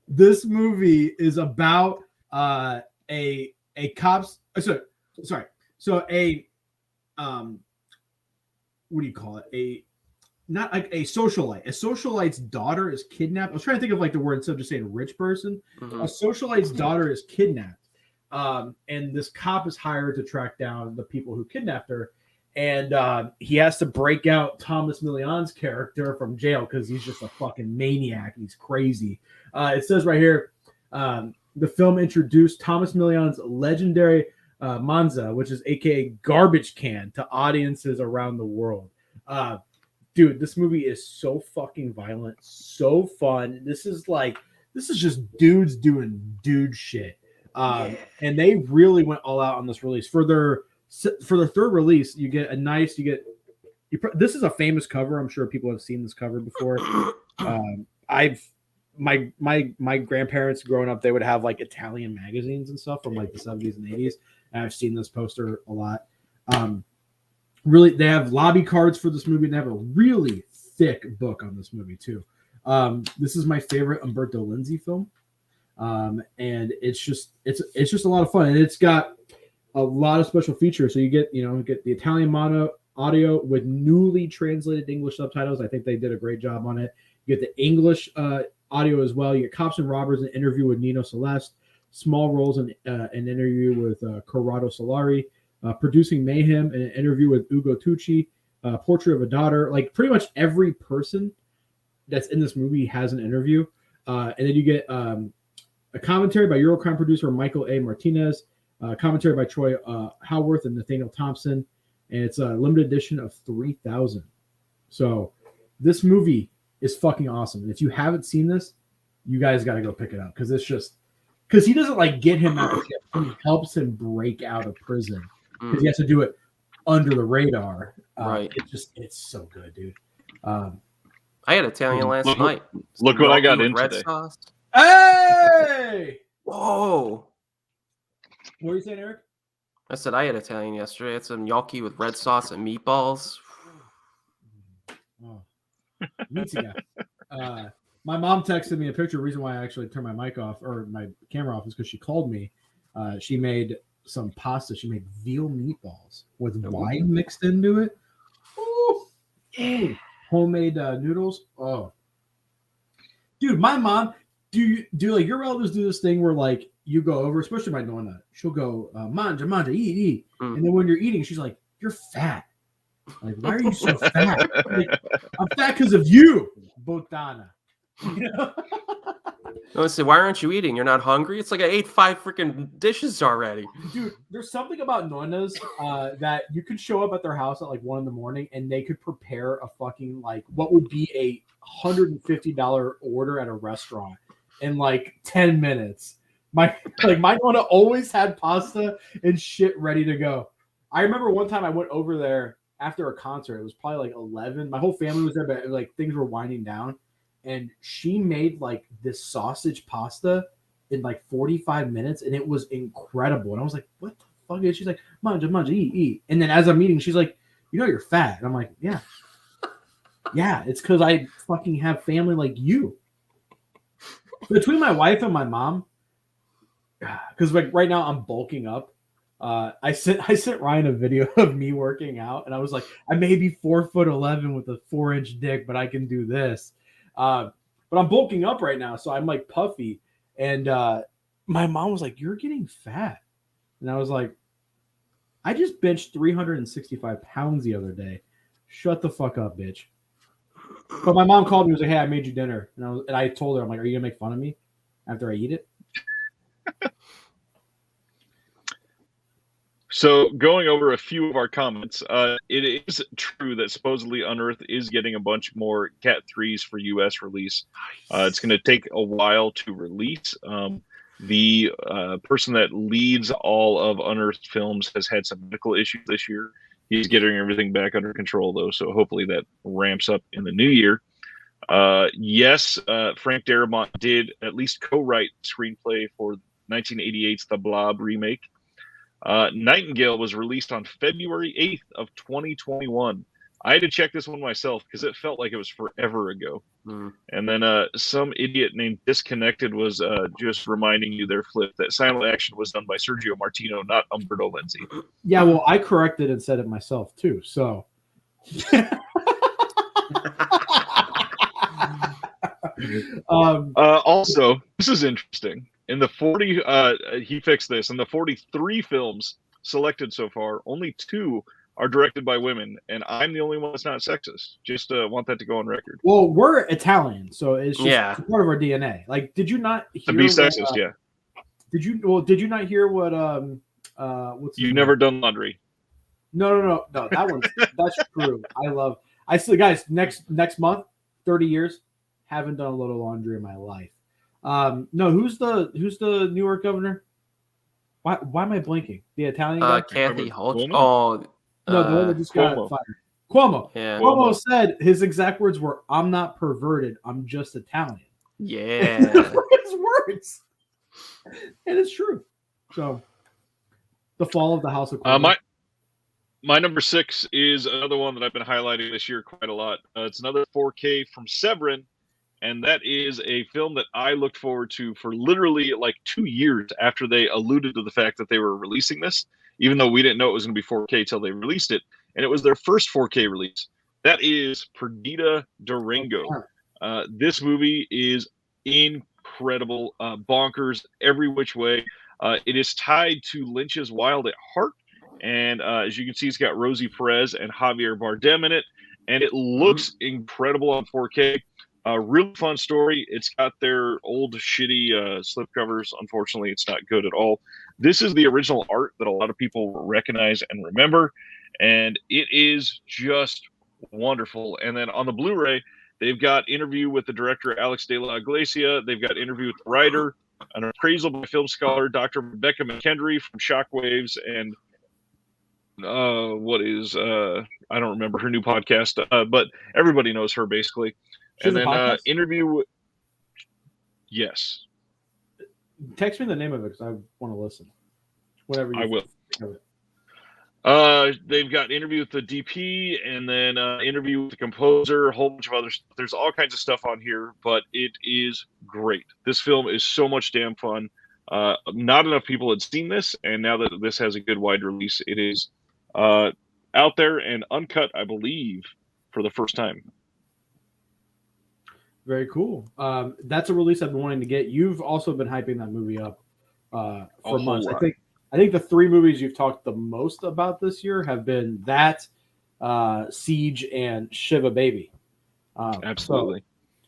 This movie is about a cop's sorry. So a what do you call it? Not like a socialite. A socialite's daughter is kidnapped. I was trying to think of like the word instead of just saying rich person. A socialite's daughter is kidnapped. And this cop is hired to track down the people who kidnapped her. And he has to break out Thomas Million's character from jail because he's just a fucking maniac. He's crazy. It says right here, the film introduced Thomas Million's legendary Manza, which is aka garbage can, to audiences around the world. Dude, this movie is so fucking violent, so fun. This is just dudes doing dude shit. And they really went all out on this release. For their third release, this is a famous cover. I'm sure people have seen this cover before. My grandparents growing up, they would have like Italian magazines and stuff from like the 70s and 80s. And I've seen this poster a lot. Really, they have lobby cards for this movie. And they have a really thick book on this movie too. This is my favorite Umberto Lenzi film. And it's just a lot of fun. And it's got a lot of special features. So you get the Italian audio with newly translated English subtitles. I think they did a great job on it. You get the English audio as well. You get Cops and Robbers, an interview with Nino Celeste, small roles in an interview with Corrado Solari, Producing Mayhem, an interview with Ugo Tucci, Portrait of a Daughter. Like pretty much every person that's in this movie has an interview. And then you get a commentary by Eurocrime producer Michael A. Martinez, commentary by Troy Howarth and Nathaniel Thompson, and it's a limited edition of 3,000. So this movie is fucking awesome. And if you haven't seen this, you guys got to go pick it up because he doesn't like get him out of jail. He helps him break out of prison because he has to do it under the radar. Right. It's so good, dude. I had Italian last night. Look what I got into red today. Sauce. Hey! Whoa! What are you saying, Eric? I said I had Italian yesterday. I had some gnocchi with red sauce and meatballs. Oh. Me too. My mom texted me a picture. The reason why I actually turned my mic off or my camera off is because she called me. She made some pasta. She made veal meatballs with wine mixed into it. Yeah. Homemade noodles. Oh, dude, my mom. Do like your relatives do this thing where like you go over, especially my nonna, she'll go manja manja eat, and then when you're eating, she's like, "You're fat." Like, why are you so fat? Like, I'm fat because of you, Botana. You know? Let's say, why aren't you eating? You're not hungry? It's like I ate 5 freaking dishes already. Dude, there's something about nonnas that you could show up at their house at like 1 a.m. and they could prepare a fucking like what would be a $150 order at a restaurant in like 10 minutes. My nonna always had pasta and shit ready to go. I remember one time I went over there after a concert. It was probably like 11. My whole family was there, but like things were winding down. And she made like this sausage pasta in like 45 minutes, and it was incredible. And I was like, what the fuck is? She's like, manja, manja, eat. And then as I'm eating, she's like, you know you're fat. And I'm like, yeah. Yeah, it's because I fucking have family like you. Between my wife and my mom, because like right now I'm bulking up. I sent Ryan a video of me working out, and I was like, I may be 4'11" with a 4-inch dick, but I can do this. But I'm bulking up right now, so I'm like puffy. And my mom was like, "You're getting fat," and I was like, "I just benched 365 pounds the other day. Shut the fuck up, bitch." But my mom called me and was like, "Hey, I made you dinner," and I told her, "I'm like, are you gonna make fun of me after I eat it?" So going over a few of our comments, it is true that supposedly Unearth is getting a bunch more Cat 3s for U.S. release. It's going to take a while to release. The person that leads all of Unearth films has had some medical issues this year. He's getting everything back under control, though, so hopefully that ramps up in the new year. Yes, Frank Darabont did at least co-write screenplay for 1988's The Blob remake. Nightingale was released on February 8th of 2021. I had to check this one myself because it felt like it was forever ago. And then some idiot named Disconnected was just reminding you there, Flip, that Silent Action was done by Sergio Martino, not Umberto Lenzi. Yeah, well, I corrected and said it myself too. So. Also, this is interesting. In the 40, he fixed this. In the 43 films selected so far, only 2 are directed by women, and I'm the only one that's not sexist. Just want that to go on record. Well, we're Italian, so it's just part of our DNA. Like, did you not hear to be sexist? Yeah. Did you not hear what what's You've never done laundry? No. That's true. I still, guys, next month, 30 years, haven't done a load of laundry in my life. No, who's the New York governor? Why am I blinking? The Italian guy? Kathy Hochul. No, the one that just got fired. Cuomo. Yeah. Cuomo said his exact words were, "I'm not perverted. I'm just Italian." Yeah. His words, and it's true. So, the fall of the House of Cuomo. My number 6 is another one that I've been highlighting this year quite a lot. It's another 4K from Severin. And that is a film that I looked forward to for literally like 2 years after they alluded to the fact that they were releasing this, even though we didn't know it was going to be 4K till they released it. And it was their first 4K release. That is Perdita Durango. This movie is incredible, bonkers every which way. It is tied to Lynch's Wild at Heart. And as you can see, it's got Rosie Perez and Javier Bardem in it. And it looks incredible on 4K. Really fun story. It's got their old shitty slipcovers. Unfortunately, it's not good at all. This is the original art that a lot of people recognize and remember, and it is just wonderful. And then on the Blu-ray, they've got interview with the director Alex de la Iglesia. They've got interview with the writer, an appraisal by film scholar Dr. Rebecca McKendry from Shockwaves, and I don't remember her new podcast, but everybody knows her basically. And then interview. Yes. Text me the name of it because I want to listen. Whatever. I will. They've got interview with the DP, and then interview with the composer, a whole bunch of other stuff. There's all kinds of stuff on here, but it is great. This film is so much damn fun. Not enough people had seen this, and now that this has a good wide release, it is out there and uncut, I believe. for the first time. Very cool. That's a release I've been wanting to get. You've also been hyping that movie up for months. I think the 3 movies you've talked the most about this year have been that, Siege, and Shiva Baby. Absolutely. So,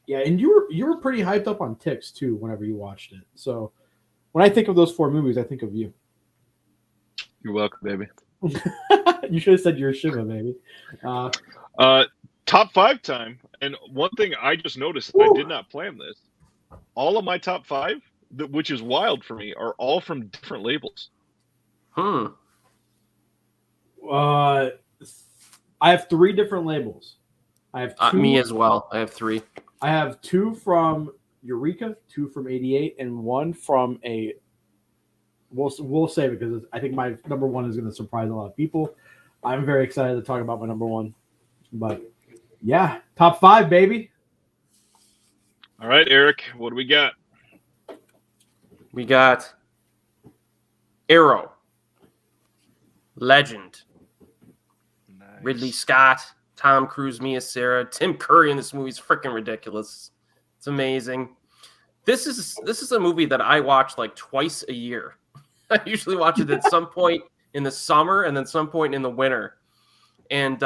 yeah, and you were pretty hyped up on Ticks too whenever you watched it. So when I think of those 4 movies, I think of you. You're welcome, baby. You should have said you're Shiva Baby. Top 5 time. And one thing I just noticed, I did not plan this. All of my top 5, which is wild for me, are all from different labels. I have 3 different labels. I have 2, me as well. I have 3. I have 2 from Eureka, 2 from 88, and 1 from a. We'll say it because I think my number 1 is going to surprise a lot of people. I'm very excited to talk about my number 1, but yeah, top 5, baby. All right, Eric, what do we got? We got Arrow, Legend, Nice. Ridley Scott, Tom Cruise, Mia Sara, Tim Curry in this movie is freaking ridiculous. It's amazing. This is a movie that I watch like twice a year. I usually watch it at some point in the summer and then some point in the winter. And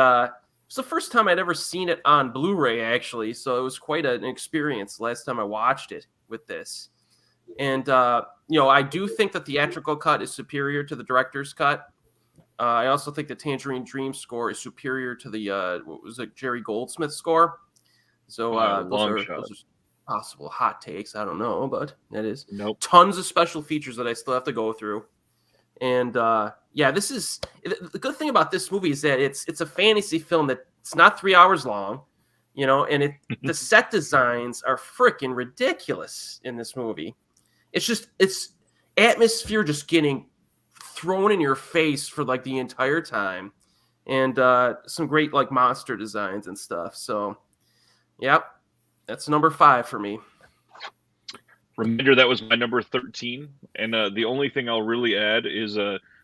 it's the first time I'd ever seen it on Blu-ray, actually. So it was quite an experience last time I watched it with this. And, I do think the theatrical cut is superior to the director's cut. I also think the Tangerine Dream score is superior to the Jerry Goldsmith score. So those are possible hot takes. I don't know, but that is. Nope. Tons of special features that I still have to go through. And this is the good thing about this movie is that it's a fantasy film that it's not 3 hours long, and the set designs are freaking ridiculous in this movie. It's atmosphere just getting thrown in your face for like the entire time, and some great like monster designs and stuff. So, yep, that's number 5 for me. Reminder, that was my number 13. And the only thing I'll really add is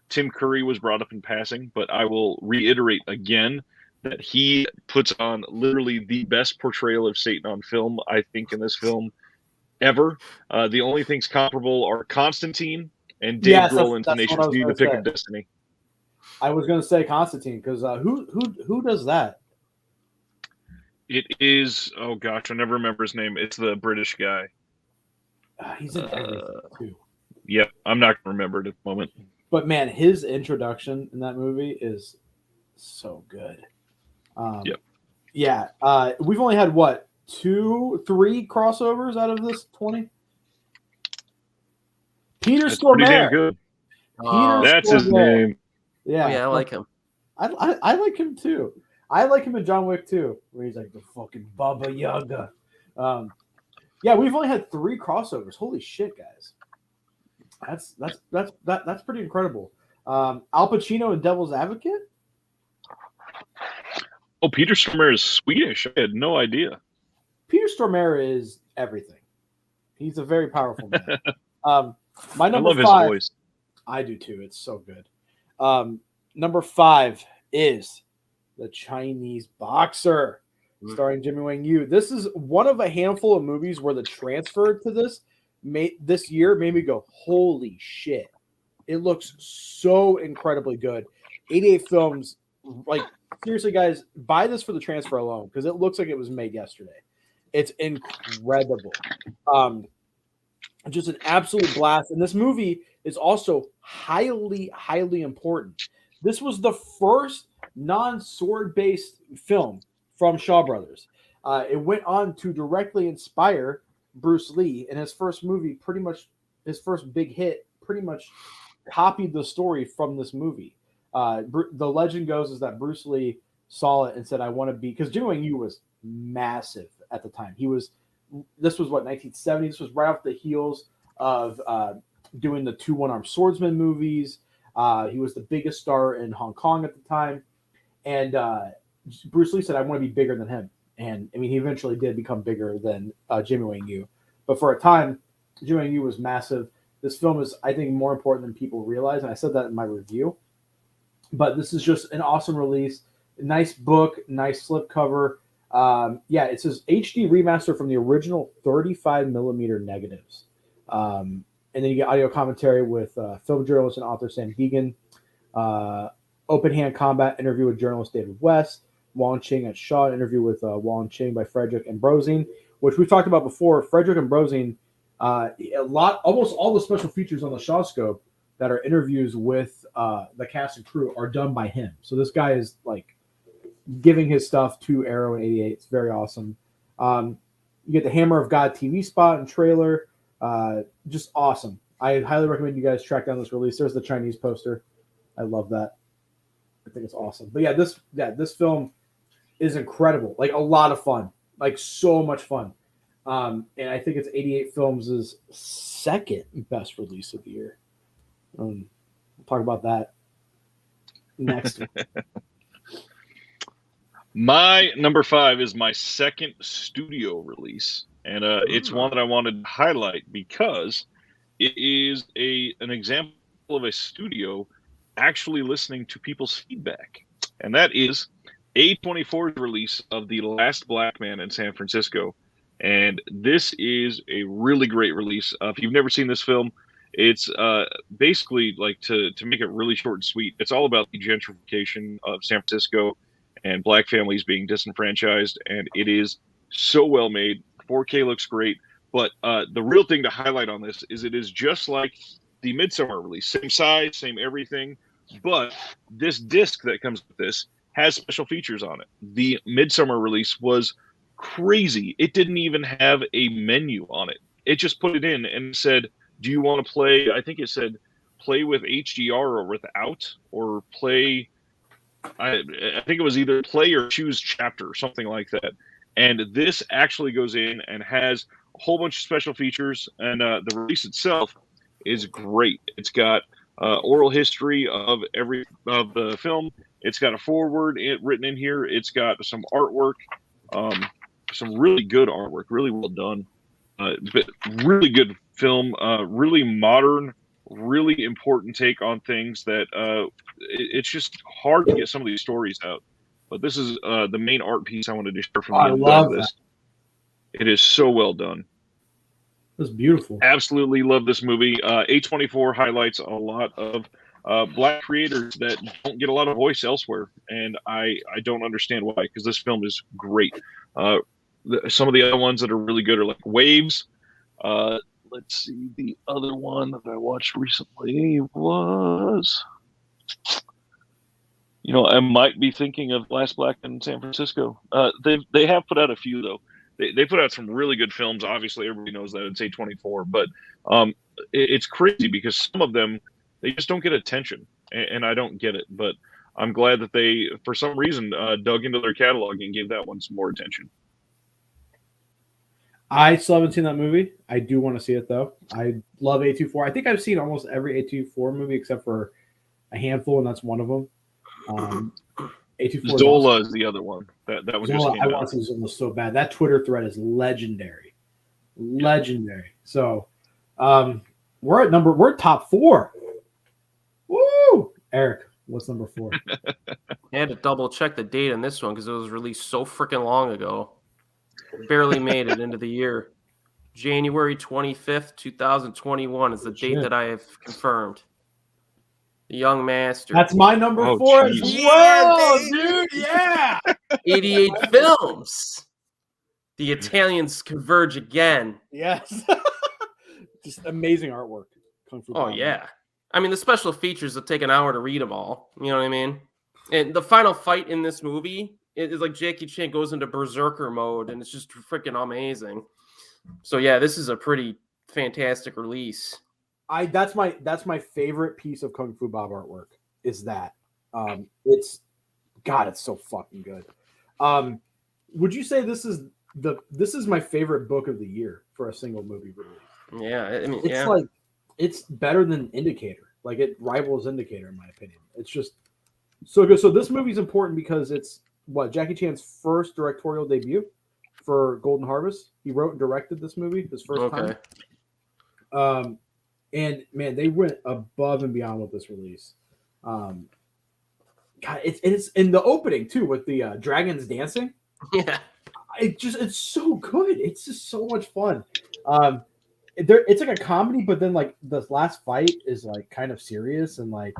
Tim Curry was brought up in passing, but I will reiterate again that he puts on literally the best portrayal of Satan on film, I think, in this film ever. The only things comparable are Constantine and Dave Grohl in Tenacious D, The Pick of Destiny. I was going to say Constantine because who does that? It is, oh gosh, I never remember his name. It's the British guy. He's in everything too. Yep, I'm not going to remember it at the moment. But man, his introduction in that movie is so good. Yep. Yeah. We've only had 2, 3 crossovers out of this 20. Peter Stormare. That's his name. Yeah. Oh, yeah, I like him. I like him too. I like him in John Wick too, where he's like the fucking Baba Yaga. Yeah, we've only had 3 crossovers. Holy shit, guys! That's pretty incredible. Al Pacino and Devil's Advocate. Oh, Peter Stormare is Swedish. I had no idea. Peter Stormare is everything. He's a very powerful man. My number I love 5. his voice. I do too. It's so good. Number 5 is The Chinese Boxer, starring Jimmy Wang Yu. This is one of a handful of movies where the transfer to this year made me go, holy shit. It looks so incredibly good. 88 Films, like, seriously, guys, buy this for the transfer alone because it looks like it was made yesterday. It's incredible. Just an absolute blast. And this movie is also highly, highly important. This was the first non-sword-based film from Shaw Brothers. It went on to directly inspire Bruce Lee, and his first movie, his first big hit, pretty much copied the story from this movie. The legend goes is that Bruce Lee saw it and said, I want to be, because Jimmy Wang Yu was massive at the time. This was 1970. This was right off the heels of doing the 2 One-Armed Swordsman movies. He was the biggest star in Hong Kong at the time. And Bruce Lee said, I want to be bigger than him. And I mean, he eventually did become bigger than Jimmy Wang Yu. But for a time, Jimmy Wang Yu was massive. This film is, I think, more important than people realize. And I said that in my review. But this is just an awesome release. Nice book, nice slipcover. Yeah, it says HD remaster from the original 35 millimeter negatives. And then you get audio commentary with film journalist and author Sam Deegan, open hand combat interview with journalist David West, Wong Ching at Shaw interview with Wong Ching by Frederick Ambrosine, which we've talked about before. Frederick Ambrosine, almost all the special features on the Shaw scope that are interviews with the cast and crew are done by him. So this guy is like giving his stuff to Arrow in '88. It's very awesome. You get the Hammer of God TV spot and trailer. Just awesome. I highly recommend you guys track down this release. There's the Chinese poster. I love that. I think it's awesome. But yeah, this film is incredible. Like a lot of fun. Like so much fun. And I think it's 88 Films' second best release of the year. We'll talk about that next. My number 5 is my second studio release, and it's one that I wanted to highlight because it is an example of a studio actually listening to people's feedback, and that is A24's release of The Last Black Man in San Francisco. And this is a really great release. If you've never seen this film, it's basically, like, to make it really short and sweet, it's all about the gentrification of San Francisco and black families being disenfranchised, and it is so well made. 4K looks great, but the real thing to highlight on this is it is just like the Midsummer release, same size, same everything, but this disc that comes with this has special features on it. The Midsummer release was crazy. It didn't even have a menu on it. It just put it in and said, do you want to play? I think it said play with HDR or without, or play. I think it was either play or choose chapter or something like that. And this actually goes in and has a whole bunch of special features, and the release itself is great. It's got oral history of the film. It's got a foreword written in here. It's got some artwork, some really good artwork, really well done, but really good film, really modern, really important take on things that it's just hard to get some of these stories out. But this is the main art piece I wanted to share from you. I love this. It is so well done. That's beautiful. Absolutely love this movie. A24 highlights a lot of black creators that don't get a lot of voice elsewhere, and I don't understand why, because this film is great. Some of the other ones that are really good are like Waves. Let's see, the other one that I watched recently was, I might be thinking of Last Black in San Francisco. They have put out a few, though. They put out some really good films. Obviously, everybody knows that. It's A24, but it's crazy because some of them, they just don't get attention, and I don't get it. But I'm glad that they, for some reason, dug into their catalog and gave that one some more attention. I still haven't seen that movie. I do want to see it, though. I love A24. I think I've seen almost every A24 movie except for a handful, and that's one of them. A24 Zola is the other one. That one Zola, just came I out. want to see Zola so bad. That Twitter thread is legendary. Legendary. So we're at top 4. Woo! Eric, what's number 4? I had to double check the date on this one because it was released so freaking long ago. Barely made it into the year. January 25th, 2021 is the date that I have confirmed. The Young Master. That's my number 4 as well, dude. Yeah. 88 Films. The Italians converge again. Yes. Just amazing artwork. Kung Fu Oh, Panda. yeah. I mean, the special features will take an hour to read them all. You know what I mean? And the final fight in this movie is like Jackie Chan goes into berserker mode, and it's just freaking amazing. So, yeah, this is a pretty fantastic release. That's my favorite piece of Kung Fu Bob artwork is that. It's so fucking good. Would you say this is my favorite book of the year for a single movie release? Yeah, I mean, it's like it's better than Indicator. Like it rivals Indicator in my opinion. It's just so good. So this movie's important because it's Jackie Chan's first directorial debut for Golden Harvest. He wrote and directed this movie his first time. And man, they went above and beyond with this release. God, it's in the opening too with the dragons dancing. Yeah. It's so good. It's just so much fun. It's like a comedy, but then like the last fight is like kind of serious and like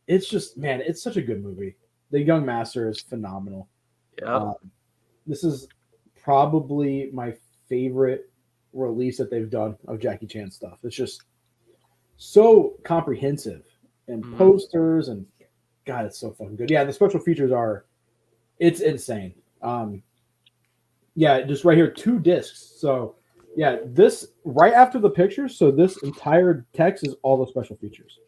it's just man, it's such a good movie. The Young Master is phenomenal. Yeah. This is probably my favorite release that they've done of Jackie Chan stuff. It's just so comprehensive and posters and God, it's so fucking good. Yeah, the special features it's insane. Yeah, just right here, 2 discs. So yeah, this right after the pictures. So this entire text is all the special features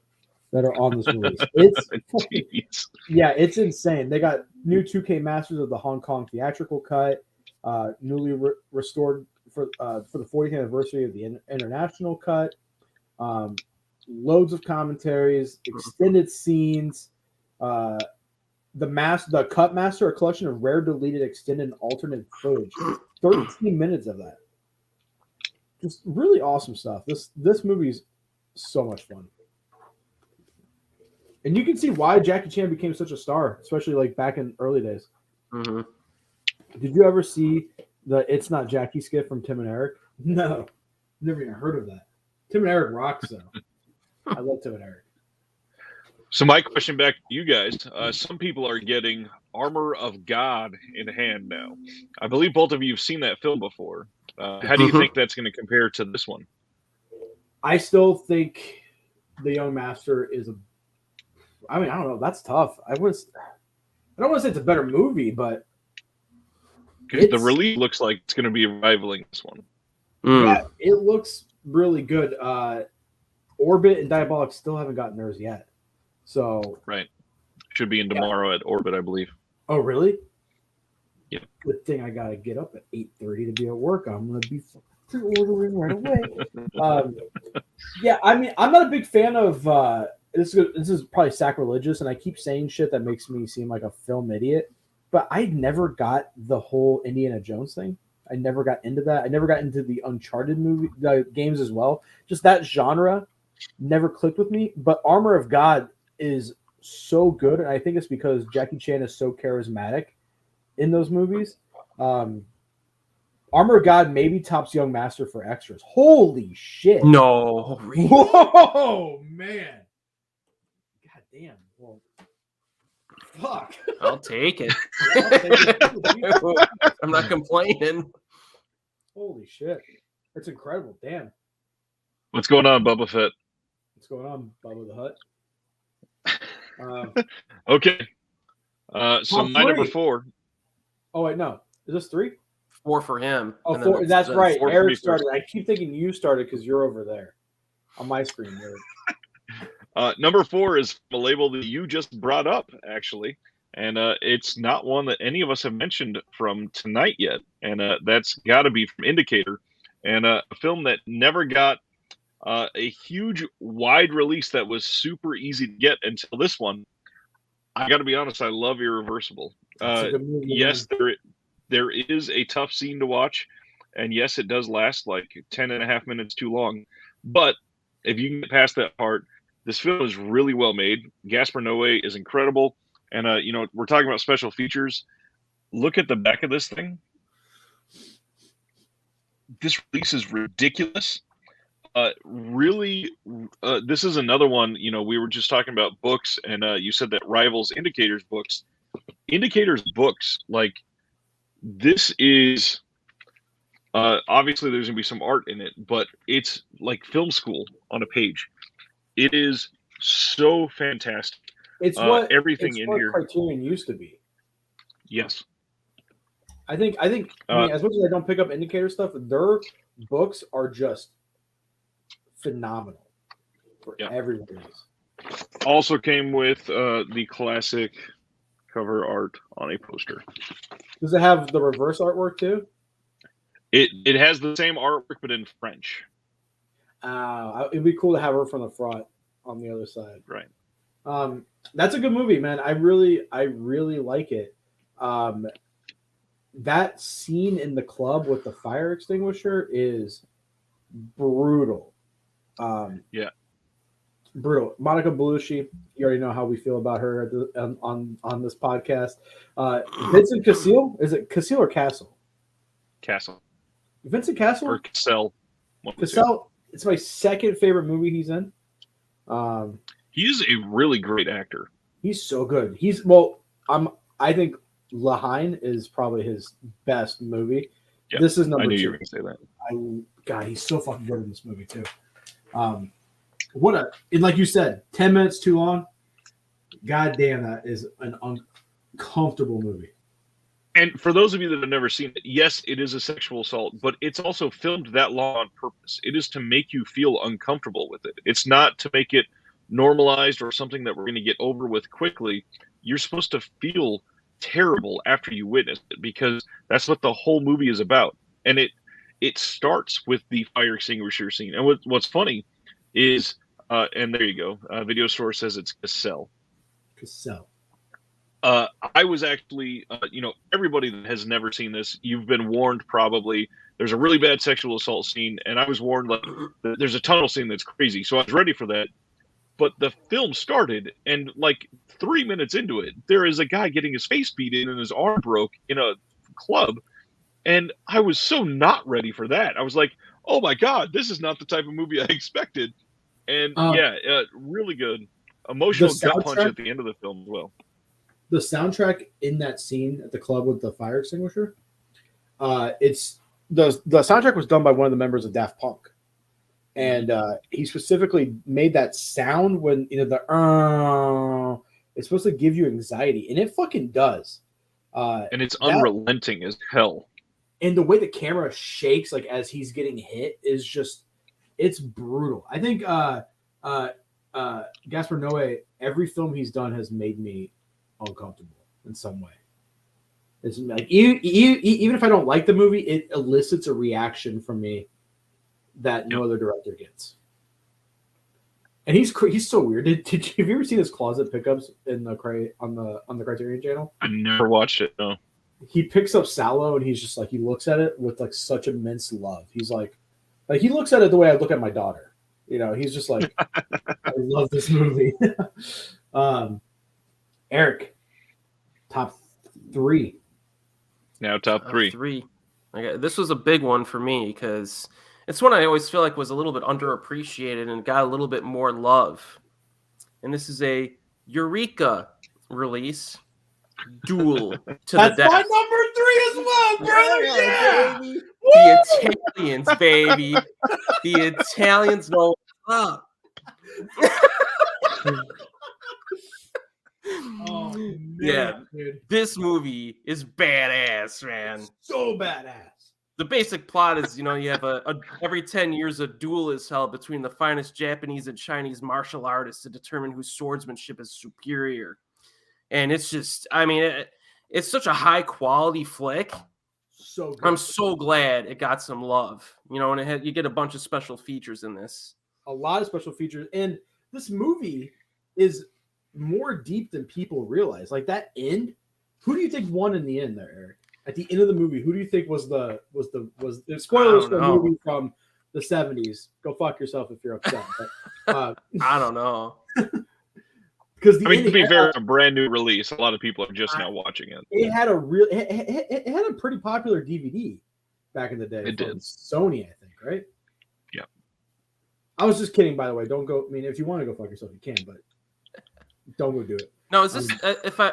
that are on this release. It's yeah, it's insane. They got new 2K masters of the Hong Kong theatrical cut, newly restored for the 40th anniversary of the international cut. Loads of commentaries, extended scenes. The cut master, a collection of rare, deleted, extended, and alternate footage. 13 minutes of that. Just really awesome stuff. This movie's so much fun. And you can see why Jackie Chan became such a star, especially like back in early days. Mm-hmm. Did you ever see the "It's Not Jackie" skit from Tim and Eric? No, never even heard of that. Tim and Eric rocks though. I love Tim and Eric. So my question back to you guys: some people are getting Armor of God in hand now. I believe both of you have seen that film before. How do you think that's going to compare to this one? I still think The Young Master is I don't know. That's tough. I don't want to say it's a better movie, but because the release looks like it's going to be rivaling this one. Yeah, it looks really good. Orbit and Diabolic still haven't gotten theirs yet. So right, should be in tomorrow at Orbit, I believe. Oh, really? Yeah. Good thing I gotta get up at 8:30 to be at work. I'm gonna be pre-ordering right away. Yeah, I mean, I'm not a big fan of. This is probably sacrilegious, and I keep saying shit that makes me seem like a film idiot. But I never got the whole Indiana Jones thing. I never got into that. I never got into the Uncharted games as well. Just that genre never clicked with me. But Armor of God is so good, and I think it's because Jackie Chan is so charismatic in those movies. Armor of God maybe tops Young Master for extras. Holy shit! No, really? Whoa, man! God damn! Well, fuck. I'll take it. I'm not complaining. Holy shit! That's incredible. Damn. What's going on, Bubba Fett? What's going on, Bubba the Hutt? Okay. So my number 4. Oh wait, no. Is this 3? 4 for him. Oh, 4. That's right. 4 Eric started. I keep thinking you started because you're over there on my screen. Number 4 is a label that you just brought up, actually, and it's not one that any of us have mentioned from tonight yet, and that's got to be from Indicator, and a film that never got a huge, wide release that was super easy to get until this one. I got to be honest, I love Irreversible. Yes, there is a tough scene to watch, and yes, it does last like 10 and a half minutes too long. But if you can get past that part, this film is really well made. Gaspar Noé is incredible, and we're talking about special features. Look at the back of this thing. This release is ridiculous. This is another one. We were just talking about books, and you said that rivals Indicator's books. Indicator's books, like this is obviously there's gonna be some art in it, but it's like film school on a page. It is so fantastic. It's what everything in here. Criterion used to be. Yes. I think. I mean, as much as I don't pick up Indicator stuff, their books are just phenomenal for everyone else. Also came with the classic cover art on a poster. Does it have the reverse artwork too? It has the same artwork but in French. It'd be cool to have her from the front on the other side. Right. That's a good movie, man. I really like it. That scene in the club with the fire extinguisher is brutal. Brutal. Monica Bellucci, you already know how we feel about her at on this podcast. Vincent Cassel, is it Cassel or Castle? Castle Vincent Cassel? or Cassell. Cassel, it's my second favorite movie he's in. He's a really great actor. He's so good. I think Lahain is probably his best movie. Yep, This is number 2. I knew you were going to say that. God, he's so fucking good in this movie too. And like you said, 10 minutes too long. God damn, that is an uncomfortable movie. And for those of you that have never seen it, yes, it is a sexual assault, but it's also filmed that long on purpose. It is to make you feel uncomfortable with it. It's not to make it normalized or something that we're going to get over with quickly. You're supposed to feel terrible after you witness it, because that's what the whole movie is about. And it starts with the fire extinguisher scene. And what's funny is, and there you go, Video Source says it's Cassell. Cassell. I was actually, everybody that has never seen this, you've been warned probably. There's a really bad sexual assault scene, and I was warned, like, there's a tunnel scene that's crazy. So I was ready for that. But the film started, and like 3 minutes into it, there is a guy getting his face beat in and his arm broke in a club. And I was so not ready for that. I was like, oh my God, this is not the type of movie I expected. And really good. Emotional gut punch at the end of the film as well. The soundtrack in that scene at the club with the fire extinguisher, it's the soundtrack was done by one of the members of Daft Punk. And he specifically made that sound when it's supposed to give you anxiety, and it fucking does. And it's unrelenting as hell. And the way the camera shakes, like as he's getting hit, is just—it's brutal. I think Gaspar Noé, every film he's done has made me uncomfortable in some way. It's like even if I don't like the movie, it elicits a reaction from me that no other director gets. And he's so weird. Have you ever seen his closet pickups in the on the Criterion channel? I never watched it. No. He picks up Sallow and he's just like, he looks at it with like such immense love. He's like he looks at it the way I look at my daughter. He's just like, I love this movie. Eric, top 3. Now top 3. 3. Okay, this was a big one for me because it's one I always feel like was a little bit underappreciated and got a little bit more love. And this is a Eureka release, Duel to the Death. That's my number 3 as well, bro. Yeah. Baby. The Italians, baby. The Italians know what's up. Oh, man, yeah, dude. This movie is badass, man. It's so badass. The basic plot is, you have every 10 years a duel is held between the finest Japanese and Chinese martial artists to determine whose swordsmanship is superior. And it's just, it's such a high quality flick. So good. I'm so glad it got some love, and you get a bunch of special features in this. A lot of special features. And this movie is more deep than people realize. Like that end, who do you think won in the end there, Eric? At the end of the movie, who do you think was the spoilers for a movie from the 70s? Go fuck yourself if you're upset. But, I don't know. Because to be fair, it's a brand new release. A lot of people are just now watching it. It had it had a pretty popular DVD back in the day. It did. Sony, I think, right? Yeah. I was just kidding, by the way. Don't go. If you want to go fuck yourself, you can, but don't go do it. No, is this?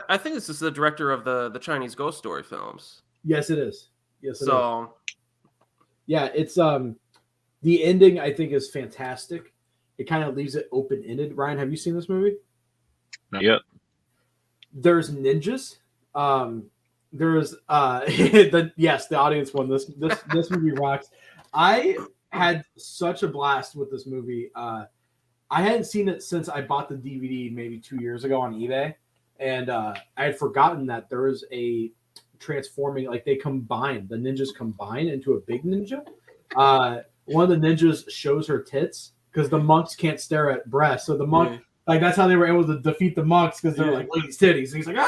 I think this is the director of the Chinese Ghost Story films. Yes, it is. Yes, it is. So, yeah, it's the ending I think is fantastic. It kind of leaves it open ended. Ryan, have you seen this movie? Not yet. There's ninjas. There's the audience won this movie rocks. I had such a blast with this movie. I hadn't seen it since I bought the DVD maybe 2 years ago on eBay, and I had forgotten that there was a transforming, like the ninjas combine into a big ninja. One of the ninjas shows her tits because the monks can't stare at breasts, so the monk that's how they were able to defeat the monks because they're like, look at these titties. And he's like,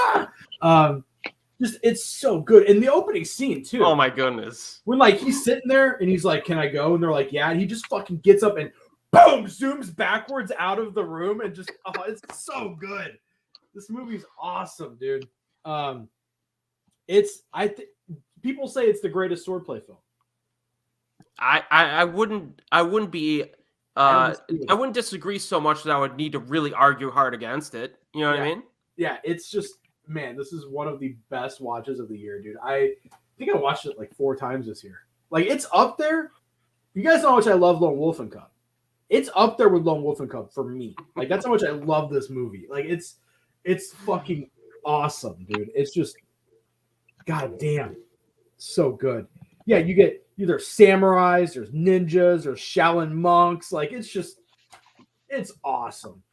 just it's so good. In the opening scene too. Oh my goodness. When he's sitting there and he's like, can I go? And they're like, yeah. And he just fucking gets up and boom, zooms backwards out of the room and just it's so good. This movie's awesome, dude. People say it's the greatest swordplay film. I wouldn't be I wouldn't disagree so much that I would need to really argue hard against it. You know what I mean? Yeah, it's just, man, this is one of the best watches of the year, dude. I think I watched it like 4 times this year. Like, it's up there. You guys know how much I love Lone Wolf and Cub. It's up there with Lone Wolf and Cub for me. Like, that's how much I love this movie. Like, it's fucking awesome, dude. It's just, goddamn, so good. Yeah, you get either samurais, there's ninjas, there's Shaolin monks. Like, it's awesome.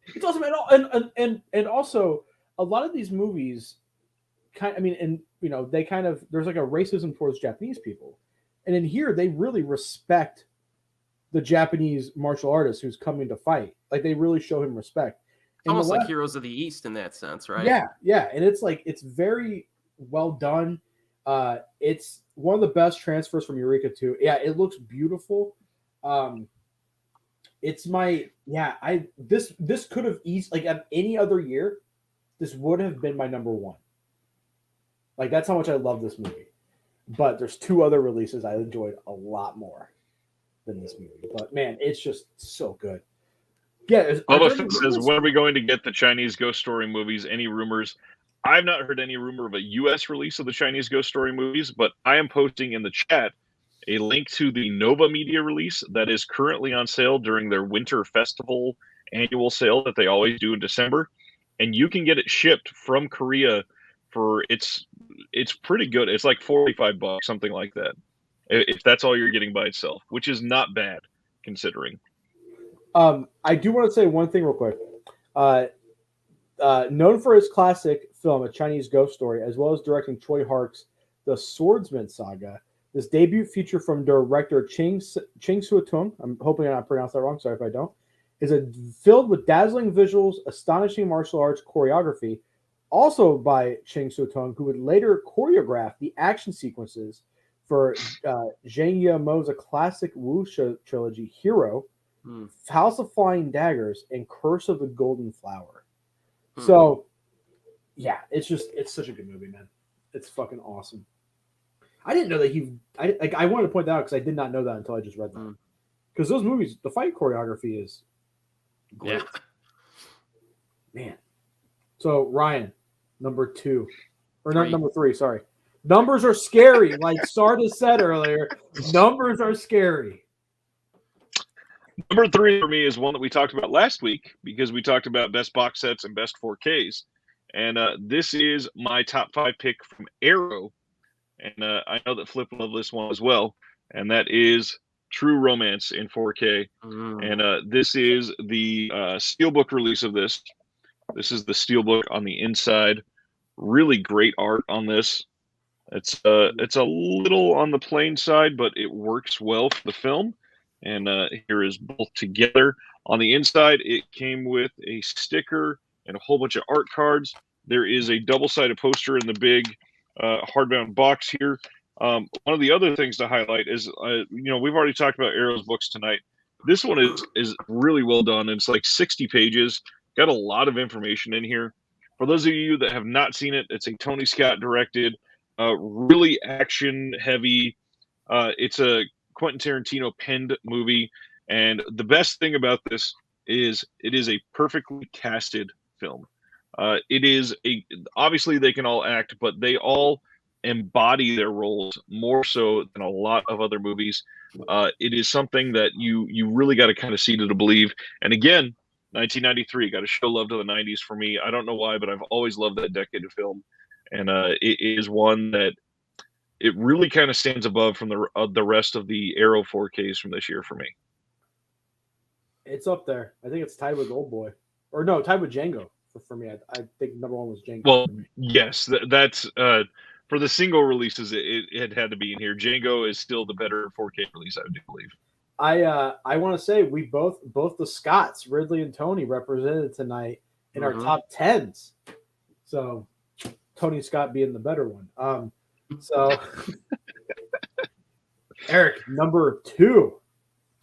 It's awesome, and also a lot of these movies, there's like a racism towards Japanese people, and in here they really respect the Japanese martial artist who's coming to fight. Like, they really show him respect. Almost like Heroes of the East in that sense, right? Yeah, and it's very well done. It's one of the best transfers from Eureka too. Yeah, it looks beautiful. This could have easily, like, at any other year, this would have been my number 1. Like, that's how much I love this movie. But there's 2 other releases I enjoyed a lot more than this movie. But man, it's just so good. Yeah. Bubba says, when are we going to get the Chinese Ghost Story movies? Any rumors? I've not heard any rumor of a U.S. release of the Chinese Ghost Story movies, but I am posting in the chat a link to the Nova Media release that is currently on sale during their Winter Festival annual sale that they always do in December. And you can get it shipped from Korea for it's pretty good. It's like $45, something like that. If that's all you're getting by itself, which is not bad considering. I do want to say one thing real quick. Known for his classic film, A Chinese Ghost Story, as well as directing Choi Hark's The Swordsman Saga, this debut feature from director Ching Suo-tung, I'm hoping I not pronounced that wrong, sorry if I don't, is filled with dazzling visuals, astonishing martial arts choreography, also by Ching Suo-tung, who would later choreograph the action sequences for Zhang Yimou's classic wuxia trilogy, Hero, House of Flying Daggers, and Curse of the Golden Flower. So, yeah, it's such a good movie, man. It's fucking awesome. I didn't know that I wanted to point that out because I did not know that until I just read that. Because those movies, the fight choreography is great. Yeah. Man. So, Ryan, number 2. Or not number 3, sorry. Numbers are scary. Like Sardis said earlier, numbers are scary. Number 3 for me is one that we talked about last week because we talked about best box sets and best 4Ks. And this is my top 5 pick from Arrow. And I know that Flip loved this one as well. And that is True Romance in 4K. And this is the Steelbook release of this. This is the Steelbook on the inside. Really great art on this. It's a little on the plain side, but it works well for the film. And here is both together. On the inside, it came with a sticker and a whole bunch of art cards. There is a double-sided poster in the big hardbound box here. One of the other things to highlight is, we've already talked about Arrow's books tonight. This one is really well done. It's like 60 pages. Got a lot of information in here. For those of you that have not seen it, it's a Tony Scott directed, really action-heavy. It's a Quentin Tarantino penned movie. And the best thing about this is it is a perfectly casted film. Obviously they can all act, but they all embody their roles more so than a lot of other movies. It is something that you really got to kind of see to believe. And again, 1993, got to show love to the 90s for me. I don't know why, but I've always loved that decade of film. And it is one that it really kind of stands above from the rest of the Arrow 4Ks from this year for me. It's up there. I think it's tied with Old Boy. Or no, tied with Django for me. I think number 1 was Django. Well, yes, that's for the single releases, it had to be in here. Django is still the better 4K release, I do believe. I want to say we both the Scotts, Ridley and Tony, represented tonight in our top 10s. So Tony Scott being the better one. So Eric, number 2.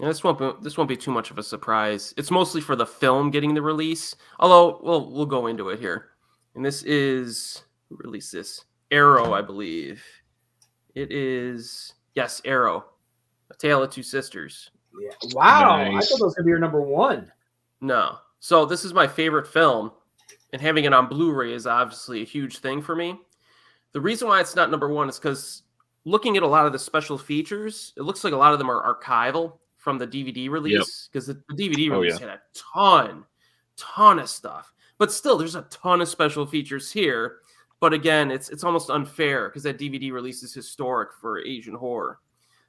Yeah, this won't be too much of a surprise. It's mostly for the film getting the release. Although we'll go into it here. And this is who released this? Arrow, I believe. It is Arrow. A Tale of Two Sisters. Yeah. Wow. I Nice. thought that was gonna be your number one. No. So this is my favorite film, and having it on Blu-ray is obviously a huge thing for me. The reason why it's not number one is because looking at a lot of the special features, it looks like a lot of them are archival from the DVD release, because the DVD release had a ton of stuff. But still, there's a ton of special features here. But again, it's almost unfair because that DVD release is historic for Asian horror.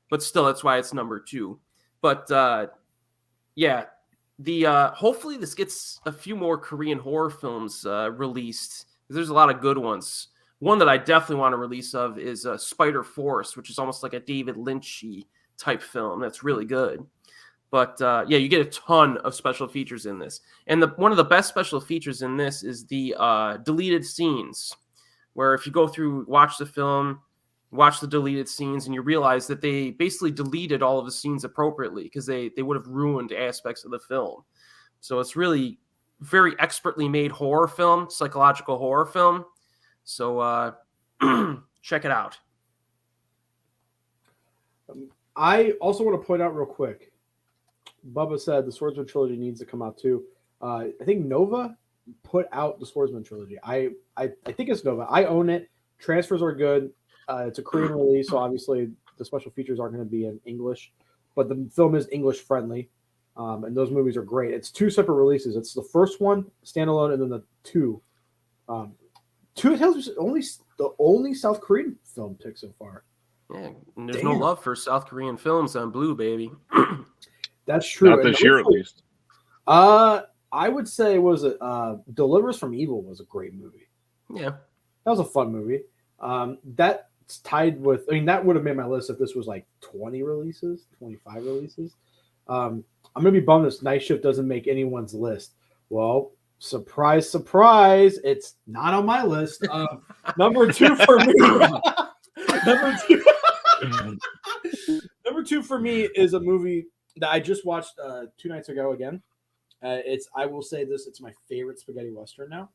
But still, that's why it's number two. But hopefully this gets a few more Korean horror films released. There's a lot of good ones. One that I definitely want to release of is Spider Force, which is almost like a David Lynch-y type film. That's really good. But you get a ton of special features in this. And one of the best special features in this is the deleted scenes, where if you go through, watch the film, watch the deleted scenes, and you realize that they basically deleted all of the scenes appropriately because they would have ruined aspects of the film. So it's really very expertly made horror film, psychological horror film. So check it out. I also want to point out real quick. Bubba said the Swordsman trilogy needs to come out too. I think Nova put out the Swordsman trilogy. I think it's Nova. I own it. Transfers are good. It's a Korean release, so obviously the special features aren't going to be in English, but the film is English friendly, and those movies are great. It's two separate releases. It's the first one standalone, and then the two. Two Tales is the only South Korean film pick so far. Yeah, and there's no love for South Korean films on Blue, baby. That's true. Not this year, at least. I would say Deliver Us from Evil was a great movie. Yeah, that was a fun movie. That's tied with. I mean, that would have made my list if this was like 20 releases, 25 releases. I'm gonna be bummed this Night Shift doesn't make anyone's list. Well, surprise, surprise, it's not on my list. Number two for me. Number two for me is a movie that I just watched 2 nights ago again. I will say this, it's my favorite spaghetti western now.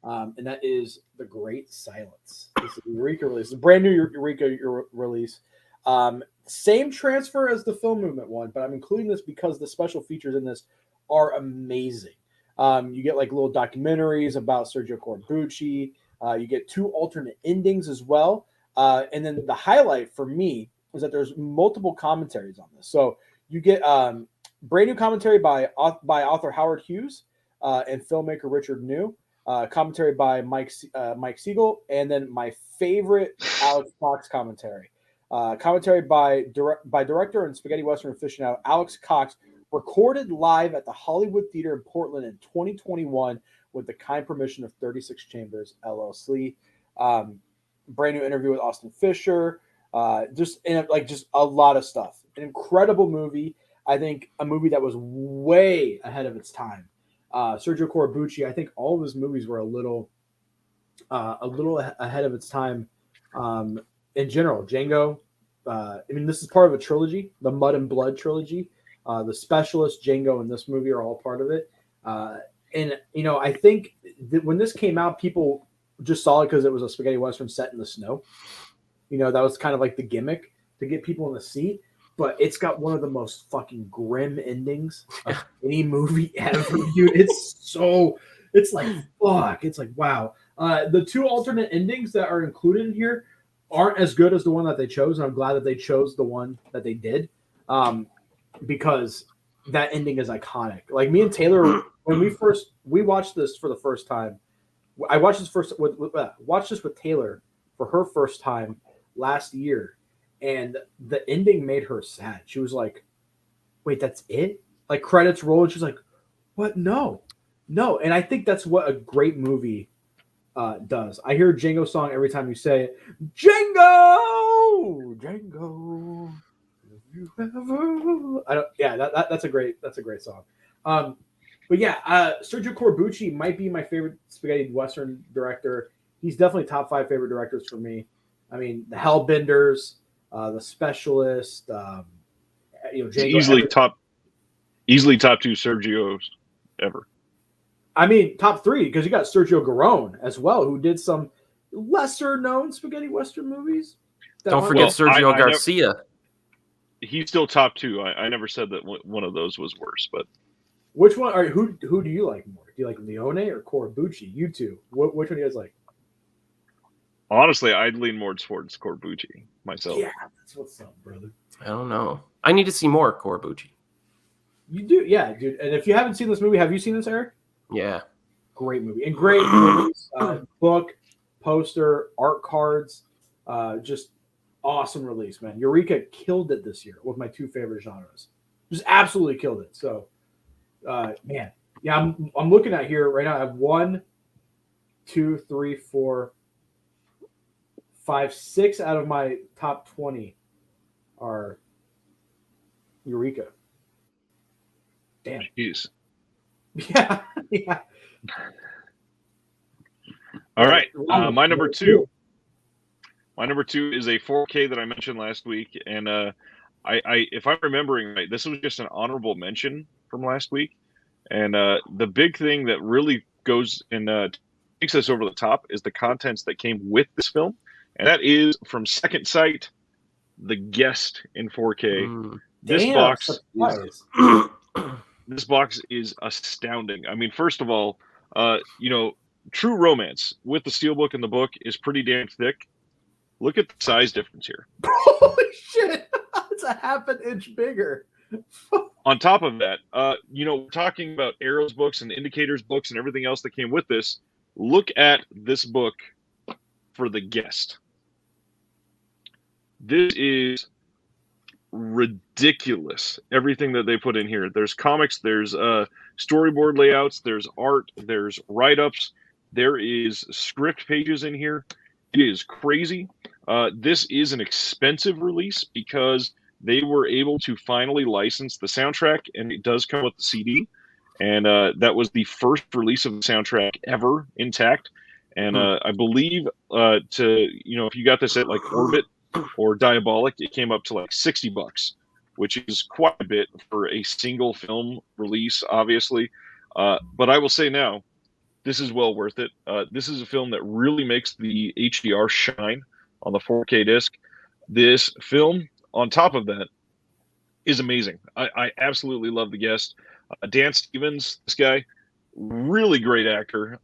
And that is The Great Silence. This is a Eureka release. It's a brand new Eureka release. Same transfer as the Film Movement one, but I'm including this because the special features in this are amazing. You get like little documentaries about Sergio Corbucci. You get 2 alternate endings as well. And then the highlight for me is that there's multiple commentaries on this. So you get brand new commentary by author Howard Hughes and filmmaker Richard New. Commentary by Mike Siegel, and then my favorite Alex Cox commentary. Commentary by director and spaghetti western aficionado Alex Cox, recorded live at the Hollywood Theater in Portland in 2021 with the kind permission of 36 Chambers LLC. Brand new interview with Austin Fisher. Just a lot of stuff. An incredible movie. I think a movie that was way ahead of its time. Sergio Corbucci, I think all of his movies were a little ahead of its time. In general, Django. This is part of a trilogy, the Mud and Blood trilogy. The Specialist, Django, and this movie are all part of it. I think that when this came out, people just saw it because it was a spaghetti western set in the snow. That was kind of like the gimmick to get people in the seat. But it's got one of the most fucking grim endings of any movie ever, dude. It's like, fuck. It's like, wow. The 2 alternate endings that are included in here aren't as good as the one that they chose. And I'm glad that they chose the one that they did, because that ending is iconic. Like me and Taylor, when we watched this for the first time, I watched this with Taylor for her first time last year. And the ending made her sad. She was like, wait, that's it? Like credits roll. And she's like, what? No. And I think that's what a great movie does. I hear a Django song every time you say it. Django. That's a great song. But yeah, Sergio Corbucci might be my favorite spaghetti western director. He's definitely top 5 favorite directors for me. I mean, the Hellbenders, The Specialist, It's easily top 2 Sergios ever. I mean, top 3 because you got Sergio Garone as well, who did some lesser known spaghetti western movies. Don't forget Sergio Garcia. He's still top 2. I never said that one of those was worse, but which one? Or who do you like more? Do you like Leone or Corbucci? You two. Which one do you guys like? Honestly, I'd lean more towards Corbucci myself. Yeah, that's what's up, brother. I don't know. I need to see more Corbucci. You do, yeah, dude. And if you haven't seen this movie, have you seen this, Eric? Yeah. Great movie. And great movies, book, poster, art cards, just awesome release, man. Eureka killed it this year with my 2 favorite genres. Just absolutely killed it. So, man, yeah, I'm looking at here right now. I have 1, 2, 3, 4, 5, 6 out of my top 20 are Eureka. Damn. Jeez. Yeah. Yeah. All right. My number 2. My number 2 is a 4K that I mentioned last week, and I if I'm remembering right, this was just an honorable mention from last week. And the big thing that really goes and takes us over the top is the contents that came with this film, and that is from Second Sight, The Guest in 4K. This box is astounding. I mean, first of all, True Romance with the steelbook and the book is pretty damn thick. Look at the size difference here. Holy shit! It's a half an inch bigger. On top of that, we're talking about Arrow's books and Indicators books and everything else that came with this. Look at this book for The Guest. This is ridiculous. Everything that they put in here. There's comics, there's storyboard layouts, there's art, there's write-ups, there is script pages in here. It is crazy. This is an expensive release because they were able to finally license the soundtrack, and it does come with the CD. And that was the first release of the soundtrack ever intact. And I believe if you got this at like Orbit or Diabolic, it came up to like $60, which is quite a bit for a single film release, obviously. But I will say now, this is well worth it. This is a film that really makes the HDR shine on the 4K disc. This film, on top of that, is amazing. I absolutely love The Guest. Dan Stevens, this guy, really great actor.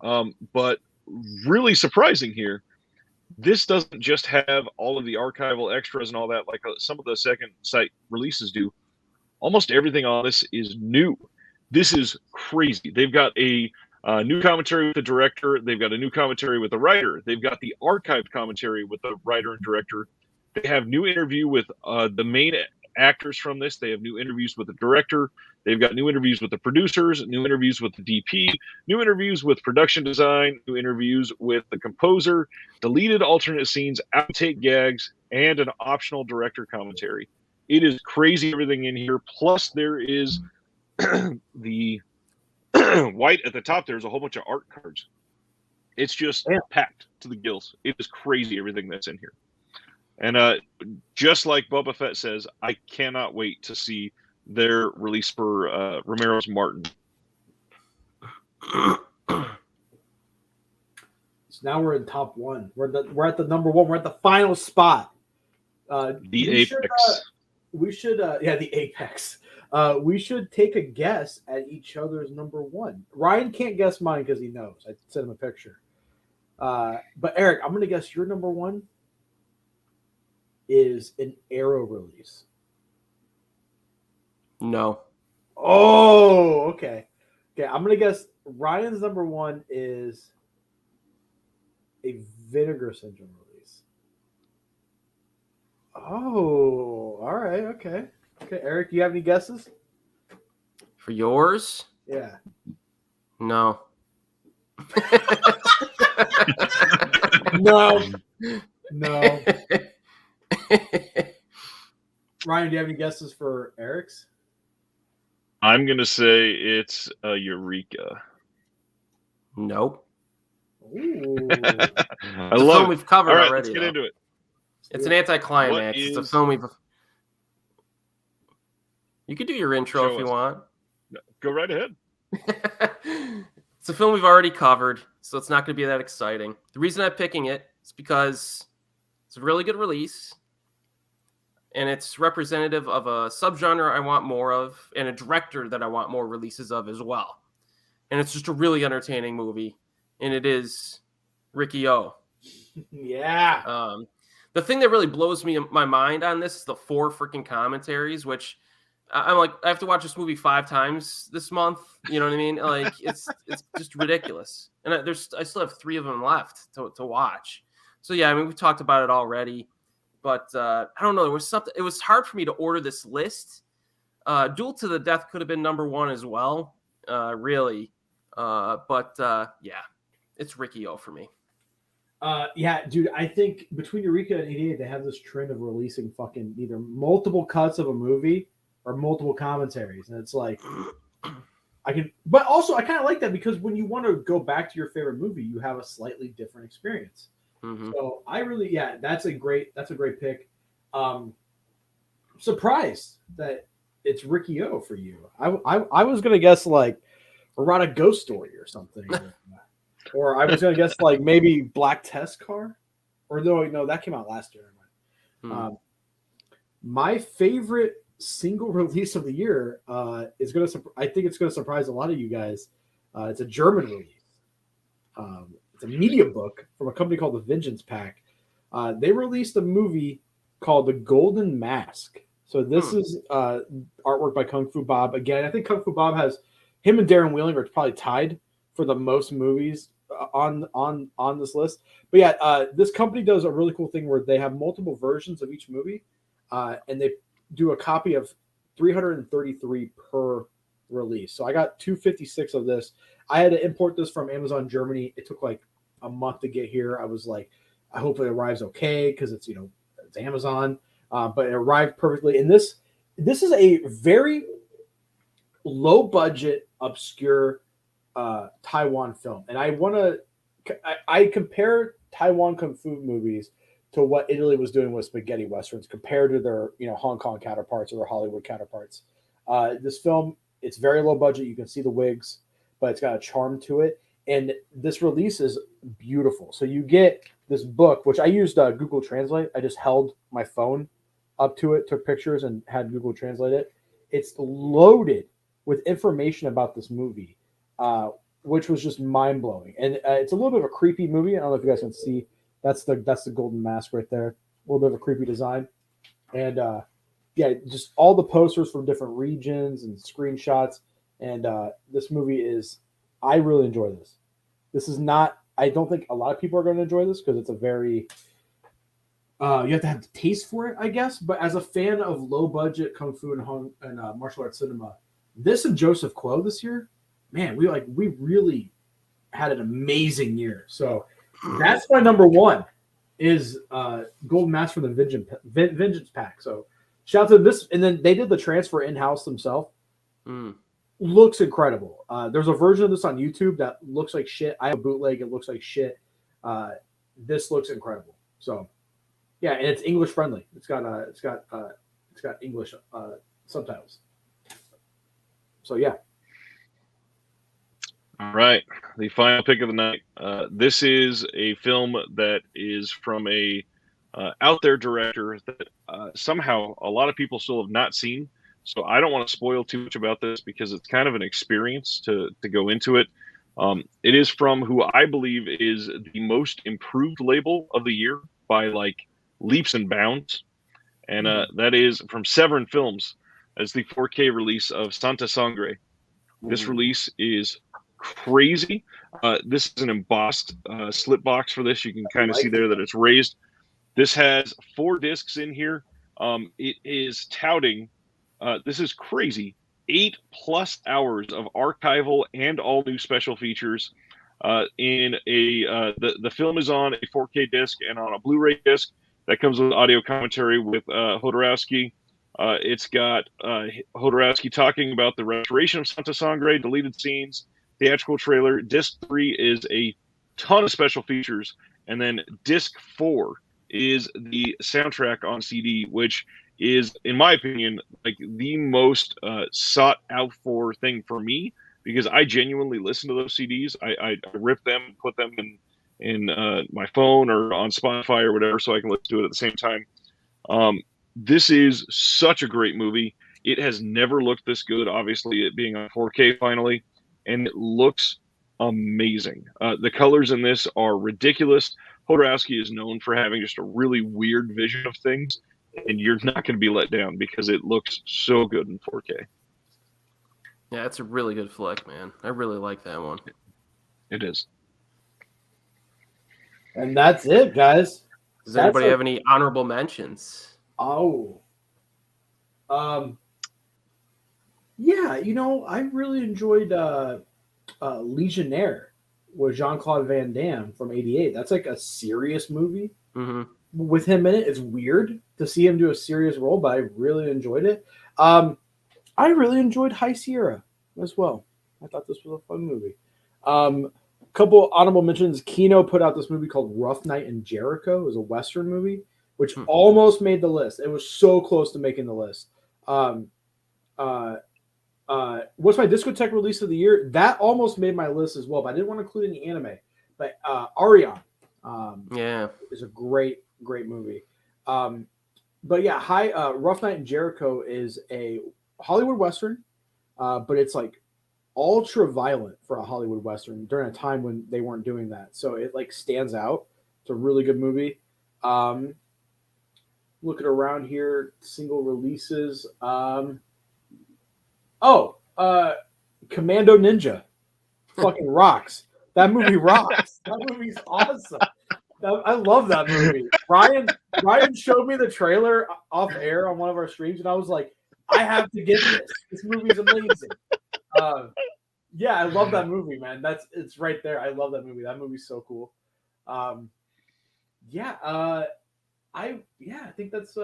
But really surprising here, this doesn't just have all of the archival extras and all that like some of the Second Sight releases do. Almost everything on this is new. This is crazy. They've got a new commentary with the director. They've got a new commentary with the writer. They've got the archived commentary with the writer and director. They have new interview with the main actors from this. They have new interviews with the director. They've got new interviews with the producers, new interviews with the DP, new interviews with production design, new interviews with the composer, deleted alternate scenes, outtake gags, and an optional director commentary. It is crazy everything in here. Plus there is the white at the top. There's a whole bunch of art cards. It's just packed to the gills. It is crazy everything that's in here. And just like Boba Fett says, I cannot wait to see their release for Romero's Martin. So now we're in top 1. We're at the number 1. We're at the final spot. The apex. The apex. We should take a guess at each other's number 1. Ryan can't guess mine because he knows. I sent him a picture. But Eric, I'm going to guess your number 1 is an Arrow release. No. Oh, okay. Okay, I'm going to guess Ryan's number 1 is a Vinegar Syndrome release. Oh, all right. Okay. Okay, Eric, do you have any guesses? For yours? Yeah. No. No. Ryan, do you have any guesses for Eric's? I'm going to say it's a Eureka. Nope. Ooh. I It's a love film we've covered All right, already. let's get into it. It's an anticlimax. It's a film we've. You could do your intro Show if you us. want. Go right ahead. It's a film we've already covered, so it's not going to be that exciting. The reason I'm picking it is because it's a really good release, and it's representative of a subgenre I want more of, and a director that I want more releases of as well. And it's just a really entertaining movie, and it is Ricky O. Yeah. The thing that really blows my mind on this is the 4 freaking commentaries, which I'm like, I have to watch this movie 5 times this month. You know what I mean? Like, it's just ridiculous. And I still have 3 of them left to watch. So yeah, I mean, we talked about it already, but I don't know. There was something. It was hard for me to order this list. Duel to the Death could have been number 1 as well, really. But yeah, it's Ricky O for me. Yeah, dude, I think between Eureka and 88, they have this trend of releasing fucking either multiple cuts of a movie or multiple commentaries. And it's like, but also I kind of like that because when you want to go back to your favorite movie, you have a slightly different experience. Mm-hmm. So that's a great pick. Surprised that it's Ricky O for you. I was going to guess like Erotic Ghost Story or something. Or I was going to guess like maybe Black Test Car. Or no, that came out last year. My favorite single release of the year is going to. I think it's going to surprise a lot of you guys. It's a German release. It's a media book from a company called the Vengeance Pack. They released a movie called The Golden Mask. So this is artwork by Kung Fu Bob. Again, I think Kung Fu Bob has him and Darren Wheeling are probably tied for the most movies on this list. But yeah, this company does a really cool thing where they have multiple versions of each movie, and they do a copy of 333 per release. So I got 256 of this. I had to import this from Amazon Germany. It took like a month to get here. I was like, I hope it arrives okay because it's it's Amazon, but it arrived perfectly. And this is a very low budget, obscure Taiwan film, and I compare Taiwan kung fu movies to what Italy was doing with spaghetti westerns compared to their Hong Kong counterparts or their Hollywood counterparts. This film, it's very low budget. You can see the wigs, but it's got a charm to it, and this release is beautiful. So you get this book, which I used Google Translate. I just held my phone up to it, took pictures, and had Google Translate it. It's loaded with information about this movie. Which was just mind blowing, and it's a little bit of a creepy movie. I don't know if you guys can see. That's the Golden Mask right there. A little bit of a creepy design, and yeah, just all the posters from different regions and screenshots. And this movie is. I really enjoy this. This is not. I don't think a lot of people are going to enjoy this because it's a very. You have to have the taste for it, I guess. But as a fan of low budget kung fu and martial arts cinema, this and Joseph Kuo this year. Man, we really had an amazing year. So that's my number 1 is Golden Mask from the Vengeance Pack. So shout out to this. And then they did the transfer in-house themselves. Looks incredible. There's a version of this on YouTube that looks like shit. I have a bootleg. It looks like shit. This looks incredible. So yeah, and it's English friendly. It's got English subtitles. So yeah. All right, the final pick of the night. This is a film that is from a out there director that somehow a lot of people still have not seen. So I don't want to spoil too much about this because it's kind of an experience to go into it. It is from who I believe is the most improved label of the year by like leaps and bounds, and that is from Severin Films as the 4K release of Santa Sangre. This release is crazy. This is an embossed slip box for this. You can kind of see there that it's raised. This has 4 discs in here. It is touting. This is crazy. 8+ hours of archival and all new special features. The film is on a 4K disc and on a Blu-ray disc that comes with audio commentary with Hodorowski. It's got Hodorowski talking about the restoration of Santa Sangre, deleted scenes, theatrical trailer. Disc 3 is a ton of special features, and then Disc 4 is the soundtrack on CD, which is, in my opinion, like the most sought out for thing for me, because I genuinely listen to those CDs. I rip them, put them in my phone or on Spotify or whatever, so I can listen to it at the same time. This is such a great movie. It has never looked this good. Obviously, it being on 4K finally, and it looks amazing. The colors in this are ridiculous. Jodorowsky is known for having just a really weird vision of things, and you're not going to be let down because it looks so good in 4K. Yeah, it's a really good flick, man. I really like that one. It is. And that's it, guys. Does anybody have any honorable mentions? Oh. Yeah, you know, I really enjoyed Legionnaire with Jean-Claude Van Damme from '88. That's like a serious movie with him in it. It's weird to see him do a serious role, but I really enjoyed it. I really enjoyed High Sierra as well. I thought this was a fun movie. Couple honorable mentions. Kino put out this movie called Rough Night in Jericho. It was a Western movie, which almost made the list. It was so close to making the list. What's my discotheque release of the year? That almost made my list as well, but I didn't want to include any anime. But Arion is a great movie. But yeah, Rough Night in Jericho is a Hollywood Western, but it's like ultra violent for a Hollywood Western during a time when they weren't doing that. So it like stands out. It's a really good movie. Looking around here, single releases. Commando Ninja fucking rocks. That movie rocks. That movie's awesome. I love that movie. Ryan showed me the trailer off air on one of our streams, and I was like, I have to get this. This movie's amazing. Yeah, I love that movie, man. It's right there. I love that movie. That movie's so cool. I think that's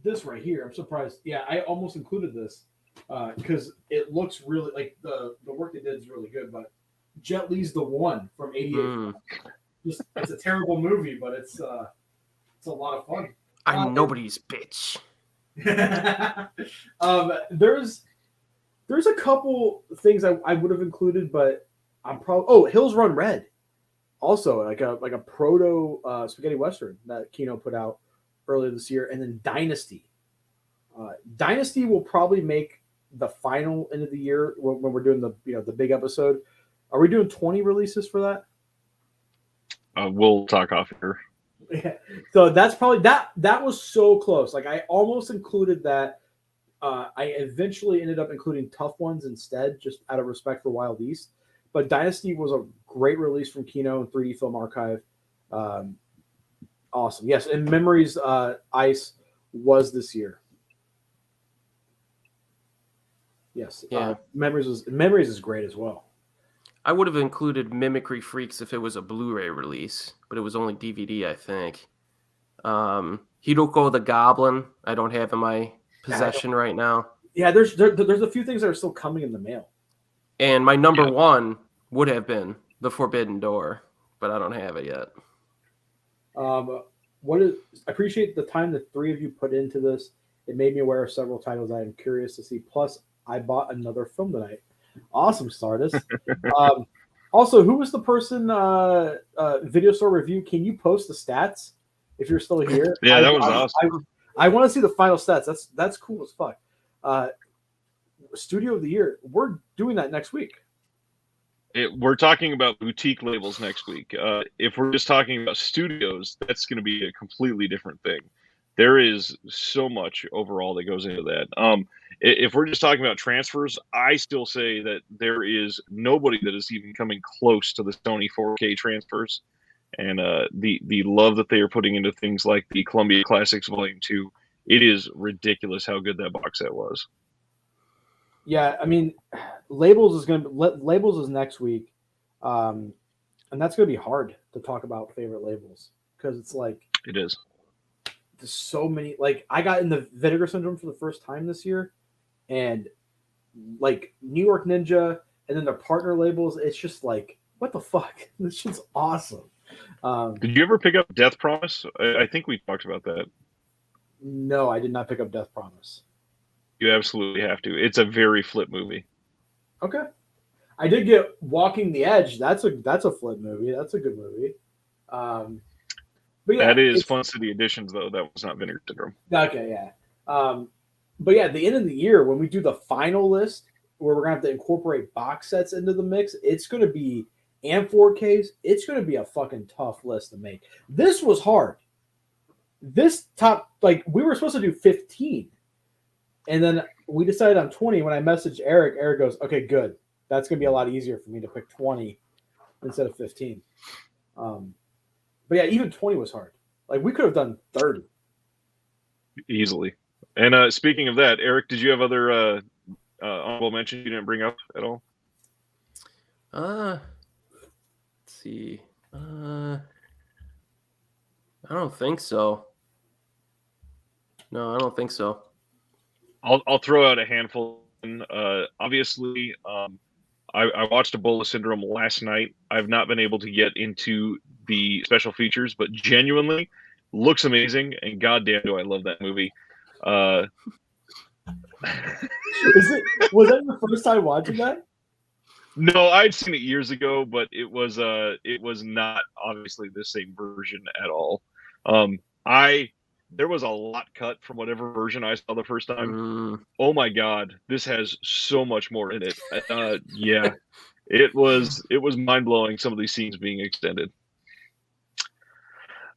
this right here. I'm surprised. Yeah, I almost included this because it looks really like the work they did is really good. But Jet Li's The One from '88. It's a terrible movie, but it's a lot of fun. I'm nobody's bitch. There's a couple things I would have included, but I'm probably Hills Run Red, also like a proto spaghetti western that Kino put out earlier this year, and then Dynasty. Dynasty will probably make the final end of the year when we're doing the big episode. Are we doing 20 releases for that? We'll talk off here. Yeah. So that's probably that was so close. Like I almost included that. I eventually ended up including Tough Ones instead, just out of respect for Wild East. But Dynasty was a great release from Kino and 3D Film Archive. Awesome. Yes, and Memories Ice was this year. Yes. Yeah. Memories is great as well. I would have included Mimicry Freaks if it was a Blu-ray release, but it was only DVD, I think. Hidoko the Goblin, I don't have in my possession right now. Yeah, there's a few things that are still coming in the mail. And my number one would have been The Forbidden Door, but I don't have it yet. I appreciate the time the three of you put into this. It made me aware of several titles I am curious to see. Plus, I bought another film tonight. Awesome, Stardust. Also, who was the person? Video store review. Can you post the stats if you're still here? Yeah, that was awesome. I want to see the final stats. That's cool as fuck. Studio of the year. We're doing that next week. We're talking about boutique labels next week. If we're just talking about studios, that's going to be a completely different thing. There is so much overall that goes into that. If we're just talking about transfers, I still say that there is nobody that is even coming close to the Sony 4K transfers. And the love that they are putting into things like the Columbia Classics Volume 2, it is ridiculous how good that box set was. Yeah, I mean, labels is next week, and that's going to be hard to talk about favorite labels because it's like it is. There's so many. Like I got in the Vinegar Syndrome for the first time this year, and like New York Ninja, and then their partner labels. It's just like what the fuck. This shit's awesome. Did you ever pick up Death Promise? I think we talked about that. No, I did not pick up Death Promise. You absolutely have to. It's a very flip movie. Okay. I did get Walking the Edge. That's a flip movie. That's a good movie. But yeah, That is Fun City Editions, though. That was not Vinegar Syndrome. okay, yeah. But yeah, at the end of the year, when we do the final list, where we're gonna have to incorporate box sets into the mix, it's gonna be and 4Ks. It's gonna be a fucking tough list to make. This was hard. This top, like, we were supposed to do 15, and then we decided on 20. When I messaged Eric, Eric goes, "Okay, good. That's gonna be a lot easier for me to pick 20 instead of 15." But yeah, even 20 was hard. Like, we could have done 30 easily. And speaking of that, Eric, did you have other honorable mentions you didn't bring up at all? Let's see. I don't think so. No, I don't think so. I'll throw out a handful. Obviously, I watched Ebola Syndrome last night. I've not been able to get into the special features, but genuinely looks amazing, and goddamn do I love that movie. Was that your first time watching that? No, I'd seen it years ago, but it was not obviously the same version at all. There was a lot cut from whatever version I saw the first time. Oh my god, this has so much more in it. Yeah, it was mind blowing. Some of these scenes being extended.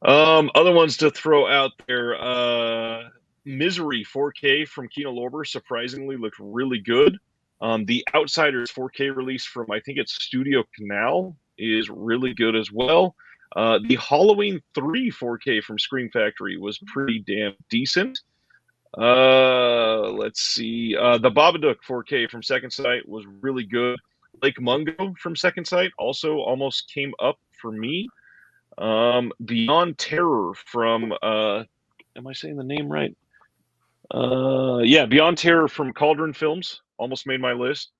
Other ones to throw out there. Misery 4K from Kino Lorber surprisingly looked really good. The Outsiders 4K release from, I think it's Studio Canal, is really good as well. The Halloween 3 4K from Scream Factory was pretty damn decent. Let's see. The Babadook 4K from Second Sight was really good. Lake Mungo from Second Sight also almost came up for me. Beyond Terror from am I saying the name right? Yeah, Beyond Terror from Cauldron Films almost made my list.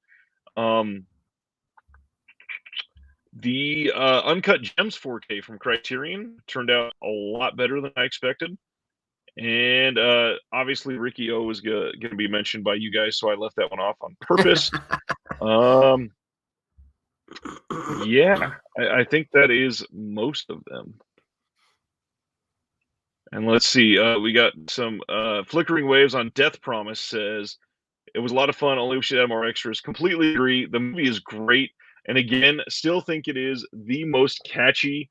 The Uncut Gems 4K from Criterion turned out a lot better than I expected. And obviously Ricky O was going to be mentioned by you guys, so I left that one off on purpose. Yeah, I think that is most of them. And let's see, we got some Flickering Waves on Death Promise says, it was a lot of fun, only we should have more extras. Completely agree. The movie is great. And again, still think it is the most catchy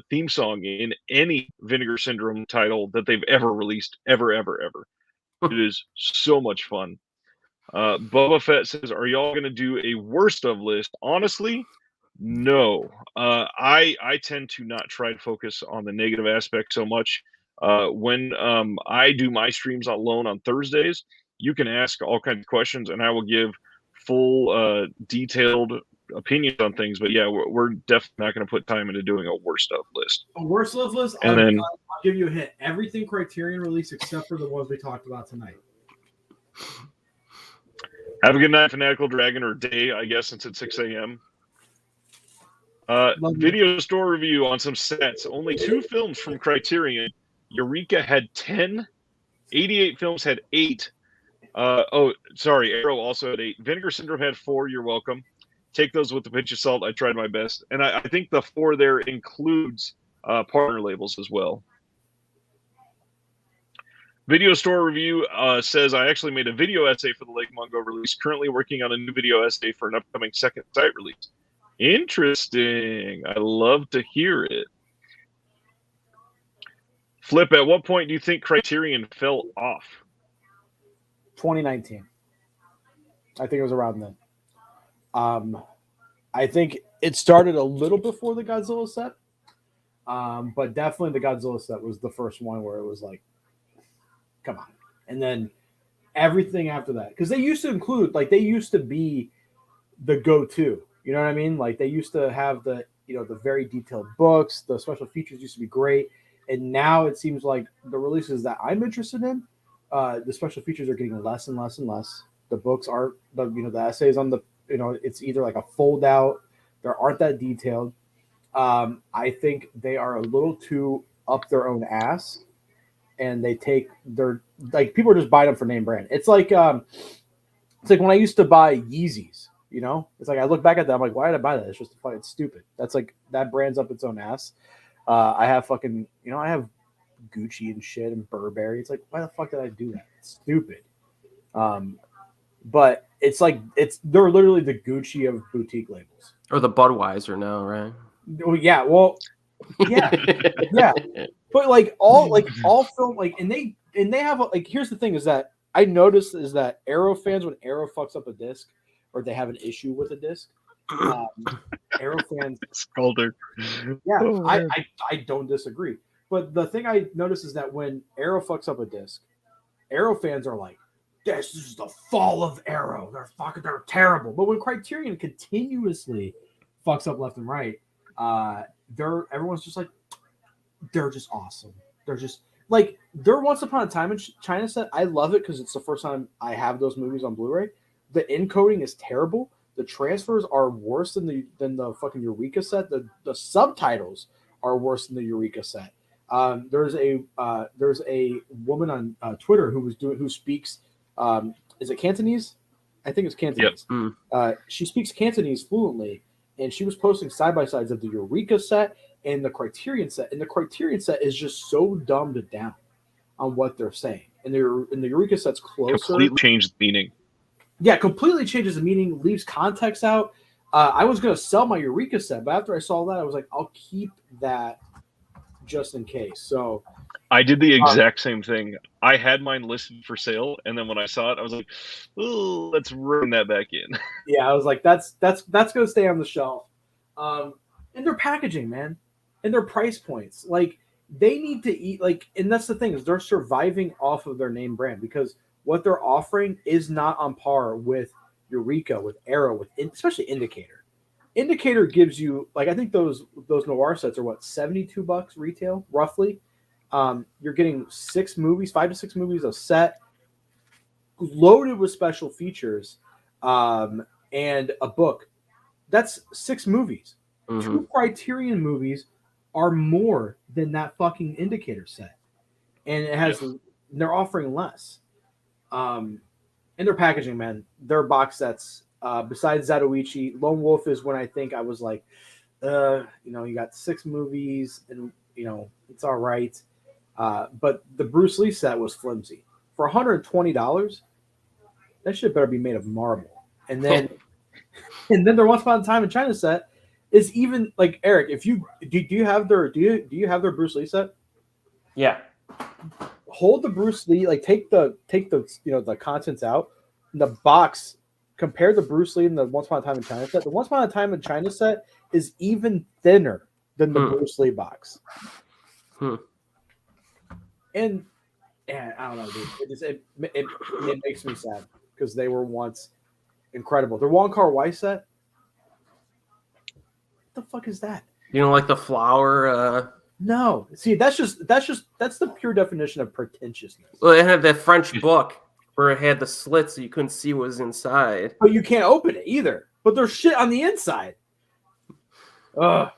theme song in any Vinegar Syndrome title that they've ever released, ever. It is so much fun. Boba Fett says, are y'all going to do a worst of list? Honestly, no. I tend to not try to focus on the negative aspect so much. When I do my streams alone on Thursdays, you can ask all kinds of questions, and I will give full, detailed opinions on things. But yeah, we're definitely not going to put time into doing a worst of list. A worst of list? And then I'll give you a hint. Everything Criterion released except for the ones we talked about tonight. Have a good night, Fanatical Dragon, or day, I guess, since it's 6 a.m. Video store review on some sets. Only 2 films from Criterion. Eureka had 10. 88 films had 8. Arrow also had 8. Vinegar Syndrome had 4. You're welcome. Take those with a pinch of salt. I tried my best. And I think the 4 there includes partner labels as well. Video store review says, I actually made a video essay for the Lake Mungo release. Currently working on a new video essay for an upcoming Second Sight release. Interesting. I love to hear it. Flip, at what point do you think Criterion fell off? 2019. I think it was around then. I think it started a little before the Godzilla set. But definitely the Godzilla set was the first one where it was like, come on. And then everything after that. Because they used to include, like, they used to be the go-to. You know what I mean? Like, they used to have the very detailed books. The special features used to be great. And now it seems like the releases that I'm interested in, the special features are getting less and less and less. The books aren't, the essays on the, it's either like a fold out. There aren't that detailed. I think they are a little too up their own ass, and they take their like people are just buying them for name brand. It's like when I used to buy Yeezys. You know, it's like I look back at that, I'm like, why did I buy that? It's just fucking stupid. That's like that brand's up its own ass. I have fucking, I have Gucci and shit and Burberry. It's like, why the fuck did I do that? It's stupid. But it's like they're literally the Gucci of boutique labels. Or the Budweiser now, right? Oh yeah, well, yeah, yeah. But like all film and they have like here's the thing is that I noticed is that Arrow fans when Arrow fucks up a disc or they have an issue with a disc, Arrow fans Scolder. Yeah, Oh, I don't disagree. But the thing I notice is that when Arrow fucks up a disc, Arrow fans are like, this is the fall of Arrow. They're terrible. But when Criterion continuously fucks up left and right, everyone's just like, they're just awesome. They're just like they're Once Upon a Time in China set. I love it because it's the first time I have those movies on Blu-ray. The encoding is terrible. The transfers are worse than the fucking Eureka set. The subtitles are worse than the Eureka set. There's a woman on Twitter who speaks is it Cantonese? I think it's Cantonese. Yep. She speaks Cantonese fluently, and she was posting side by sides of the Eureka set and the Criterion set, and the Criterion set is just so dumbed down on what they're saying. And the Eureka set's closer. Completely changed the meaning. Yeah, completely changes the meaning, leaves context out. I was going to sell my Eureka set, but after I saw that, I was like, I'll keep that just in case. So I did the exact same thing. I had mine listed for sale, and then when I saw it, I was like, "Oh, let's run that back in." Yeah, I was like, that's going to stay on the shelf. And their packaging, man, and their price points, like they need to eat and that's the thing is they're surviving off of their name brand because what they're offering is not on par with Eureka, with Arrow, with especially Indicator. Indicator gives you I think those noir sets are what $72 retail roughly. You're getting 5 to 6 movies a set, loaded with special features, and a book. That's 6 movies. Mm-hmm. 2 Criterion movies are more than that fucking Indicator set, and they're offering less. And their packaging, man, their box sets. Besides Zatoichi, Lone Wolf is when I think I was like, you got 6 movies, and it's all right. But the Bruce Lee set was flimsy for $120. That shit better be made of marble. And then, their Once Upon a Time in China set is even Eric. If you do you have their Bruce Lee set? Yeah. Hold the Bruce Lee, take the the contents out. In the box, compare the Bruce Lee and the Once Upon a Time in China set. The Once Upon a Time in China set is even thinner than the Bruce Lee box. And I don't know, dude. It makes me sad because they were once incredible. The Wong Kar-wai set. What the fuck is that? You know, like the flower. No, see, that's the pure definition of pretentiousness. Well, it had that French book where it had the slits so you couldn't see what was inside. But you can't open it either. But there's shit on the inside. Ugh.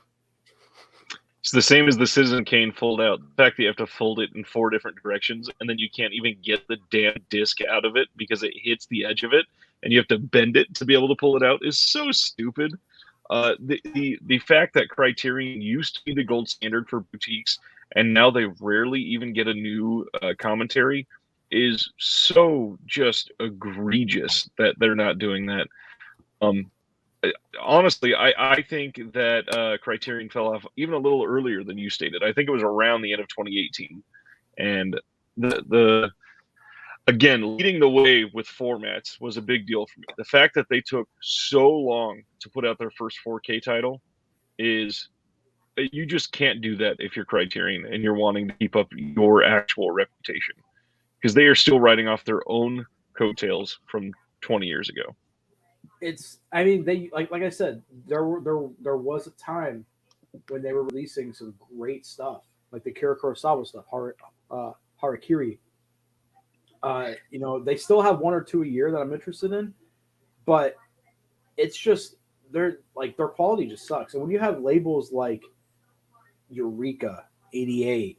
It's the same as the Citizen Kane fold out. The fact that you have to fold it in 4 different directions, and then you can't even get the damn disc out of it because it hits the edge of it, and you have to bend it to be able to pull it out is so stupid. The fact that Criterion used to be the gold standard for boutiques, and now they rarely even get a new commentary, is so just egregious that they're not doing that. Honestly, I think that Criterion fell off even a little earlier than you stated. I think it was around the end of 2018, and the again, leading the way with formats was a big deal for me. The fact that they took so long to put out their first 4K title is you just can't do that if you're Criterion and you're wanting to keep up your actual reputation, because they are still riding off their own coattails from 20 years ago. They like I said, there was a time when they were releasing some great stuff, like the Kira Kurosawa stuff, Harakiri. They still have 1 or 2 a year that I'm interested in, but it's just their quality just sucks. And when you have labels like Eureka 88,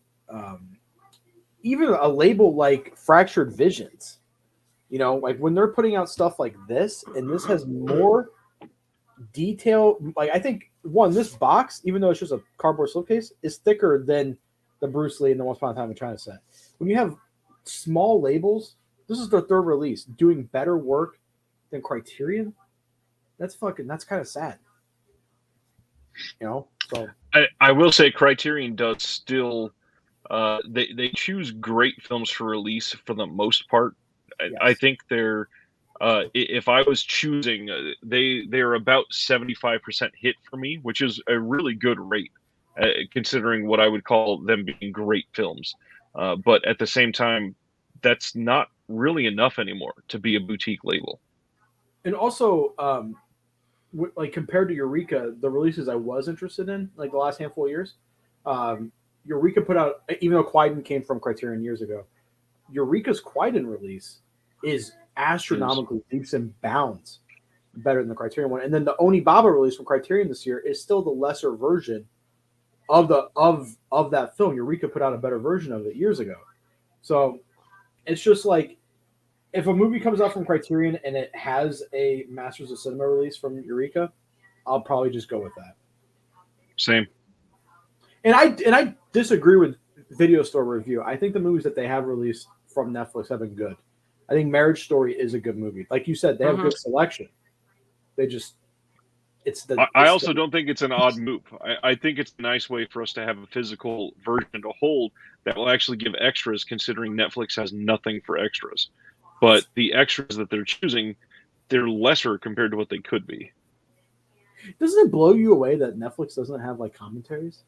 even a label like Fractured Visions, you know, like when they're putting out stuff like this, and this has more detail. Like I think this box, even though it's just a cardboard slipcase, is thicker than the Bruce Lee and the Once Upon a Time in China set. When you have small labels, this is their third release, doing better work than Criterion. That's kind of sad. You know, so I will say Criterion does still. They choose great films for release for the most part. Yes. I think they're. If I was choosing, they're about 75% hit for me, which is a really good rate, considering what I would call them being great films. But at the same time, that's not really enough anymore to be a boutique label. And also, like compared to Eureka, the releases I was interested in, like the last handful of years, Eureka put out, even though Quiden came from Criterion years ago, Eureka's Quiden release is astronomically leaps and bounds better than the Criterion one. And then the Onibaba release from Criterion this year is still the lesser version of that film. Eureka put out a better version of it years ago. So it's just like, if a movie comes out from Criterion and it has a Masters of Cinema release from Eureka, I'll probably just go with that. Same. And I disagree with Video Store Review. I think the movies that they have released from Netflix have been good. I think Marriage Story is a good movie. Like you said, they have good selection. They just I also don't think it's an odd move. I think it's a nice way for us to have a physical version to hold that will actually give extras, considering Netflix has nothing for extras. But the extras that they're choosing, they're lesser compared to what they could be. Doesn't it blow you away that Netflix doesn't have like commentaries?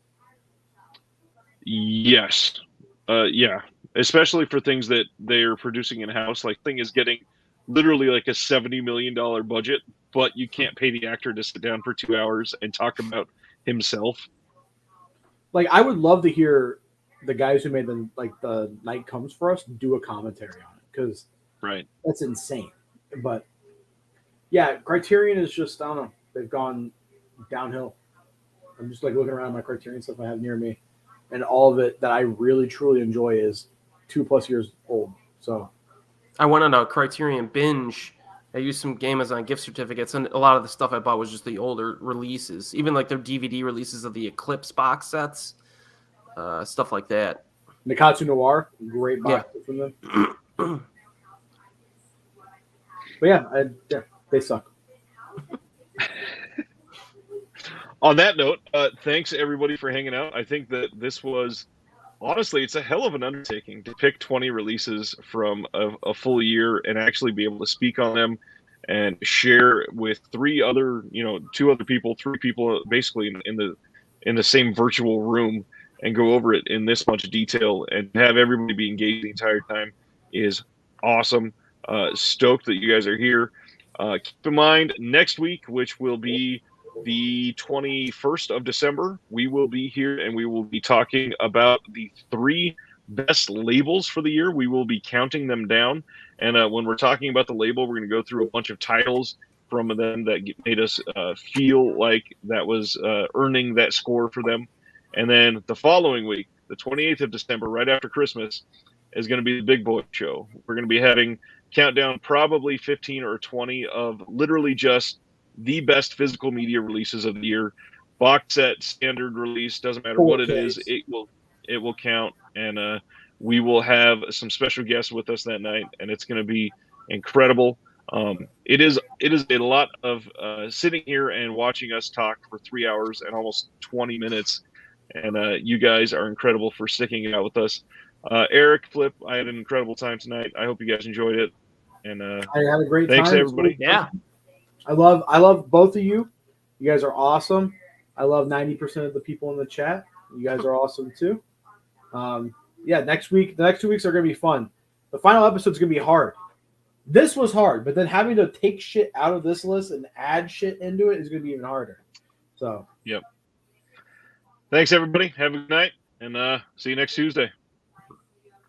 Yes. Yeah. Especially for things that they're producing in-house. Like, thing is getting literally like a $70 million budget, but you can't pay the actor to sit down for 2 hours and talk about himself. Like, I would love to hear the guys who made the Night Comes for Us do a commentary on it, because that's insane. But yeah, Criterion is just, I don't know, they've gone downhill. I'm just like looking around my Criterion stuff I have near me, and all of it that I really truly enjoy is 2+ years old. So I went on a Criterion binge. I used some Amazon gift certificates, and a lot of the stuff I bought was just the older releases, even like their DVD releases of the Eclipse box sets, stuff like that. Nikatsu Noir, great box set from them. But yeah, they suck. On that note, thanks everybody for hanging out. I think that this was, honestly, it's a hell of an undertaking to pick 20 releases from a full year and actually be able to speak on them and share with three other people basically in the same virtual room and go over it in this much detail and have everybody be engaged the entire time is awesome. Stoked that you guys are here. Keep in mind, next week, which will be the 21st of December, we will be here and we will be talking about the 3 best labels for the year. We will be counting them down. And when we're talking about the label, we're going to go through a bunch of titles from them that made us feel like that was earning that score for them. And then the following week, the 28th of December, right after Christmas, is going to be the Big Boy Show. We're going to be having countdown probably 15 or 20 of literally just the best physical media releases of the year. Box set, standard release, doesn't matter what it is, it will count. And we will have some special guests with us that night, and it's going to be incredible. It is a lot of sitting here and watching us talk for 3 hours and almost 20 minutes. And you guys are incredible for sticking out with us. Eric, Flip, I had an incredible time tonight. I hope you guys enjoyed it. And I had a great thanks time. Everybody. Yeah. I love both of you. You guys are awesome. I love 90% of the people in the chat. You guys are awesome too. Next week, the next 2 weeks are going to be fun. The final episode is going to be hard. This was hard, but then having to take shit out of this list and add shit into it is going to be even harder. So, yep. Thanks everybody. Have a good night, and see you next Tuesday.